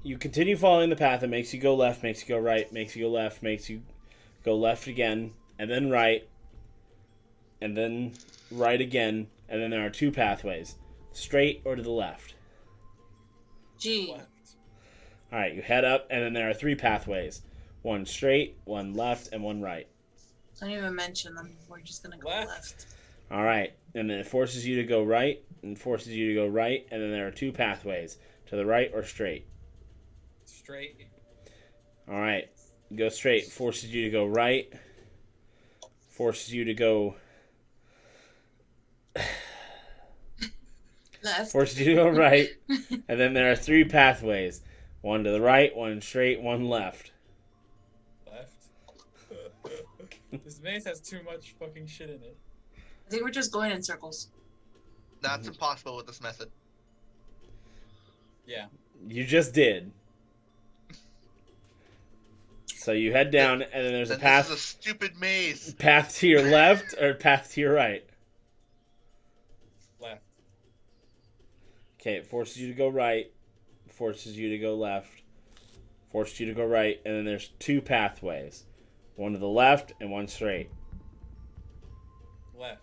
you continue following the path. It makes you go left, makes you go right, makes you go left, makes you go left again, and then right, and then right again, and then there are two pathways, straight or to the left. Gee. Left. All right, you head up, and then there are three pathways, one straight, one left, and one right. Don't even mention them. We're just gonna go left. All right, and then it forces you to go right, and forces you to go right, and then there are two pathways, to the right or straight. Straight. All right, go straight, forces you to go right, forces you to go Left. forces you to go right, and then there are three pathways, one to the right, one straight, one left. Left. This maze has too much fucking shit in it. I think we're just going in circles. That's impossible with this method. Yeah. You just did. So you head down, and then there's a path. This is a stupid maze. Path to your left or path to your right? Left. Okay, it forces you to go right, forces you to go left, forces you to go right, and then there's two pathways. One to the left and one straight. Left.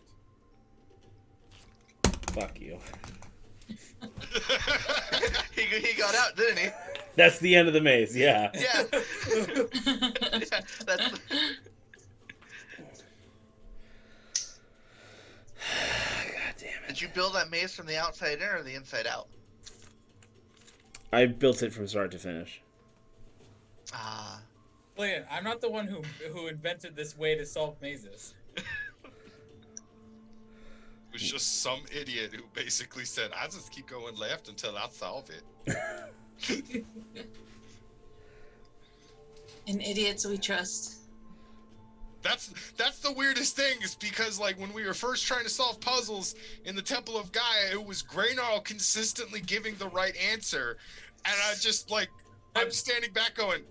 Fuck you. he got out, didn't he? That's the end of the maze, yeah. Yeah. Yeah, that's God damn it. Did you build that maze from the outside in or the inside out? I built it from start to finish. Ah. Listen, I'm not the one who invented this way to solve mazes. It was just some idiot who basically said, "I just keep going left until I solve it." And idiots we trust. That's the weirdest thing, is because like when we were first trying to solve puzzles in the Temple of Gaia, it was Graynarl consistently giving the right answer, and I just like I'm standing back going,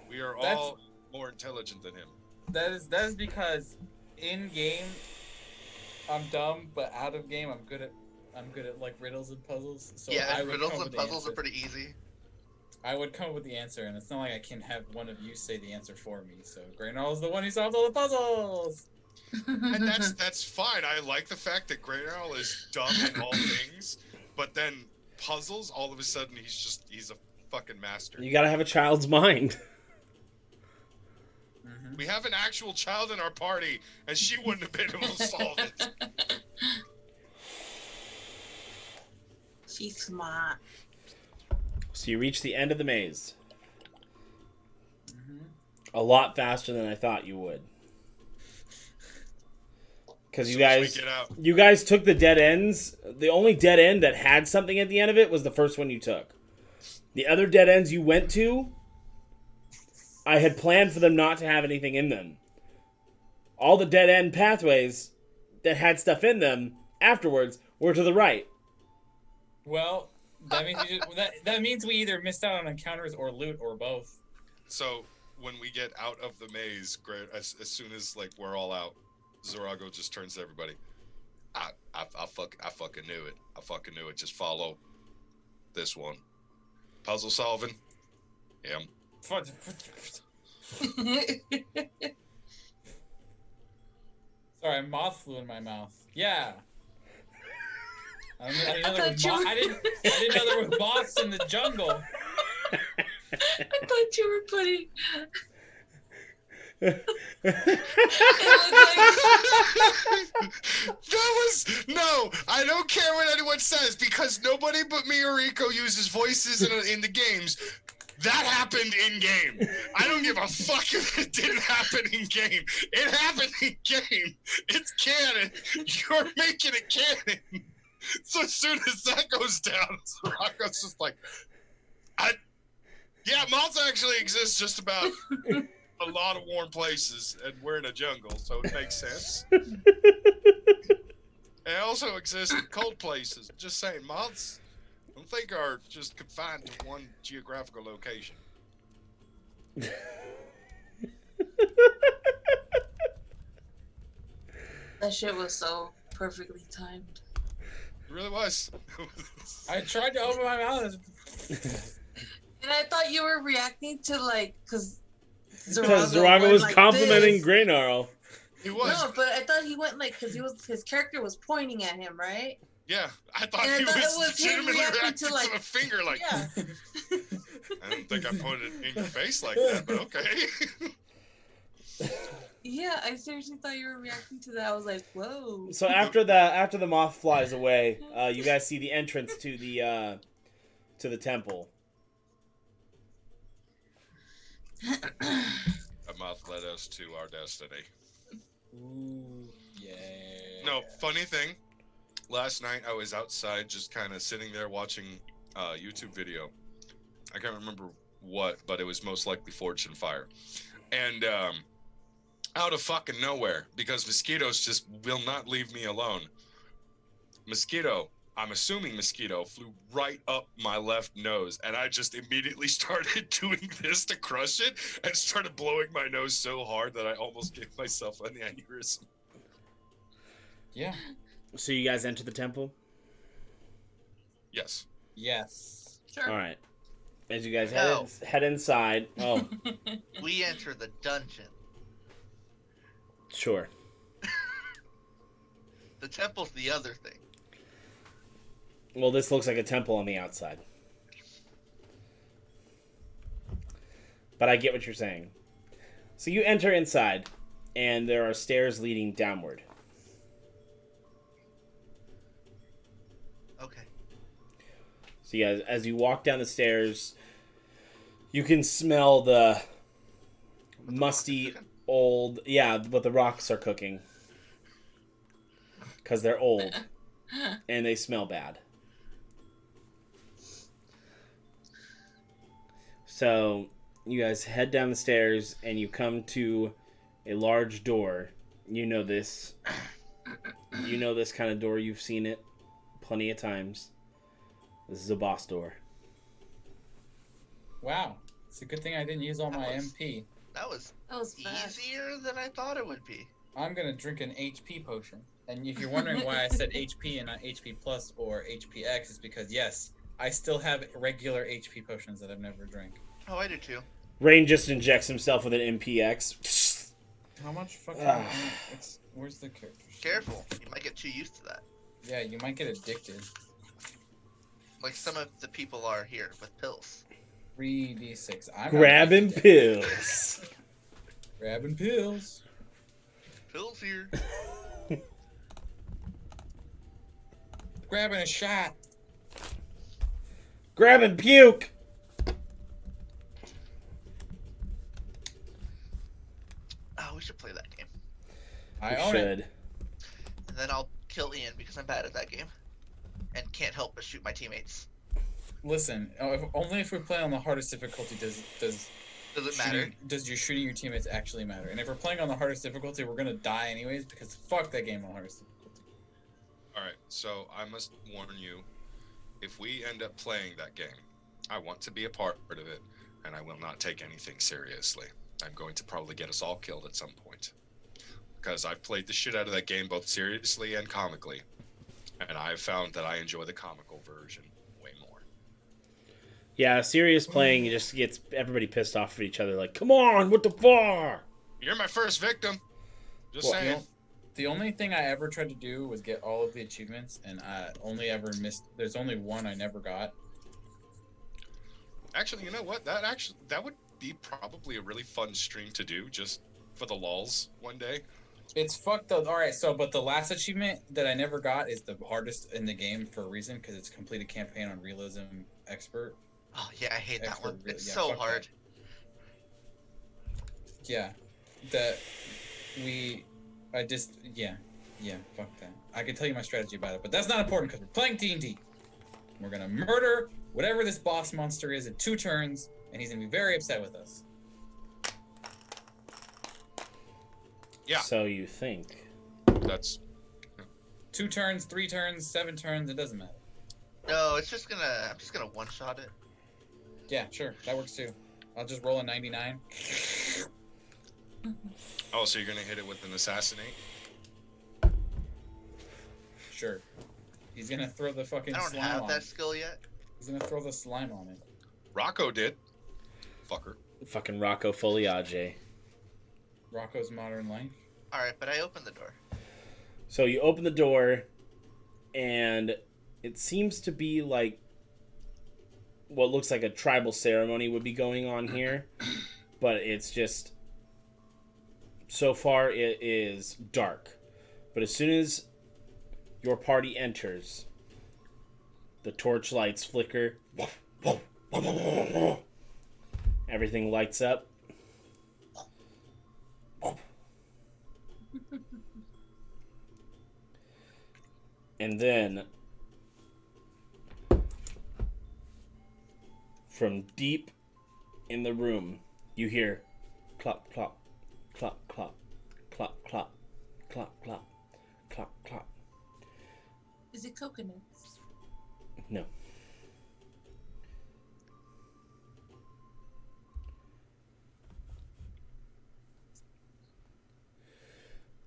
we are all more intelligent than him. That is because in game I'm dumb, but out of game I'm good at like riddles and puzzles. So Yeah, I would riddles come and with the puzzles answer. are pretty easy. I would come up with the answer, and it's not like I can have one of you say the answer for me. So Graynarl is the one who solved all the puzzles. And that's fine. I like the fact that Graynarl is dumb in all things, but then puzzles, all of a sudden he's a fucking master. You gotta have a child's mind. Mm-hmm. We have an actual child in our party, and she wouldn't have been able to solve it. She's smart. So you reach the end of the maze. Mm-hmm. A lot faster than I thought you would. Because As soon as we get out. you guys took the dead ends. The only dead end that had something at the end of it was the first one you took. The other dead ends you went to, I had planned for them not to have anything in them. All the dead end pathways that had stuff in them afterwards were to the right. Well, that means that means we either missed out on encounters or loot or both. So when we get out of the maze, as soon as like we're all out, Zorago just turns to everybody. I fucking knew it. I fucking knew it. Just follow this one. Puzzle solving. Yeah. Sorry, a moth flew in my mouth. Yeah. I didn't know there were moths in the jungle. I thought you were putting. No, I don't care what anyone says, because nobody but me or Rico uses voices in the games. That happened in game. I don't give a fuck if it didn't happen in game. It happened in game. It's canon. You're making it canon. So as soon as that goes down, Rocco's just like, yeah, moths actually exist just about a lot of warm places, and we're in a jungle, so it makes sense. They also exist in cold places. Just saying, moths, I don't think are just confined to one geographical location. That shit was so perfectly timed. It really was. I tried to open my mouth. And I thought you were reacting to like, because Zorago was complimenting Graynarl. He was. No, but I thought he went like, because his character was pointing at him, right? Yeah, I thought And he I thought was it was him legitimately reacting reacting to, like- a finger like, Yeah. I don't think I put it in your face like that, but okay. Yeah, I seriously thought you were reacting to that. I was like, whoa. So after the moth flies away, you guys see the entrance to the temple. A moth led us to our destiny. Ooh, yeah. No, funny thing. Last night I was outside just kind of sitting there watching a YouTube video. I can't remember what, but it was most likely Forged in Fire. And out of fucking nowhere, because mosquitoes just will not leave me alone. I'm assuming mosquito flew right up my left nose, and I just immediately started doing this to crush it and started blowing my nose so hard that I almost gave myself an aneurysm. Yeah. So you guys enter the temple? Yes. Yes. Sure. All right. As you guys No. head inside. Oh, We enter the dungeon. sure. The temple's the other thing. Well, this looks like a temple on the outside. but I get what you're saying. So you enter inside, and there are stairs leading downward. Okay. So yeah, as you walk down the stairs, you can smell the musty old... Yeah, but the rocks are cooking. Because they're old. And they smell bad. So you guys head down the stairs and you come to a large door. You know this. You know this kind of door. You've seen it plenty of times. This is a boss door. Wow. It's a good thing I didn't use all my MP. That was fast. easier than I thought it would be. I'm gonna drink an HP potion. And if you're wondering why I said HP and not HP plus or HPX, it's because yes, I still have regular HP potions that I've never drank. Oh, I do too. Rain just injects himself with an MPX. How much fucking? Where's the character sheet? Careful, you might get too used to that. Yeah, you might get addicted. Like some of the people are here with pills. 3d6. I'm Grabbing not pills. Grabbing pills. Pills here. Grabbing a shot. Grabbing puke. Oh, we should play that game. I We own should. it. And then I'll kill Ian because I'm bad at that game. And can't help but shoot my teammates. Listen, only if we play on the hardest difficulty does Does it matter? does your shooting your teammates actually matter. And if we're playing on the hardest difficulty, we're gonna die anyways because fuck that game on hardest difficulty. Alright, so I must warn you, if we end up playing that game, I want to be a part of it, and I will not take anything seriously. I'm going to probably get us all killed at some point. Because I've played the shit out of that game both seriously and comically. And I've found that I enjoy the comical version way more. Yeah, serious playing just gets everybody pissed off at each other. Like, come on, what the fuck? You're my first victim! Just Well, saying. The only thing I ever tried to do was get all of the achievements, and I only ever missed. There's only one I never got. Actually, you know what? That would be probably a really fun stream to do, just for the lulz one day. It's fucked up. All right, but the last achievement that I never got is the hardest in the game for a reason because it's complete a campaign on realism expert. Oh yeah, I hate that Expert, one. It's yeah, so fuck hard. Yeah, that fuck that. I can tell you my strategy about it, but that's not important because we're playing D&D. We're gonna murder whatever this boss monster is in 2 turns, and he's gonna be very upset with us. Yeah. So you think. That's 2 turns, 3 turns, 7 turns, it doesn't matter. No, I'm just gonna one-shot it. Yeah, sure, that works too. I'll just roll a 99. Oh, so you're gonna hit it with an assassinate? Sure. He's gonna throw the fucking I don't slime have on that it. skill yet. He's gonna throw the slime on it. Rocco did. Fucker. Fucking Rocco Foliage. Rocco's Modern Life. Alright, but I opened the door. So you open the door, and it seems to be like what looks like a tribal ceremony would be going on here, but it's just, so far it is dark. But as soon as your party enters, the torch lights flicker. Everything lights up. And then, from deep in the room, you hear clop, clop, clop, clop, clop, clop, clop, clop, clop, clop. Is it coconuts? No.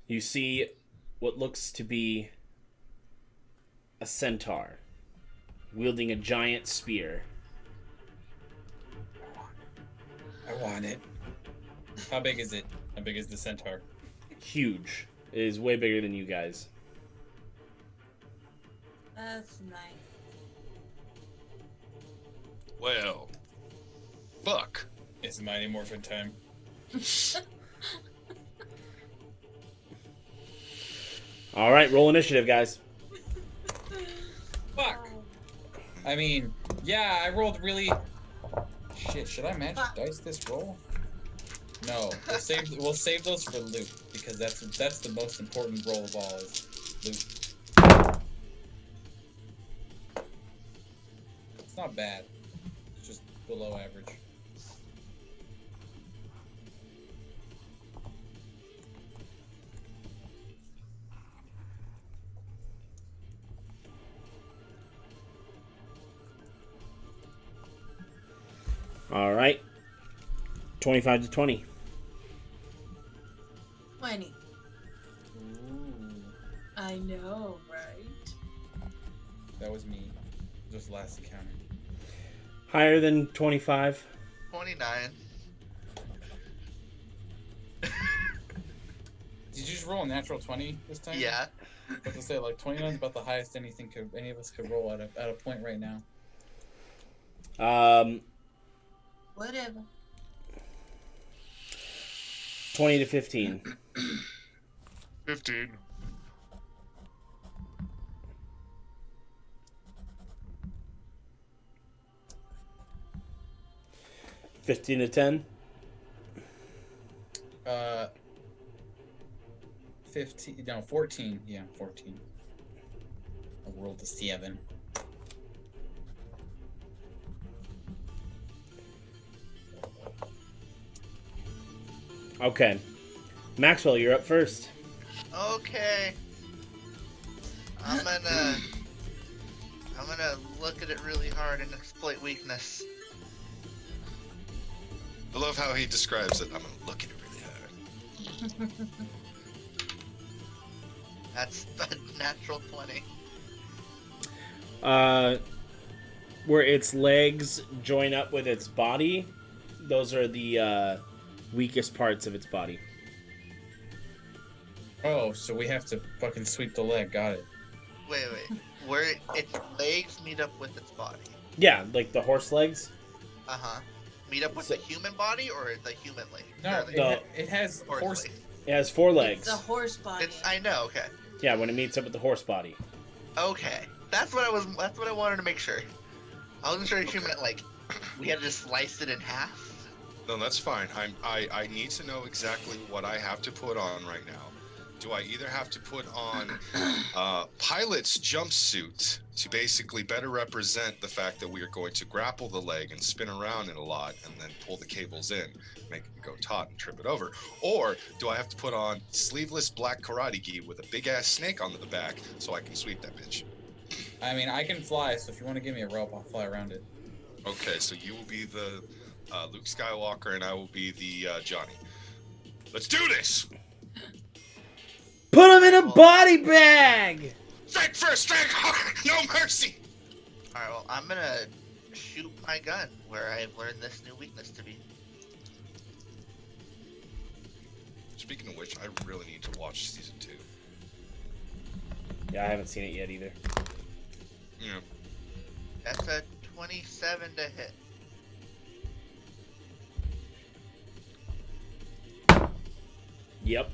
You see what looks to be a centaur wielding a giant spear. I want it. How big is it? How big is the centaur? Huge. It is way bigger than you guys. That's nice. Well, fuck. It's Mighty Morphin time. All right, roll initiative, guys. Fuck. I mean, yeah, I rolled really. Shit, should I magic dice this roll? No, we'll save those for loot because that's the most important roll of all is loot. It's not bad. It's just below average. All right. 25 to 20. 20. Ooh, I know, right? that was me. Just last encounter. Higher than 25. 29. Did you just roll a natural 20 this time? Yeah. I was to say, like, 29 is about the highest any of us could roll at a point right now. Whatever. 20 to 15. 15. 15 to 10. 15, no, 14. Yeah, 14. I rolled a 7. Okay. Maxwell, you're up first. Okay. I'm gonna look at it really hard and exploit weakness. I love how he describes it. I'm gonna look at it really hard. That's a natural 20. Where its legs join up with its body, those are the weakest parts of its body. Oh, so we have to fucking sweep the leg. Got it. Wait. Where its legs meet up with its body. Yeah, like the horse legs. Uh-huh. Meet up with So- the human body or the human leg? No, Or the No. it has horse. legs? It has 4 legs. It's a horse body. I know, okay. Yeah, when it meets up with the horse body. Okay. That's what I wanted to make sure. I wasn't sure if you meant like we had to just slice it in half. No, that's fine. I need to know exactly what I have to put on right now. Do I either have to put on pilot's jumpsuit to basically better represent the fact that we are going to grapple the leg and spin around it a lot and then pull the cables in, make it go taut and trip it over? Or do I have to put on sleeveless black karate gi with a big ass snake on the back so I can sweep that bitch? I mean, I can fly, so if you want to give me a rope, I'll fly around it. Okay, so you will be the Luke Skywalker and I will be the Johnny. Let's do this! Put him in a body bag! Strike first, strike hard, no mercy! Alright, well, I'm gonna shoot my gun where I've learned this new weakness to be. Speaking of which, I really need to watch season 2. Yeah, I haven't seen it yet either. Yeah. That's a 27 to hit. Yep.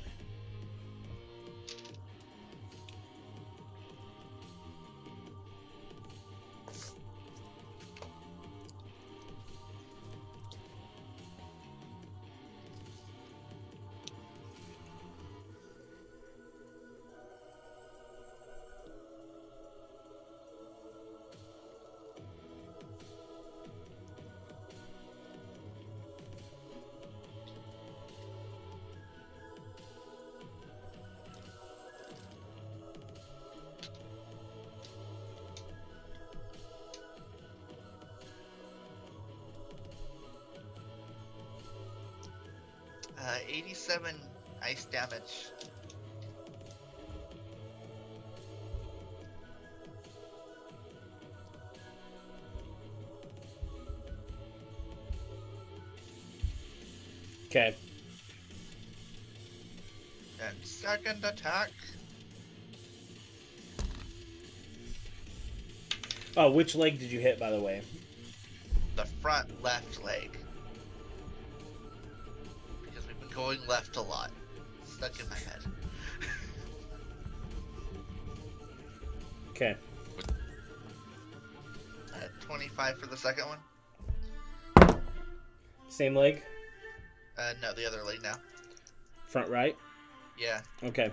Uh, 87 ice damage. Okay. And second attack. Oh, which leg did you hit, by the way? The front left leg. going left a lot. Stuck in my head. Okay. 25 for the second one. Same leg? No, the other leg now. Front right? Yeah. Okay.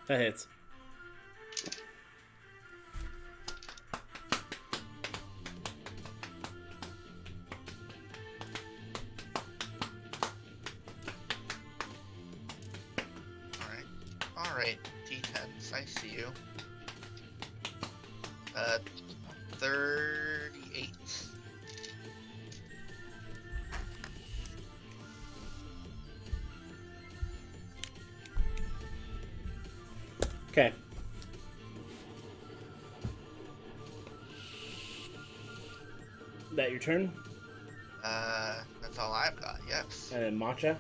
That hits. Alright, D10s, I see you. 38. Okay. That your turn? That's all I've got, yes. And then Matcha?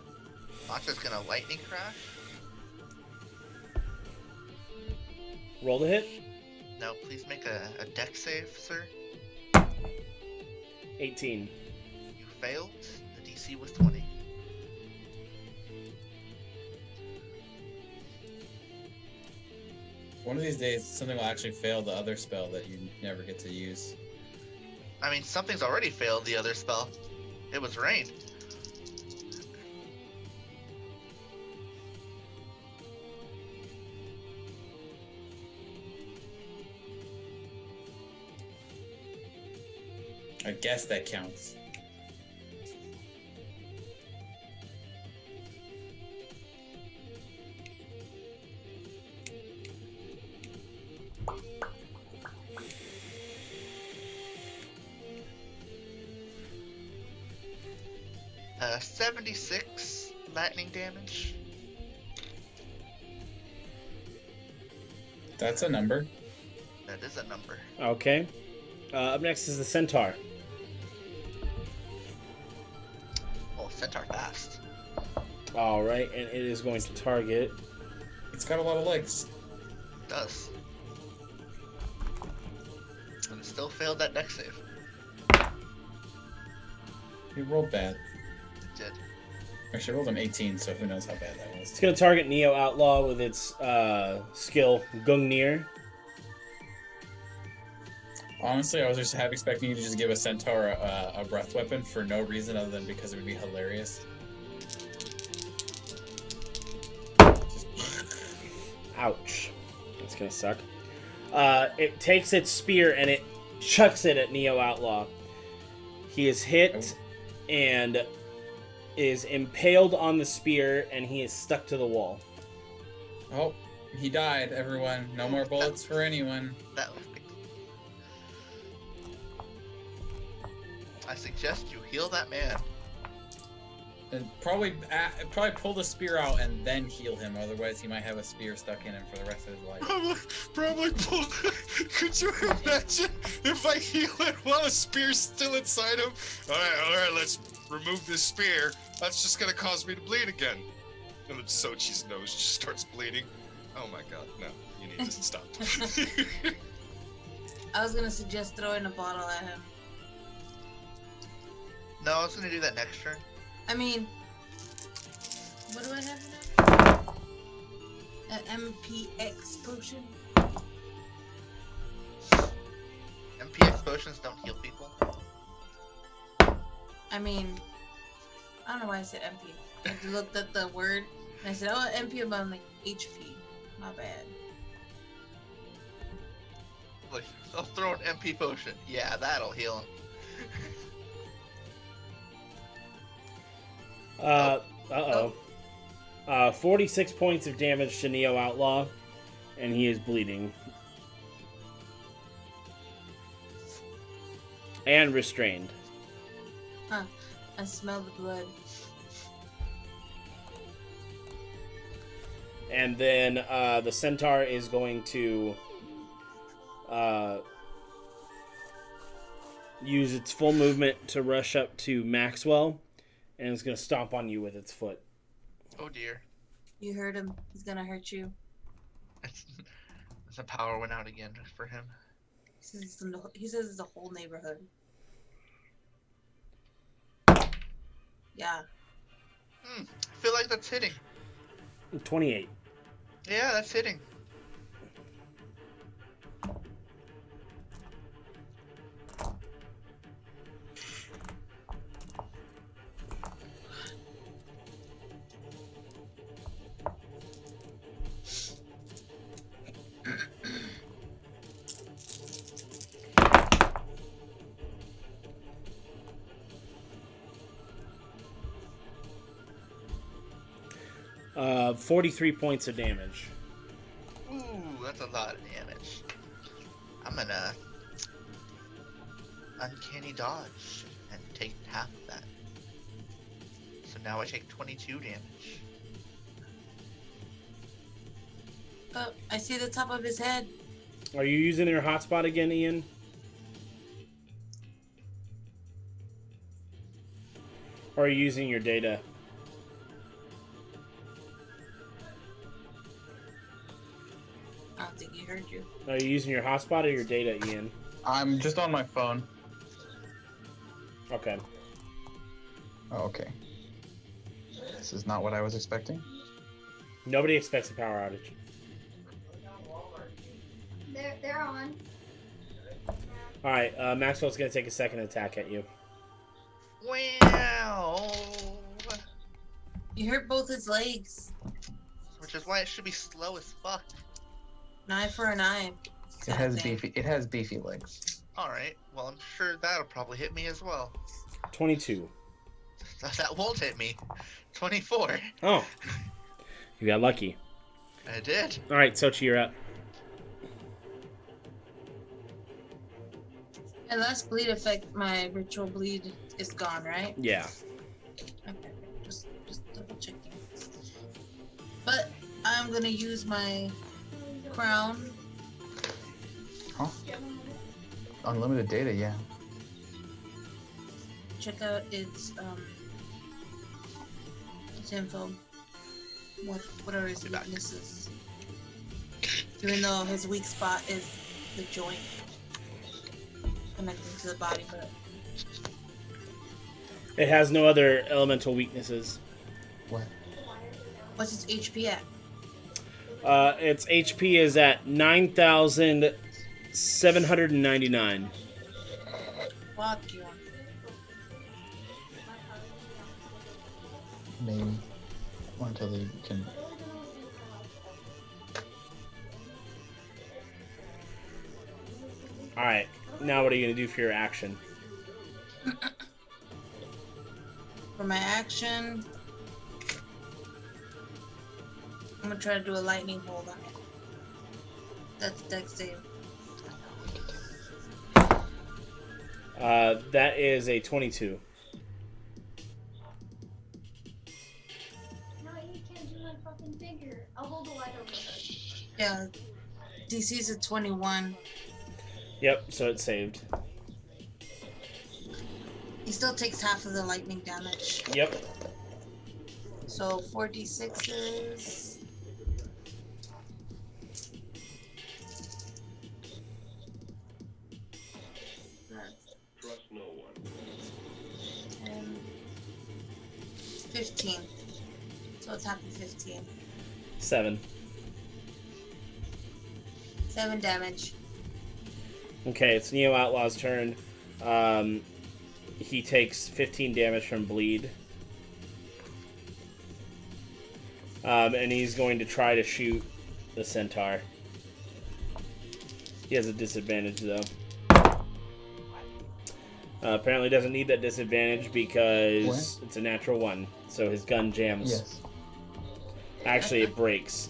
Matcha's gonna lightning crash. Roll to hit? No, please make a deck save, sir. 18. You failed. The DC was 20. One of these days, something will actually fail the other spell that you never get to use. I mean, something's already failed the other spell. It was rain. I guess that counts. Uh, 76 lightning damage. That's a number. That is a number. Okay. Up next is the Centaur. Oh, centaur fast. Alright, and it is going to target. It's got a lot of legs. It does. And it still failed that deck save. He rolled bad. It did. Actually, I rolled an 18, so who knows how bad that was. It's going to target Neo Outlaw with its skill Gungnir. Honestly, I was just half expecting you to just give a centaur a breath weapon for no reason other than because it would be hilarious. Ouch. That's going to suck. It takes its spear and it chucks it at Neo Outlaw. He is hit and is impaled on the spear, and he is stuck to the wall. Oh, he died, everyone. No more bullets for anyone. That was big. I suggest you heal that man. And probably pull the spear out and then heal him. Otherwise, he might have a spear stuck in him for the rest of his life. Probably pull. Could you imagine if I heal it while a spear's still inside him? All right, let's remove this spear. That's just gonna cause me to bleed again. And then Sochi's nose just starts bleeding. Oh my god, no, you need to stop. I was gonna suggest throwing a bottle at him. No, I was gonna do that next turn. I mean, what do I have now? An MPX potion? MPX potions don't heal people. I mean, I don't know why I said MP. I looked at the word and I said, oh, MP, but I'm like, HP. My bad. Like, I'll throw an MP potion. Yeah, that'll heal him. Uh-oh. 46 points of damage to Neo Outlaw, and he is bleeding. And restrained. Huh. I smell the blood. And then the Centaur is going to use its full movement to rush up to Maxwell, and it's going to stomp on you with its foot. Oh dear. You heard him. He's gonna hurt you. The power went out again for him. He says it's the whole neighborhood. Yeah. I feel like that's hitting. 28. Yeah, that's hitting. Uh, 43 points of damage. Ooh, that's a lot of damage. I'm gonna uncanny dodge and take half of that. So now I take 22 damage. Oh, I see the top of his head. Are you using your hotspot again, Ian? Or are you using your data? I don't think he heard you. Are you using your hotspot or your data, Ian? I'm just on my phone. Okay. Oh, okay. This is not what I was expecting. Nobody expects a power outage. They're on. Alright, Maxwell's going to take a second attack at you. Wow! You hurt both his legs. Which is why it should be slow as fuck. An eye for an eye. It has beefy legs. Alright, well I'm sure that'll probably hit me as well. 22. That won't hit me. 24. Oh. You got lucky. I did. Alright, Sochi, you're up. And last bleed effect, my ritual bleed is gone, right? Yeah. Okay, just double checking. But I'm gonna use my crown. Huh? Unlimited data, yeah. Check out its info. What are his weaknesses? Even though his weak spot is the joint connecting to the body, but It has no other elemental weaknesses. What? what's its HP at? Its HP is at 9,799. Fuck you. Maybe. Or until they can. Alright, now what are you going to do for your action? For my action, I'm gonna try to do a lightning bolt on it. That's dex save. That is a 22. No, you can't do my fucking finger. I'll hold the light over it. Yeah, DC's a 21. Yep, so it's saved. He still takes half of the lightning damage. Yep. So 4d6s. Trust no one. And 15. So it's half of 15. 7. 7 damage. Okay, it's Neo Outlaw's turn. He takes 15 damage from bleed. And he's going to try to shoot the centaur. He has a disadvantage, though. Apparently doesn't need that disadvantage because it's a natural 1. So his gun jams. Yes. Actually, it breaks.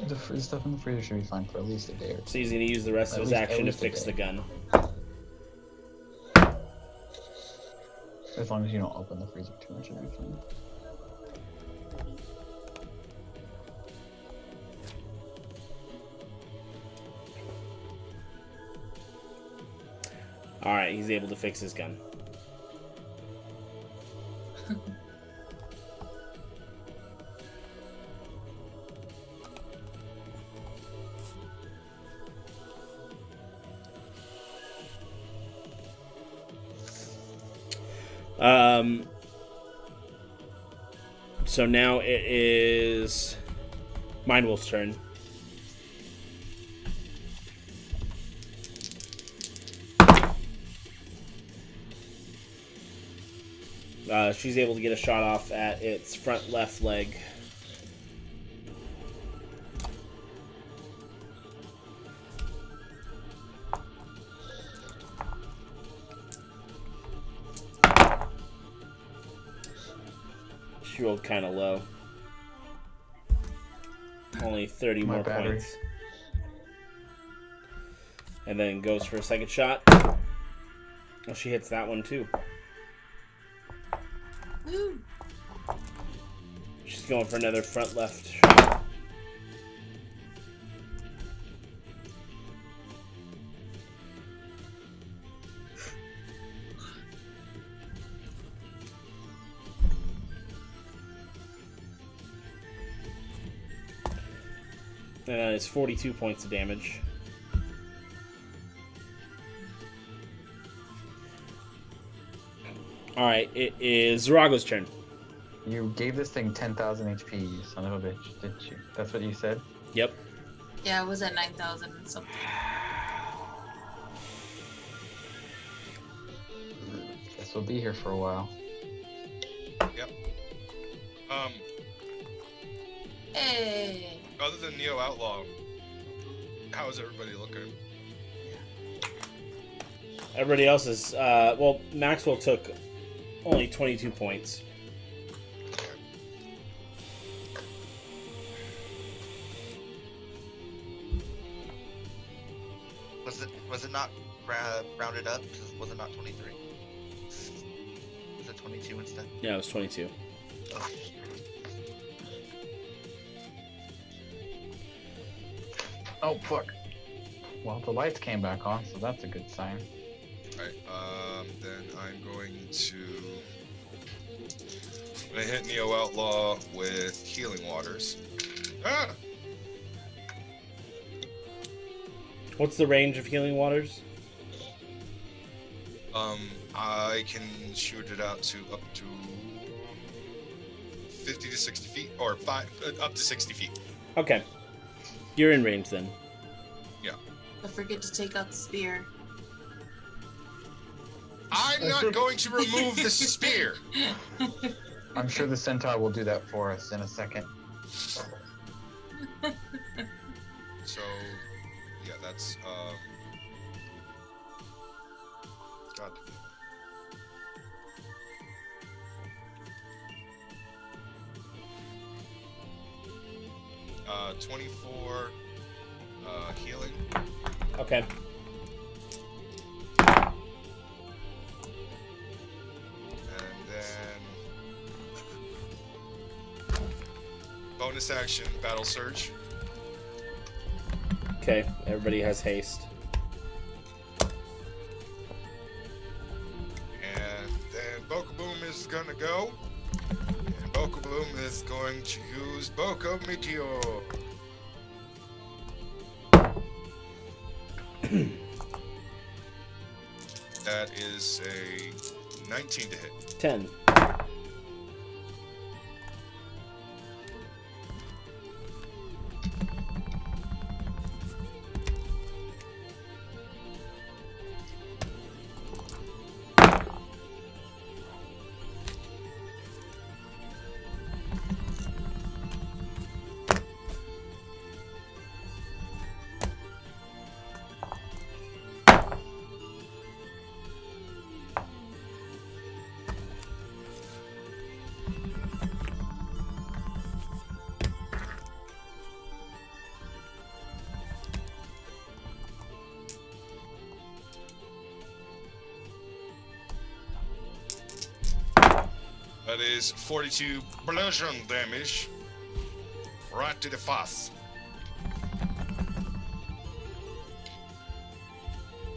The stuff in the freezer should be fine for at least a day or two. So he's going to use the rest of his action to fix the gun. As long as you don't open the freezer too much and everything. Alright, he's able to fix his gun. So now it is Mindwolf's turn. She's able to get a shot off at its front left leg. She rolled kind of low. Only 30 My more battery. points. And then goes for a second shot. Oh, she hits that one too. Woo. She's going for another front left shot. And that is 42 points of damage. Alright, it is Zarago's turn. You gave this thing 10,000 HP, you son of a bitch, didn't you? That's what you said? Yep. Yeah, it was at 9,000 and something. Guess we'll be here for a while. Yep. Hey. Other than Neo Outlaw, how is everybody looking? Everybody else is, well, Maxwell took only 22 points. Was it not rounded up? Was it not 23? Was it 22 instead? Yeah, it was 22. Oh. Oh, fuck. Well, the lights came back on, so that's a good sign. Alright, then I'm going to hit Neo Outlaw with Healing Waters. Ah! What's the range of Healing Waters? I can shoot it out to up to 50 to 60 feet, or up to 60 feet. Okay. You're in range then. Yeah. Don't forget to take out the spear. I'm not going to remove the spear. I'm sure the centaur will do that for us in a second. So, yeah, that's God. 24 healing. Okay. And then bonus action, Battle Surge. Okay, everybody has haste. And then Bokaboom is gonna go. And Bokaboom is going to use Boka Meteor. That is a 19 to hit. 10. That is 42 bludgeon damage. Right to the face.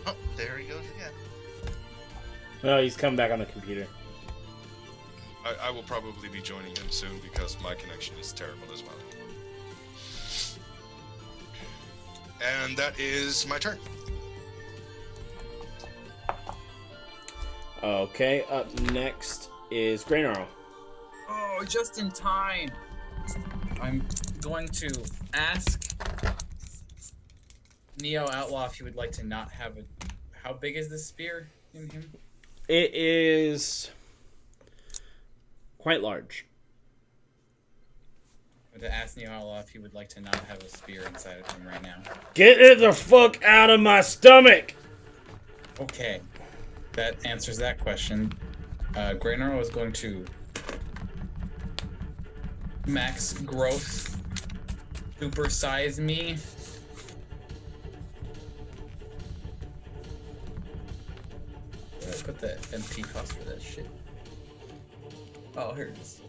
Oh, there he goes again. No, he's coming back on the computer. I will probably be joining him soon because my connection is terrible as well. And that is my turn. Okay, up next is Graynarl. Oh just in time. I'm going to ask Neo Outlaw if he would like to not have a. How big is this spear in him? It is quite large. I'm going to ask Neo Outlaw if he would like to not have a spear inside of him right now. Get it the fuck out of my stomach! Okay, that answers that question. Graynaro is going to max growth, supersize me. Where did I put the MP cost for that shit? Oh, here it is.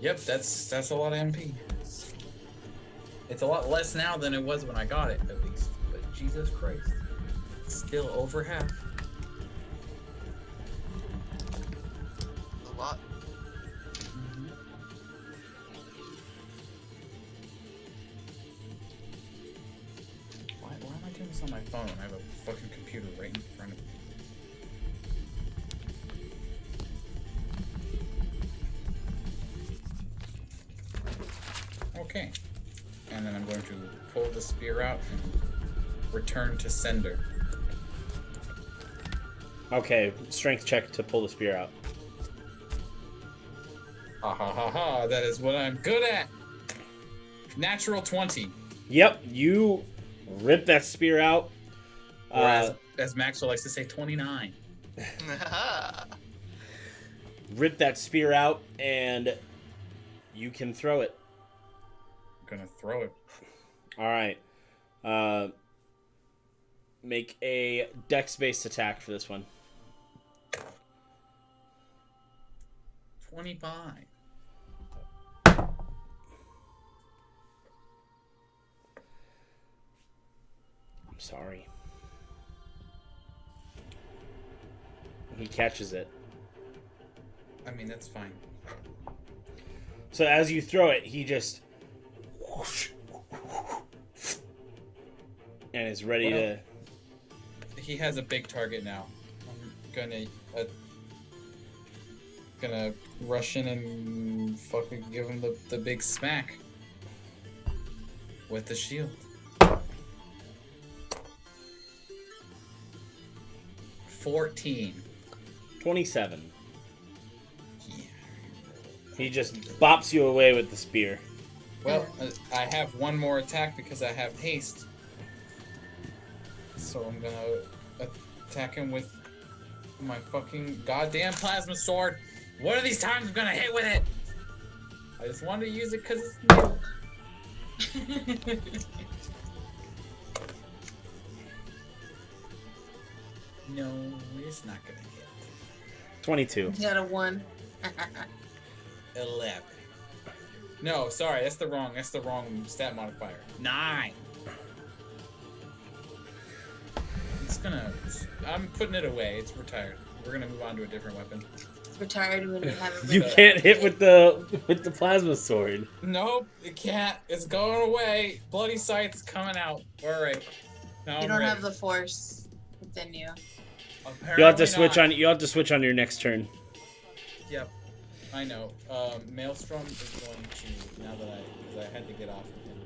Yep, that's a lot of MP. It's a lot less now than it was when I got it, at least. But Jesus Christ, it's still over half. A lot. Why am I doing this on my phone? I have a fucking computer right in front of me. Okay. And then I'm going to pull the spear out and return to sender. Okay, strength check to pull the spear out. Ha ha ha ha, that is what I'm good at! Natural 20. Yep, you rip that spear out. Or as Maxwell likes to say, 29. Rip that spear out, and you can throw it. I'm gonna throw it. Alright. Make a dex-based attack for this one. 25. I'm sorry. He catches it. I mean, that's fine. So as you throw it, he just whoosh, and is ready to. He has a big target now. I'm gonna rush in and fucking give him the big smack with the shield. 14. 27. Yeah. He just bops you away with the spear. Well, I have one more attack because I have haste. So I'm gonna attack him with my fucking goddamn plasma sword. One of these times I'm gonna hit with it. I just wanted to use it because it's new. No, it's not gonna hit. 22. You got a 1. 11. No, sorry, that's the wrong stat modifier. 9. I'm putting it away. It's retired. We're gonna move on to a different weapon. It's retired when you have it. You can't hit with the plasma sword. Nope, it can't. It's going away. Bloody sight's coming out. All right. Now You I'm don't ready. have the force within you. You'll have to Apparently switch not. on. You'll have to switch on your next turn. Yep, I know. Maelstrom is going to because I had to get off of him.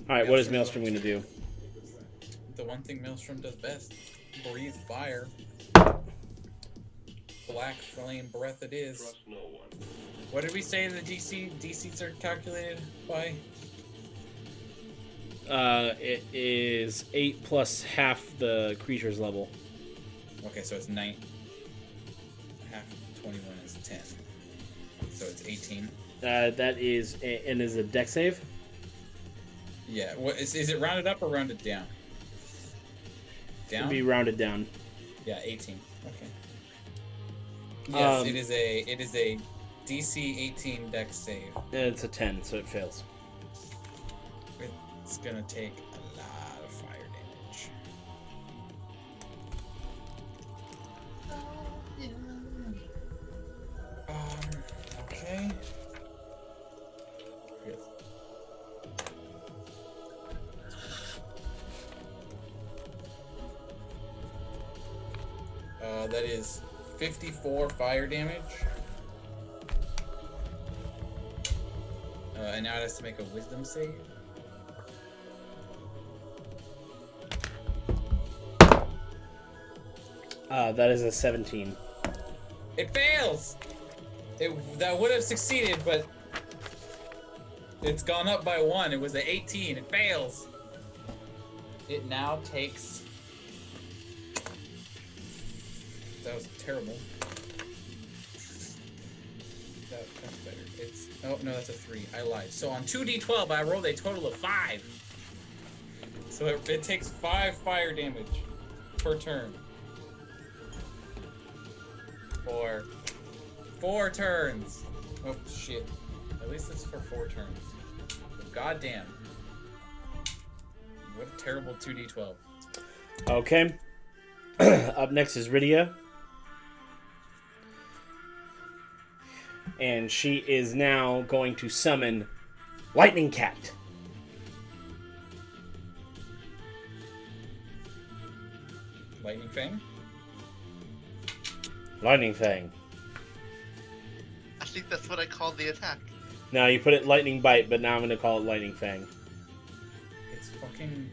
All right, what is Maelstrom going to do? The one thing Maelstrom does best: breathe fire. Black flame breath it is. Trust no one. What did we say the DCs are calculated by? It is 8 plus half the creature's level. Okay, so it's 9. Half 21 is 10. So it's 18. That is, and is a dex save. Yeah. What is it rounded up or rounded down? Down. It'd be rounded down. Yeah, 18. Okay. Yes, Um, it is a DC 18 dex save. It's a 10, so it fails. It's gonna take a lot of fire damage. Okay. Yes. That is 54 fire damage. And now it has to make a wisdom save. That is a 17. It fails! That would have succeeded, but it's gone up by 1. It was an 18. It fails. It now takes... That was terrible. That's better. It's... Oh, no, that's a 3. I lied. So on 2d12, I rolled a total of 5. So it takes 5 fire damage per turn. For 4 turns. Oh, shit. At least it's for 4 turns. God damn. What a terrible 2d12. Okay. Up next is Rydia. And she is now going to summon Lightning Cat. Lightning Fang? Lightning Fang. I think that's what I called the attack. Now you put it Lightning Bite, but now I'm going to call it Lightning Fang. It's fucking...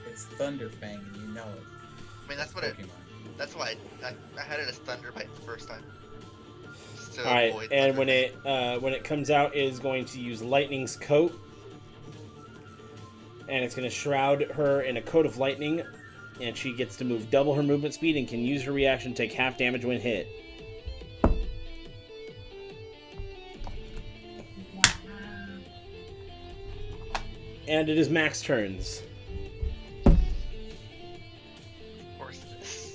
It's Thunder Fang, and you know it. I mean, that's what Pokemon. That's why I had it as Thunder Bite the first time. Just to Alright, avoid and Thunder when it comes out, it is going to use Lightning's Coat. And it's going to shroud her in a coat of lightning. And she gets to move double her movement speed and can use her reaction to take half damage when hit. And it is Max turns. Of course it is.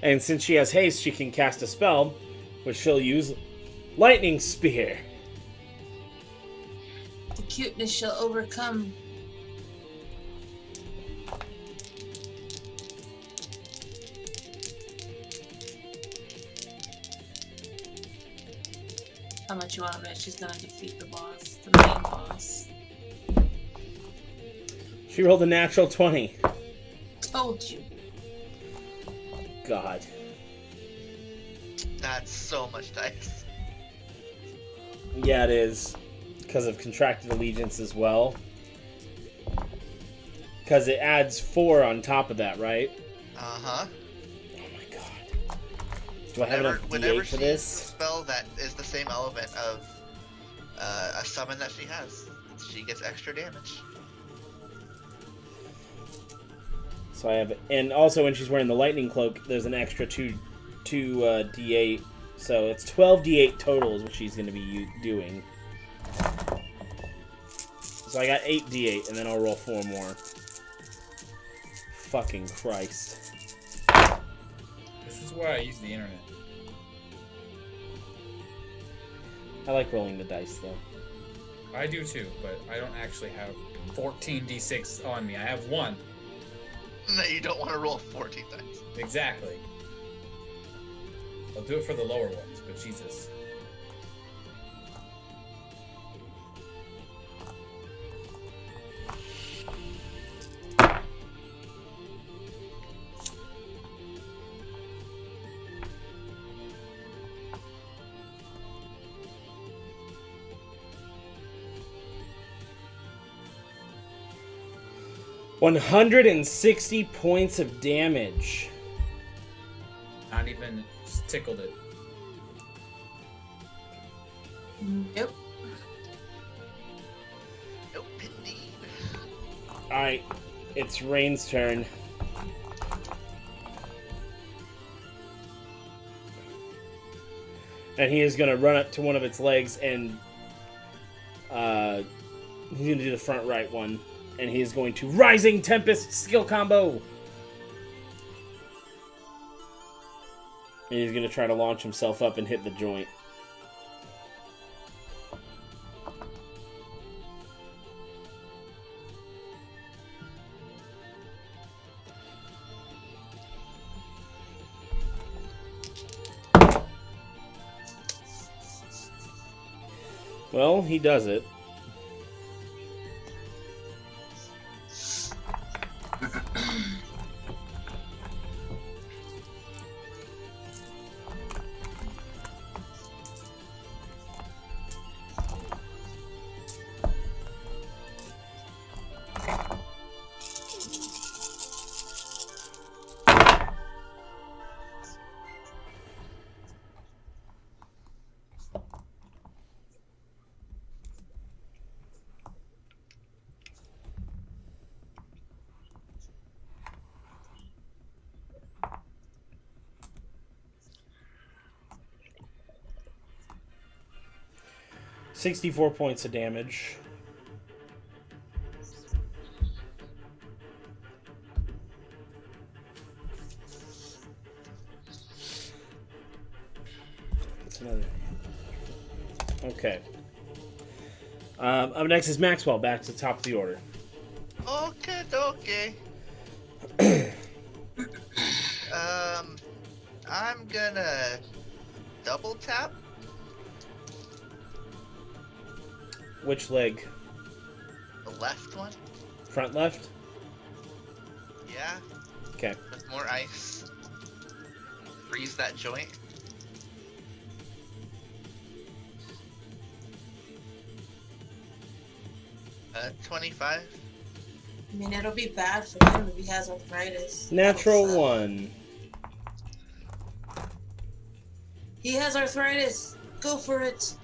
And since she has haste, she can cast a spell, which she'll use Lightning Spear. The cuteness shall overcome. How much you want to bet she's gonna defeat the boss, the main boss? She rolled a natural 20. Told you. God. That's so much dice. Yeah, it is. Because of Contracted Allegiance as well. Because it adds 4 on top of that, right? Uh-huh. Oh my god. Do I have enough Whenever D8 she for uses a this? spell that is the same element of a summon that she has, she gets extra damage. So I have, and also when she's wearing the lightning cloak, there's an extra 2 D8. So it's 12 D8 total is what she's going to be doing. So I got 8 D8, and then I'll roll 4 more. Fucking Christ. This is why I use the internet. I like rolling the dice, though. I do too, but I don't actually have 14d6 on me. I have 1. No, you don't want to roll 14 dice. Exactly. I'll do it for the lower ones, but Jesus. $160 points of damage. Not even tickled it. Nope. Nope, indeed. Alright, it's Rain's turn. And he is going to run up to one of its legs and he's going to do the front right one. And he is going to Rising Tempest skill combo. And he's going to try to launch himself up and hit the joint. Well, he does it. 64 points of damage. That's another. Okay. Up next is Maxwell, back to the top of the order. Okay. I'm gonna double tap. Which leg? The left one. Front left? Yeah. Okay. With more ice. Freeze that joint. Uh, 25. I mean, it'll be bad for him if he has arthritis. Natural That'll suck. 1. He has arthritis. Go for it.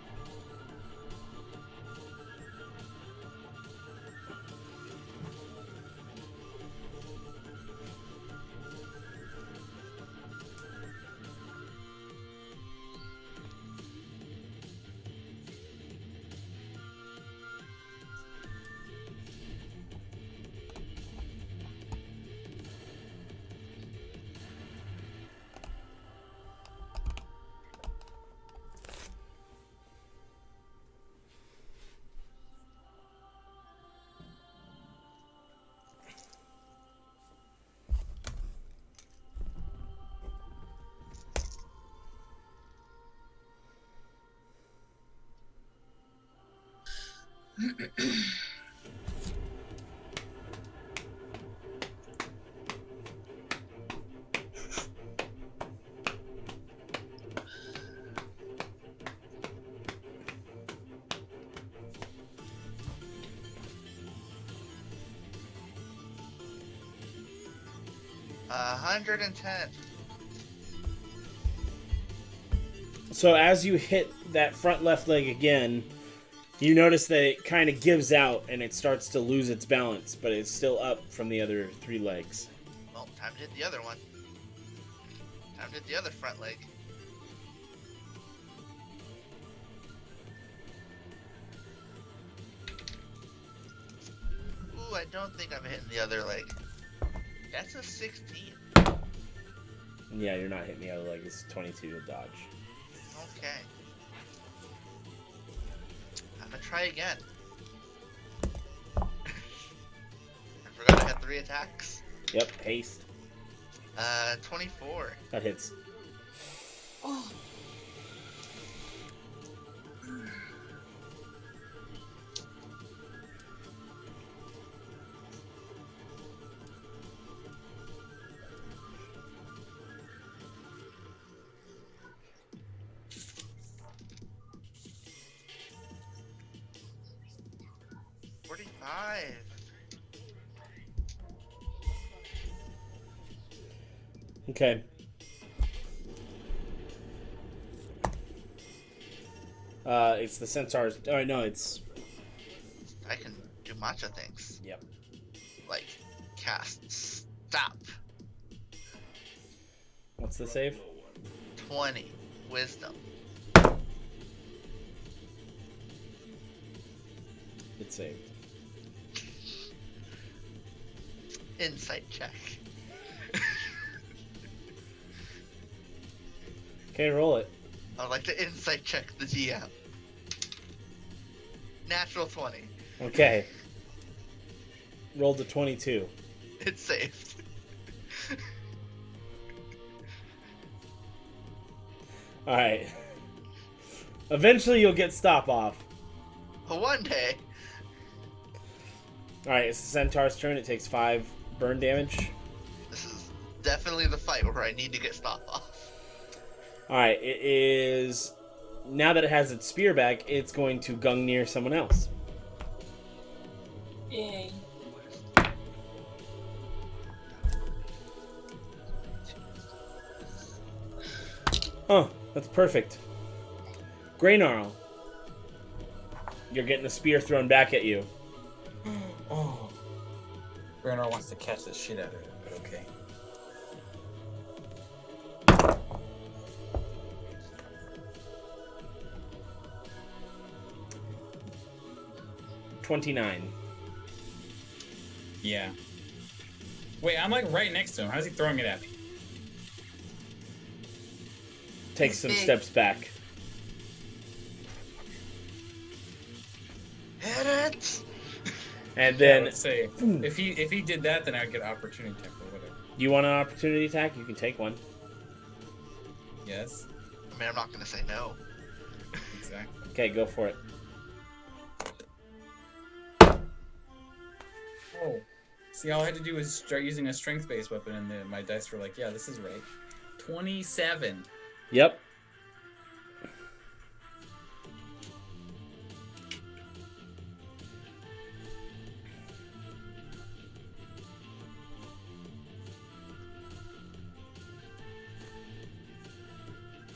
Uh, 110. So as you hit that front left leg again, you notice that it kind of gives out and it starts to lose its balance, but it's still up from the other 3 legs. Well, time to hit the other one. Time to hit the other front leg. Ooh, I don't think I'm hitting the other leg. That's a 16. Yeah, you're not hitting the other leg. It's 22 to dodge. Okay. I'm gonna try again. I forgot I had 3 attacks. Yep, haste. 24. That hits. Oh. Okay. It's the centaur's. Oh no, it's. I can do matcha things. Yep. Like cast stop. What's the save? 20 wisdom. It's saved. Insight check. Okay, roll it. I'd like to insight check the DM. Natural 20. Okay. Rolled a 22. It's saved. Alright. Eventually you'll get stop off. One day. Alright, it's the centaur's turn. It takes 5 burn damage. This is definitely the fight where I need to get stop off. Alright, it is... Now that it has its spear back, it's going to gung near someone else. Yay. Oh, that's perfect. Greynarl. You're getting a spear thrown back at you. Oh. Bernard wants to catch the shit out of it, but okay. 29. Yeah. Wait, I'm like right next to him. How's he throwing it at me? Take He's some big. steps back. Hit it! And Yeah, then, let's say if he did that, then I'd get opportunity attack or whatever. you want an opportunity attack? You can take one. Yes, I mean, I'm not gonna say no. exactly. Okay, go for it. Oh, see, all I had to do was start using a strength-based weapon, and then my dice were like, "Yeah, this is right." 27. Yep.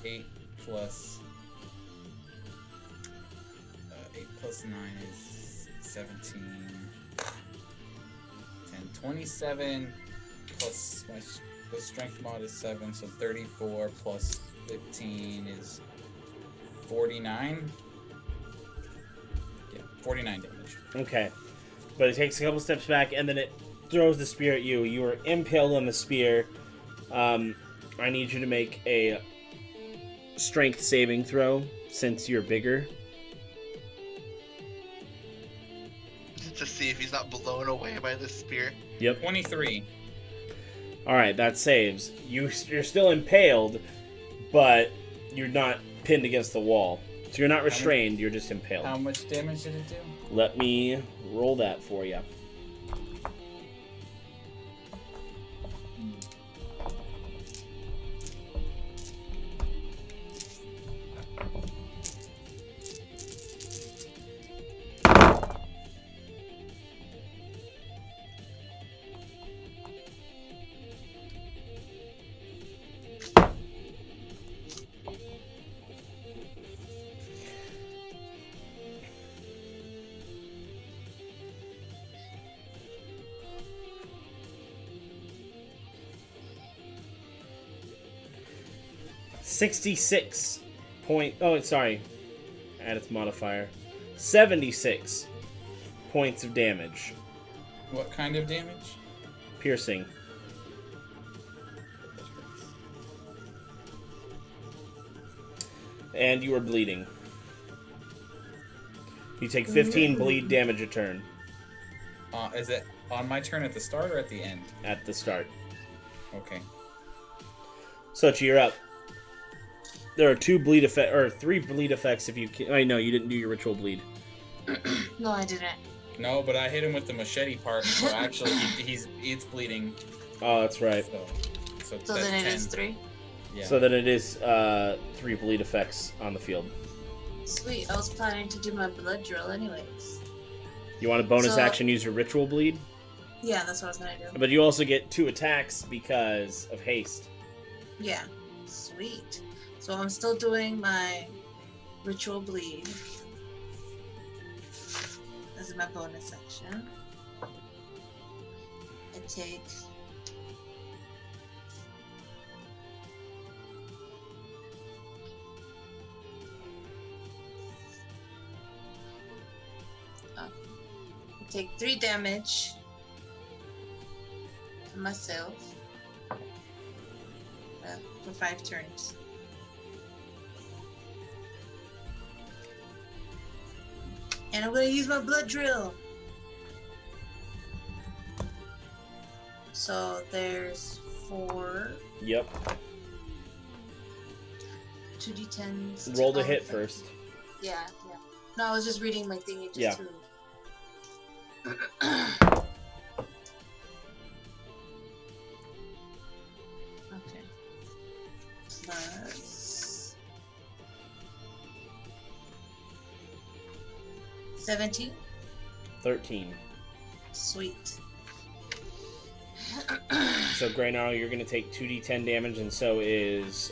Eight plus 9 is 17. 10, 27 plus the strength mod is 7, so 34 plus 15 is 49. Yeah, 49 damage. Okay. But it takes a couple steps back, and then it throws the spear at you. You are impaled on the spear. I need you to make a strength saving throw, since you're bigger. To see if he's not blown away by the spear. Yep. 23. Alright, that saves. You're still impaled, but you're not pinned against the wall. So you're not restrained, you're just impaled. How much damage did it do? Let me roll that for you. Add its modifier. 76 points of damage. What kind of damage? Piercing. And you are bleeding. You take 15 bleed damage a turn. Is it on my turn at the start or at the end? At the start. Okay. Sochi, you're up. There are 3 bleed effects if you can. I know you didn't do your ritual bleed. No, I didn't. No, but I hit him with the machete part, so actually it's bleeding. Oh, that's right. So So that's then it 10. is 3. Yeah. So then it is 3 bleed effects on the field. Sweet. I was planning to do my blood drill anyways. You want a bonus So- action, use your ritual bleed? Yeah, that's what I was gonna do. But you also get 2 attacks because of haste. Yeah. Sweet. So I'm still doing my ritual bleed. This is my bonus action. I take take 3 damage to myself for 5 turns. And I'm gonna use my blood drill. So there's 4 Yep. 2d10s. Roll the hit first. Yeah. No, I was just reading my thingy just Yeah. to. Okay. Plus 17. 13. Sweet. So Greynar, you're gonna take 2d10 damage, and so is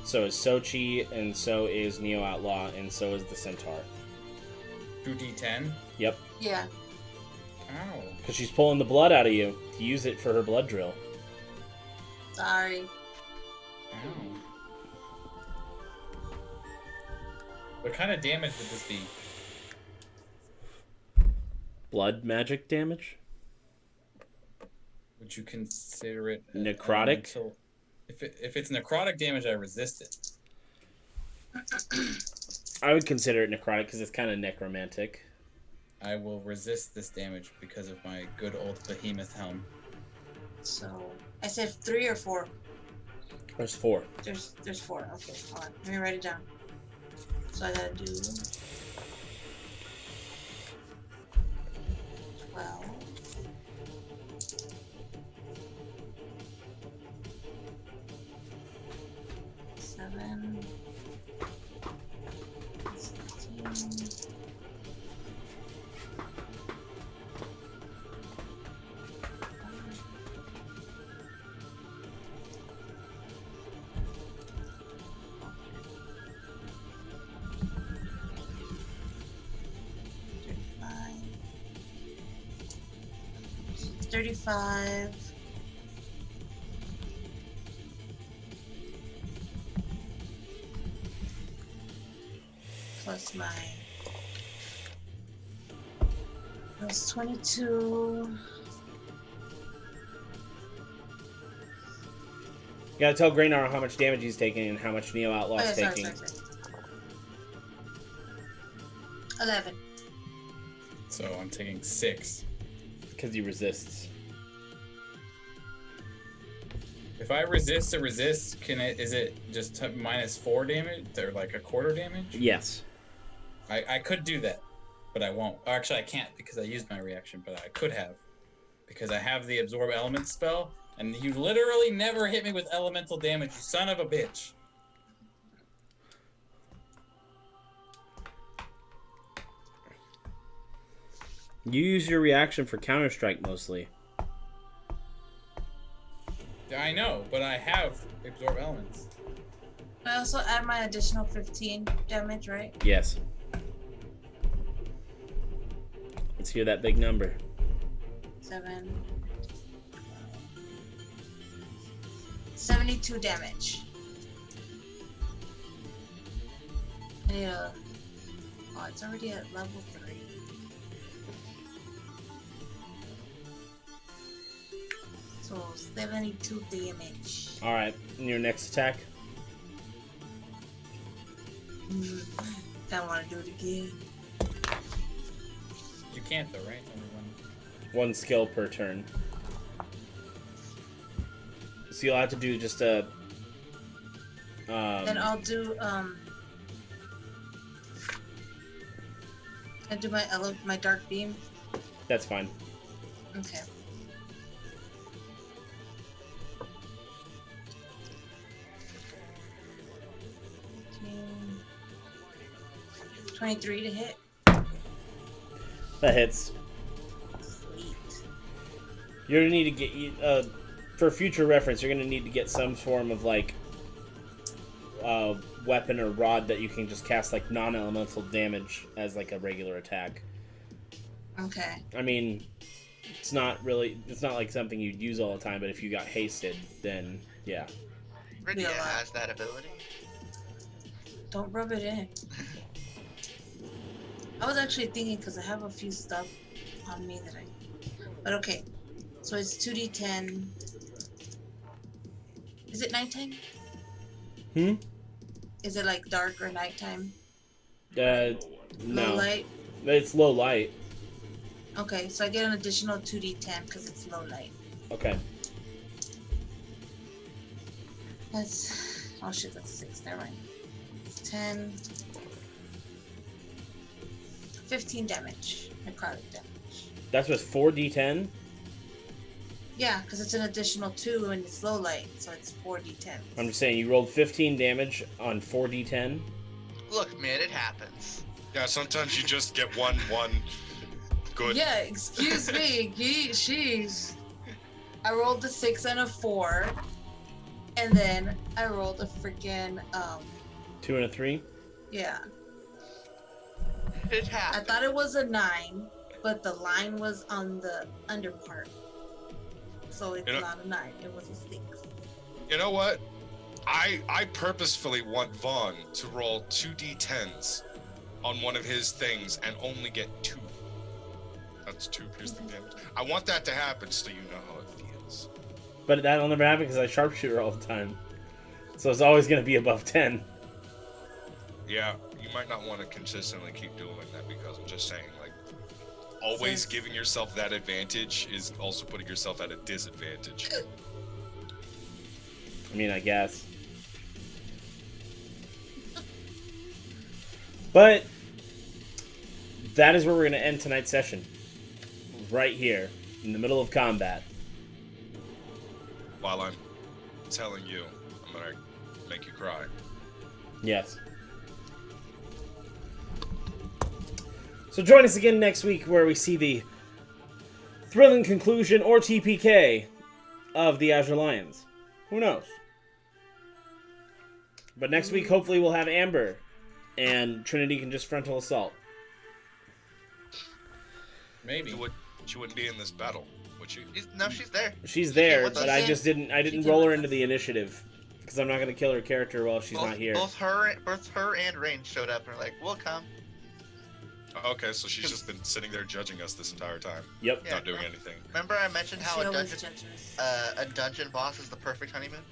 Sochi, and so is Neo Outlaw, and so is the Centaur. 2d10? Yep. Yeah. Ow. Because she's pulling the blood out of you to use it for her blood drill. Sorry. Ow. What kind of damage would this be? Blood magic damage? Would you consider it Necrotic? elemental? If it's necrotic damage, I resist it. I would consider it necrotic because it's kind of necromantic. I will resist this damage because of my good old behemoth helm. So I said 3 or 4. There's 4. There's 4. Okay, hold on. Let me write it down. So I gotta do 12. 7. 16. 35. Plus my. That's 22. You gotta tell Greynar how much damage he's taking and how much Neo Outlaw's Oh, yeah, taking. sorry. 11. So I'm taking 6. Because he resists. If I resist a resist, is it just minus 4 damage or like a quarter damage? Yes. I could do that, but I won't. Or actually, I can't because I used my reaction, but I could have because I have the absorb element spell, and you literally never hit me with elemental damage, you son of a bitch. You use your reaction for Counter-Strike mostly. I know, but I have absorb elements. I also add my additional 15 damage, right? Yes. Let's hear that big number. 7. 72 damage. I need a... Oh, it's already at level 3. So 72 damage. Alright, and your next attack? I want to do it again. You can't though, right? One skill per turn. So you'll have to do just a... Then I'll do, I do my dark beam. That's fine. Okay. 23 to hit. That hits. Sweet. You're gonna need to get for future reference. You're gonna need to get some form of like weapon or rod that you can just cast like non-elemental damage as like a regular attack. Okay. I mean, it's not like something you'd use all the time, but if you got hasted, then yeah. Rydia has that ability. Don't rub it in. I was actually thinking because I have a few stuff on me that but okay. So it's 2d10. Is it nighttime? Is it like dark or nighttime? No. Low light? It's low light. Okay, so I get an additional 2d10 because it's low light. Okay. That's... Oh shit, that's 6. Never mind. It's 10... 15 damage. Necrotic damage. That's with 4d10? Yeah, because it's an additional 2 and it's low light, so it's 4d10. I'm just saying, you rolled 15 damage on 4d10? Look, man, it happens. Yeah, sometimes you just get one good. Yeah, excuse me. Sheesh. I rolled a 6 and a 4, and then I rolled a freaking 2 and a 3? Yeah. It happens. I thought it was a 9, but the line was on the under part. So it's not a 9, it was a 6. You know what? I purposefully want Vaughn to roll 2d10s on one of his things and only get 2. That's 2 piercing damage. I want that to happen so you know how it feels. But that'll never happen because I sharpshooter all the time. So it's always going to be above 10. Yeah, you might not want to consistently keep doing that because I'm just saying, like, always giving yourself that advantage is also putting yourself at a disadvantage. I mean, I guess. But that is where we're going to end tonight's session. Right here, in the middle of combat. While I'm telling you, I'm gonna make you cry. Yes. So join us again next week where we see the thrilling conclusion or TPK of the Azure Lions. Who knows? But next week, hopefully, we'll have Amber and Trinity can just frontal assault. Maybe. She wouldn't be in this battle, would she? No, she's there. She's She there, came with but us. I didn't roll her into the initiative because I'm not going to kill her character while she's not here. Both her and Rain showed up and were like, "We'll come." Okay, so she's just been sitting there judging us this entire time. Yep. Yeah, Not doing anything. Remember I mentioned how She a always dungeon, judges us. a dungeon boss is the perfect honeymoon?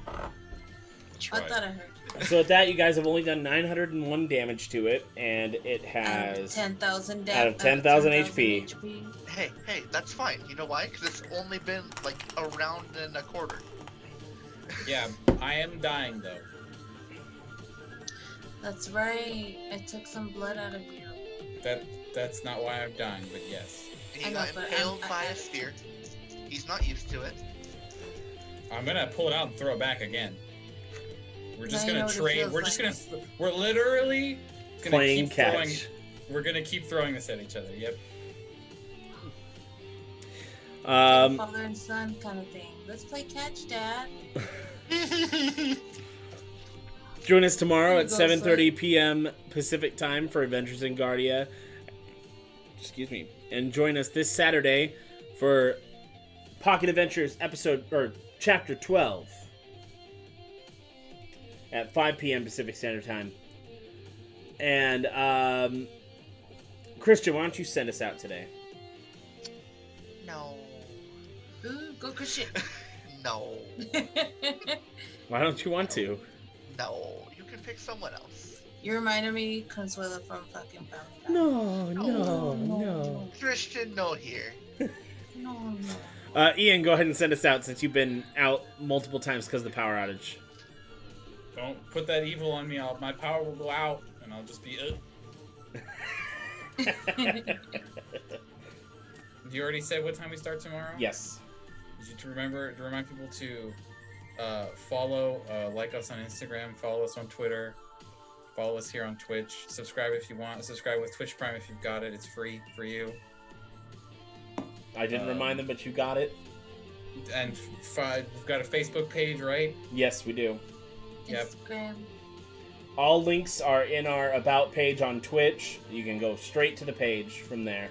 That's I right. thought I heard. So at that, you guys have only done 901 damage to it, and it Out of has 10,000 out of 10,000 HP. Hey, that's fine. You know why? Because it's only been like a round and a quarter. Yeah, I am dying though. That's right. I took some blood out of you. That's not why I'm dying, but yes. He I know, got but impaled I by a have spear. He's not used to it. I'm gonna pull it out and throw it back again. We're just Now you know gonna what it trade. feels We're just like. gonna. We're literally gonna Playing keep catch. throwing. We're gonna keep throwing this at each other. Yep. Father and son kind of thing. Let's play catch, Dad. Join us tomorrow at There you go, 7:30 p.m. Pacific time for Adventures in Guardia. Excuse me. And join us this Saturday for Pocket Adventures chapter 12 at 5 p.m. Pacific Standard Time. And Christian, why don't you send us out today? No. Ooh, go Christian. No. Why don't you want to? No. You can pick someone else. You reminded me Consuelo from fucking Family Guy. No. Christian, no here. No. Ian, go ahead and send us out since you've been out multiple times because of the power outage. Don't put that evil on me. My power will go out, and I'll just be. You already said what time we start tomorrow? Yes. Did you remind people to follow, like us on Instagram, follow us on Twitter, follow us here on Twitch, subscribe if you want, subscribe with Twitch Prime if you've got it. It's free for you. I didn't remind them, but you got it. And we've got a Facebook page, right? Yes, we do. Yep. Instagram. All links are in our About page on Twitch. You can go straight to the page from there.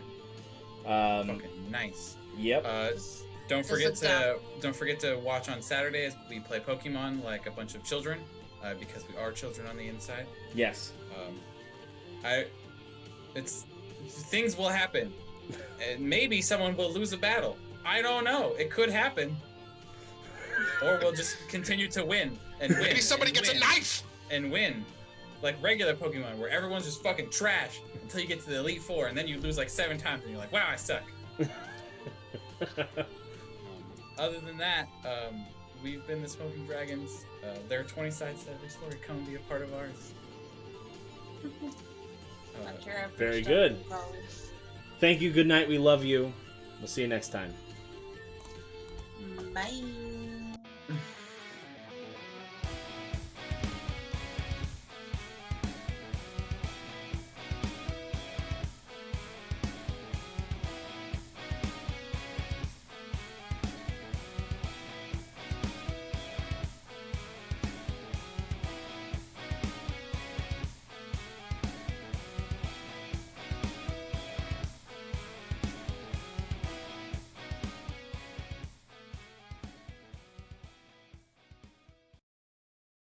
Okay, nice. Yep. Don't forget to watch on Saturdays. We play Pokemon like a bunch of children, because we are children on the inside. Yes. Things will happen, and maybe someone will lose a battle. I don't know. It could happen, or we'll just continue to win and win. Maybe somebody and gets win a knife! and win, like regular Pokemon, where everyone's just fucking trash until you get to the Elite Four, and then you lose like 7 times, and you're like, wow, I suck. Other than that, we've been the Smoking Dragons. There are 20 sides to every story. Come and be a part of ours. Very good. Thank you. Good night. We love you. We'll see you next time. Bye.